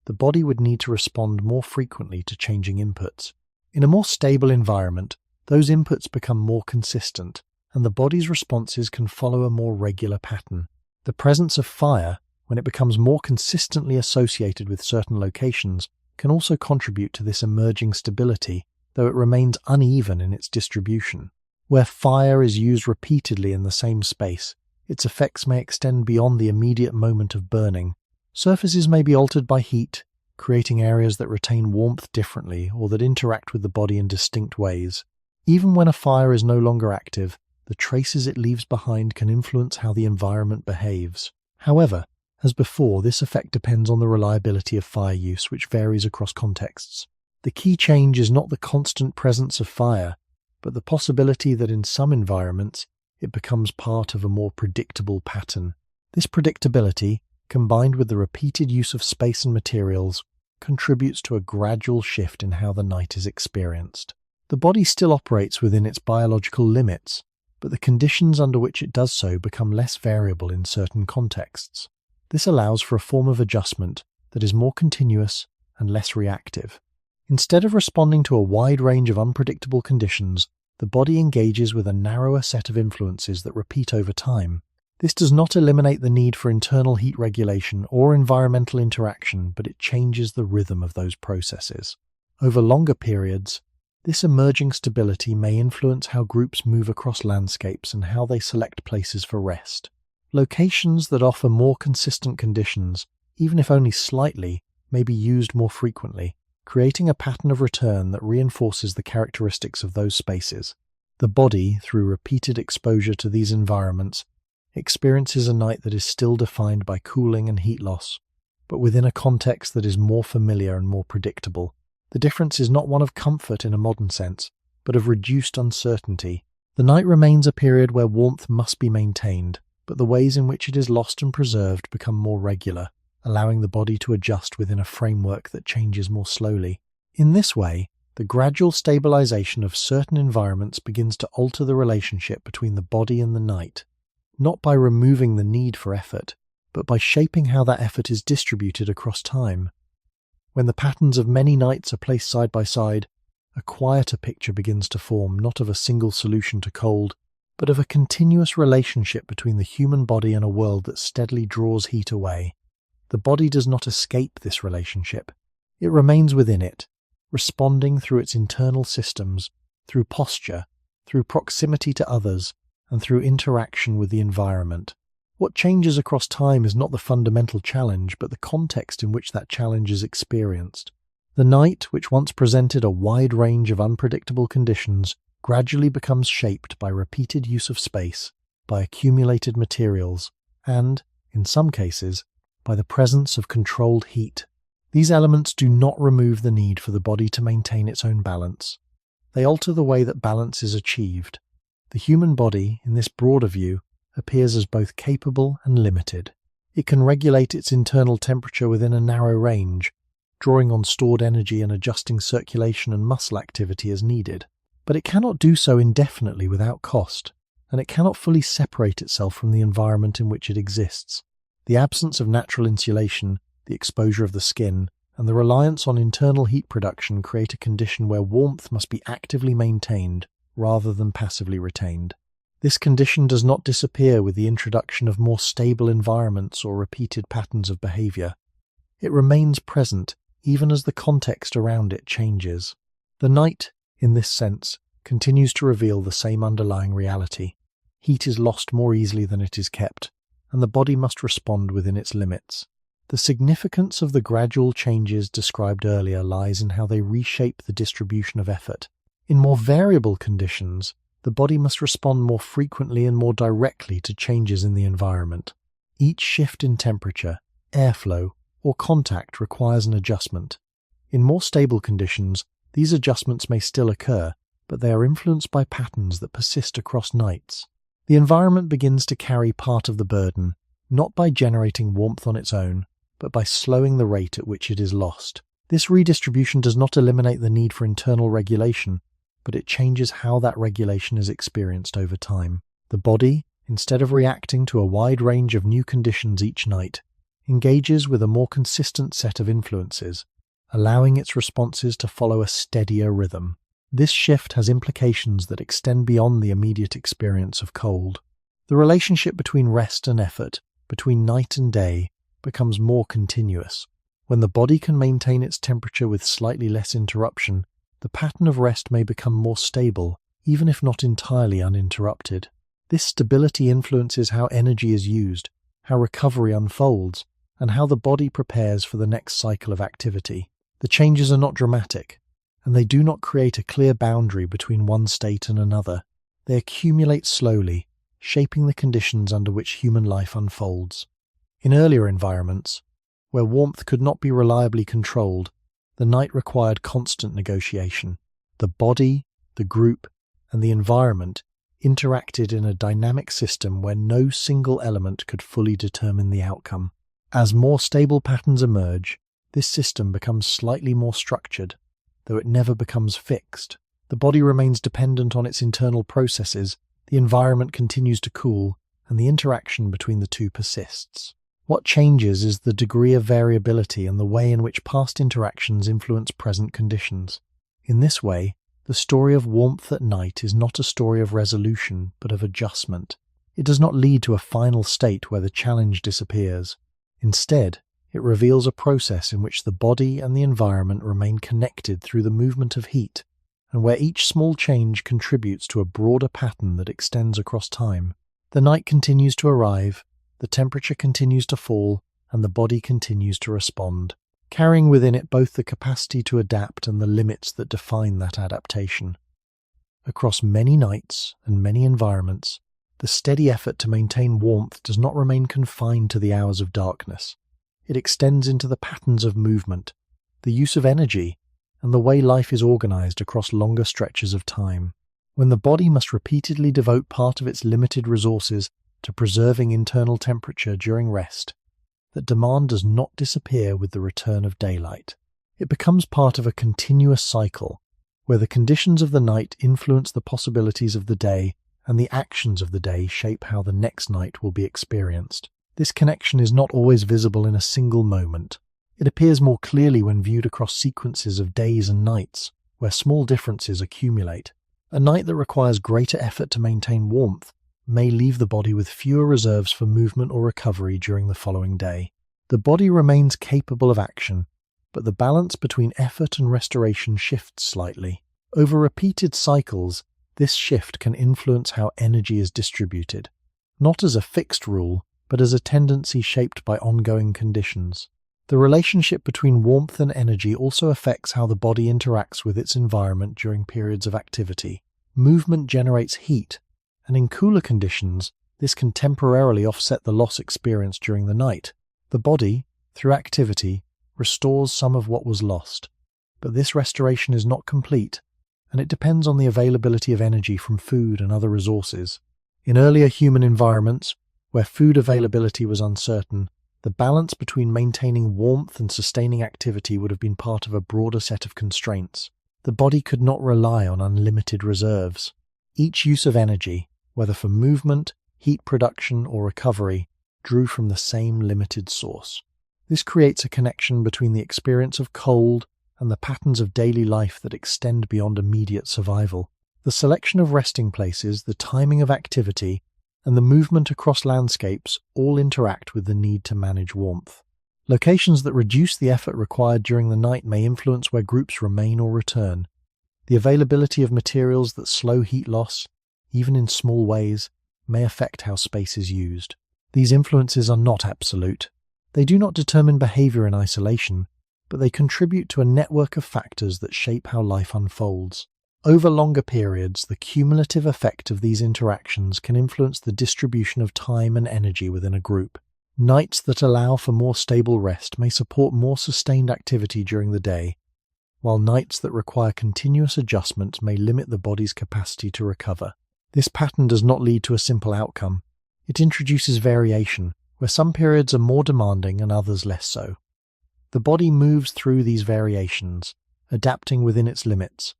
the body would need to respond more frequently to changing inputs. In a more stable environment, those inputs become more consistent, and the body's responses can follow a more regular pattern. The presence of fire, when it becomes more consistently associated with certain locations, can also contribute to this emerging stability, though it remains uneven in its distribution. Where fire is used repeatedly in the same space, its effects may extend beyond the immediate moment of burning. Surfaces may be altered by heat, creating areas that retain warmth differently or that interact with the body in distinct ways. Even when a fire is no longer active, the traces it leaves behind can influence how the environment behaves. However, as before, this effect depends on the reliability of fire use, which varies across contexts. The key change is not the constant presence of fire, but the possibility that in some environments it becomes part of a more predictable pattern. This predictability, combined with the repeated use of space and materials, contributes to a gradual shift in how the night is experienced. The body still operates within its biological limits, but the conditions under which it does so become less variable in certain contexts. This allows for a form of adjustment that is more continuous and less reactive. Instead of responding to a wide range of unpredictable conditions, the body engages with a narrower set of influences that repeat over time. This does not eliminate the need for internal heat regulation or environmental interaction, but it changes the rhythm of those processes. Over longer periods, this emerging stability may influence how groups move across landscapes and how they select places for rest. Locations that offer more consistent conditions, even if only slightly, may be used more frequently, creating a pattern of return that reinforces the characteristics of those spaces. The body, through repeated exposure to these environments, experiences a night that is still defined by cooling and heat loss, but within a context that is more familiar and more predictable. The difference is not one of comfort in a modern sense, but of reduced uncertainty. The night remains a period where warmth must be maintained, but the ways in which it is lost and preserved become more regular, allowing the body to adjust within a framework that changes more slowly. In this way, the gradual stabilization of certain environments begins to alter the relationship between the body and the night, not by removing the need for effort, but by shaping how that effort is distributed across time. When the patterns of many nights are placed side by side, a quieter picture begins to form, not of a single solution to cold, but of a continuous relationship between the human body and a world that steadily draws heat away. The body does not escape this relationship. It remains within it, responding through its internal systems, through posture, through proximity to others, and through interaction with the environment. What changes across time is not the fundamental challenge, but the context in which that challenge is experienced. The night, which once presented a wide range of unpredictable conditions, gradually becomes shaped by repeated use of space, by accumulated materials, and, in some cases, by the presence of controlled heat. These elements do not remove the need for the body to maintain its own balance. They alter the way that balance is achieved. The human body, in this broader view, appears as both capable and limited. It can regulate its internal temperature within a narrow range, drawing on stored energy and adjusting circulation and muscle activity as needed. But it cannot do so indefinitely without cost, and it cannot fully separate itself from the environment in which it exists. The absence of natural insulation, the exposure of the skin, and the reliance on internal heat production create a condition where warmth must be actively maintained rather than passively retained. This condition does not disappear with the introduction of more stable environments or repeated patterns of behavior. It remains present even as the context around it changes. The night, in this sense, continues to reveal the same underlying reality. Heat is lost more easily than it is kept, and the body must respond within its limits. The significance of the gradual changes described earlier lies in how they reshape the distribution of effort. In more variable conditions, the body must respond more frequently and more directly to changes in the environment. Each shift in temperature, airflow, or contact requires an adjustment. In more stable conditions, these adjustments may still occur, but they are influenced by patterns that persist across nights. The environment begins to carry part of the burden, not by generating warmth on its own, but by slowing the rate at which it is lost. This redistribution does not eliminate the need for internal regulation, but it changes how that regulation is experienced over time. The body, instead of reacting to a wide range of new conditions each night, engages with a more consistent set of influences, allowing its responses to follow a steadier rhythm. This shift has implications that extend beyond the immediate experience of cold. The relationship between rest and effort, between night and day, becomes more continuous. When the body can maintain its temperature with slightly less interruption, the pattern of rest may become more stable, even if not entirely uninterrupted. This stability influences how energy is used, how recovery unfolds, and how the body prepares for the next cycle of activity. The changes are not dramatic, and they do not create a clear boundary between one state and another. They accumulate slowly, shaping the conditions under which human life unfolds. In earlier environments, where warmth could not be reliably controlled, the night required constant negotiation. The body, the group, and the environment interacted in a dynamic system where no single element could fully determine the outcome. As more stable patterns emerge, this system becomes slightly more structured, though it never becomes fixed. The body remains dependent on its internal processes, the environment continues to cool, and the interaction between the two persists. What changes is the degree of variability and the way in which past interactions influence present conditions. In this way, the story of warmth at night is not a story of resolution, but of adjustment. It does not lead to a final state where the challenge disappears. Instead, it reveals a process in which the body and the environment remain connected through the movement of heat, and where each small change contributes to a broader pattern that extends across time. The night continues to arrive, the temperature continues to fall, and the body continues to respond, carrying within it both the capacity to adapt and the limits that define that adaptation. Across many nights and many environments, the steady effort to maintain warmth does not remain confined to the hours of darkness. It extends into the patterns of movement, the use of energy, and the way life is organized across longer stretches of time. When the body must repeatedly devote part of its limited resources to preserving internal temperature during rest, that demand does not disappear with the return of daylight. It becomes part of a continuous cycle, where the conditions of the night influence the possibilities of the day, and the actions of the day shape how the next night will be experienced. This connection is not always visible in a single moment. It appears more clearly when viewed across sequences of days and nights, where small differences accumulate. A night that requires greater effort to maintain warmth may leave the body with fewer reserves for movement or recovery during the following day. The body remains capable of action, but the balance between effort and restoration shifts slightly. Over repeated cycles, this shift can influence how energy is distributed, not as a fixed rule, but as a tendency shaped by ongoing conditions. The relationship between warmth and energy also affects how the body interacts with its environment during periods of activity. Movement generates heat, and in cooler conditions, this can temporarily offset the loss experienced during the night. The body, through activity, restores some of what was lost, but this restoration is not complete, and it depends on the availability of energy from food and other resources. In earlier human environments, where food availability was uncertain, the balance between maintaining warmth and sustaining activity would have been part of a broader set of constraints. The body could not rely on unlimited reserves. Each use of energy, whether for movement, heat production, or recovery, drew from the same limited source. This creates a connection between the experience of cold and the patterns of daily life that extend beyond immediate survival. The selection of resting places, the timing of activity, and the movement across landscapes all interact with the need to manage warmth. Locations that reduce the effort required during the night may influence where groups remain or return. The availability of materials that slow heat loss, even in small ways, may affect how space is used. These influences are not absolute. They do not determine behavior in isolation, but they contribute to a network of factors that shape how life unfolds. Over longer periods, the cumulative effect of these interactions can influence the distribution of time and energy within a group. Nights that allow for more stable rest may support more sustained activity during the day, while nights that require continuous adjustment may limit the body's capacity to recover. This pattern does not lead to a simple outcome. It introduces variation, where some periods are more demanding and others less so. The body moves through these variations, adapting within its limits,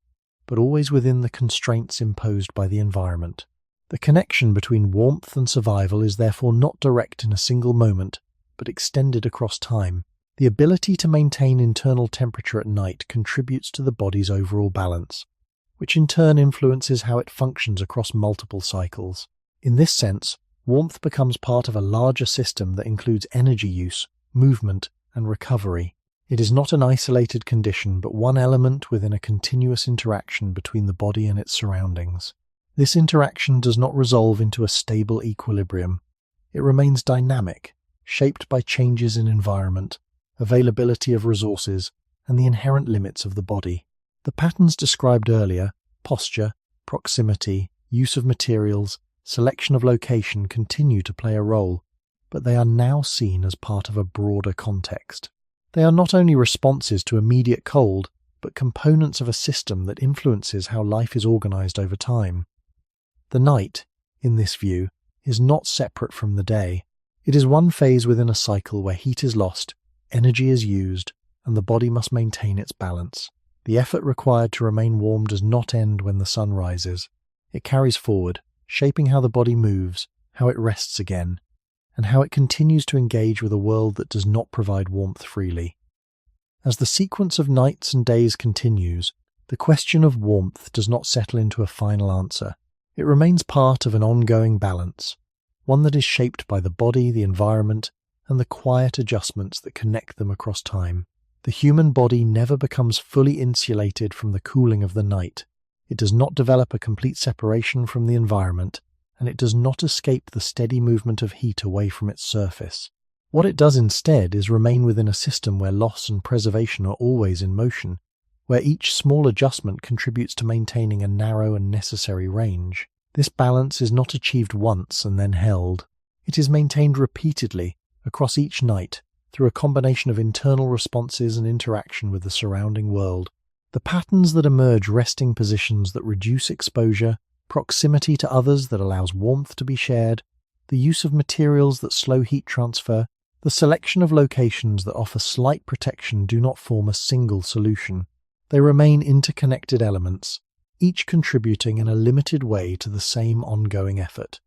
but always within the constraints imposed by the environment. The connection between warmth and survival is therefore not direct in a single moment, but extended across time. The ability to maintain internal temperature at night contributes to the body's overall balance, which in turn influences how it functions across multiple cycles. In this sense, warmth becomes part of a larger system that includes energy use, movement, and recovery. It is not an isolated condition, but one element within a continuous interaction between the body and its surroundings. This interaction does not resolve into a stable equilibrium. It remains dynamic, shaped by changes in environment, availability of resources, and the inherent limits of the body. The patterns described earlier, posture, proximity, use of materials, selection of location, continue to play a role, but they are now seen as part of a broader context. They are not only responses to immediate cold, but components of a system that influences how life is organized over time. The night, in this view, is not separate from the day. It is one phase within a cycle where heat is lost, energy is used, and the body must maintain its balance. The effort required to remain warm does not end when the sun rises. It carries forward, shaping how the body moves, how it rests again, and how it continues to engage with a world that does not provide warmth freely. As the sequence of nights and days continues, the question of warmth does not settle into a final answer. It remains part of an ongoing balance, one that is shaped by the body, the environment, and the quiet adjustments that connect them across time. The human body never becomes fully insulated from the cooling of the night. It does not develop a complete separation from the environment, and it does not escape the steady movement of heat away from its surface. What it does instead is remain within a system where loss and preservation are always in motion, where each small adjustment contributes to maintaining a narrow and necessary range. This balance is not achieved once and then held. It is maintained repeatedly, across each night, through a combination of internal responses and interaction with the surrounding world. The patterns that emerge: resting positions that reduce exposure, proximity to others that allows warmth to be shared, the use of materials that slow heat transfer, the selection of locations that offer slight protection do not form a single solution. They remain interconnected elements, each contributing in a limited way to the same ongoing effort.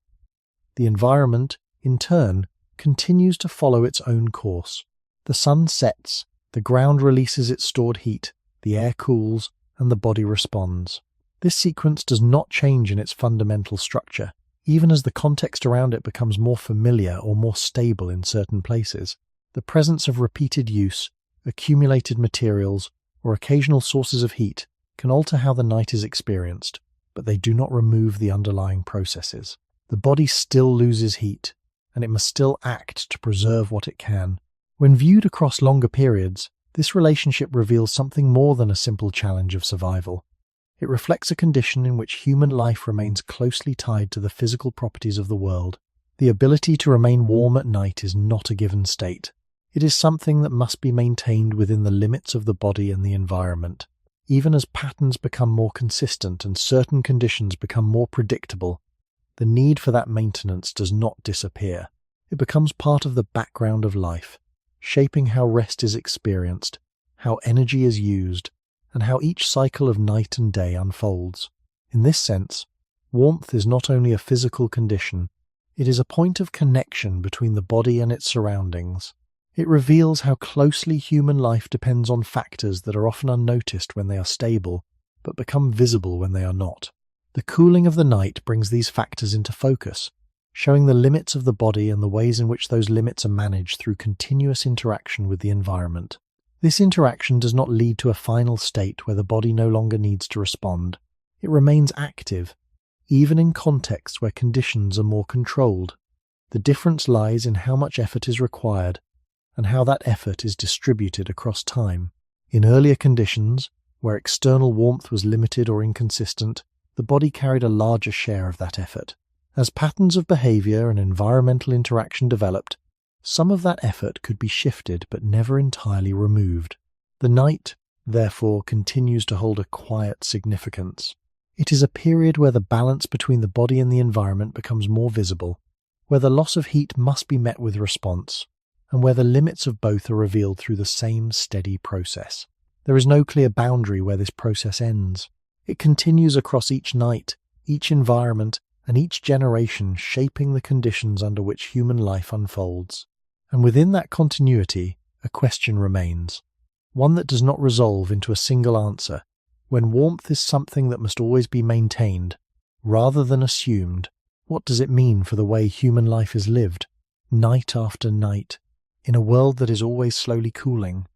The environment, in turn, continues to follow its own course. The sun sets, the ground releases its stored heat, the air cools, and the body responds. This sequence does not change in its fundamental structure, even as the context around it becomes more familiar or more stable in certain places. The presence of repeated use, accumulated materials, or occasional sources of heat can alter how the night is experienced, but they do not remove the underlying processes. The body still loses heat, and it must still act to preserve what it can. When viewed across longer periods, this relationship reveals something more than a simple challenge of survival. It reflects a condition in which human life remains closely tied to the physical properties of the world. The ability to remain warm at night is not a given state. It is something that must be maintained within the limits of the body and the environment. Even as patterns become more consistent and certain conditions become more predictable, the need for that maintenance does not disappear. It becomes part of the background of life, shaping how rest is experienced, how energy is used, and how each cycle of night and day unfolds. In this sense, warmth is not only a physical condition, it is a point of connection between the body and its surroundings. It reveals how closely human life depends on factors that are often unnoticed when they are stable, but become visible when they are not. The cooling of the night brings these factors into focus, showing the limits of the body and the ways in which those limits are managed through continuous interaction with the environment. This interaction does not lead to a final state where the body no longer needs to respond. It remains active, even in contexts where conditions are more controlled. The difference lies in how much effort is required and how that effort is distributed across time. In earlier conditions, where external warmth was limited or inconsistent, the body carried a larger share of that effort. As patterns of behavior and environmental interaction developed, some of that effort could be shifted but never entirely removed. The night, therefore, continues to hold a quiet significance. It is a period where the balance between the body and the environment becomes more visible, where the loss of heat must be met with response, and where the limits of both are revealed through the same steady process. There is no clear boundary where this process ends. It continues across each night, each environment, and each generation, shaping the conditions under which human life unfolds. And within that continuity, a question remains, one that does not resolve into a single answer. When warmth is something that must always be maintained, rather than assumed, what does it mean for the way human life is lived, night after night, in a world that is always slowly cooling?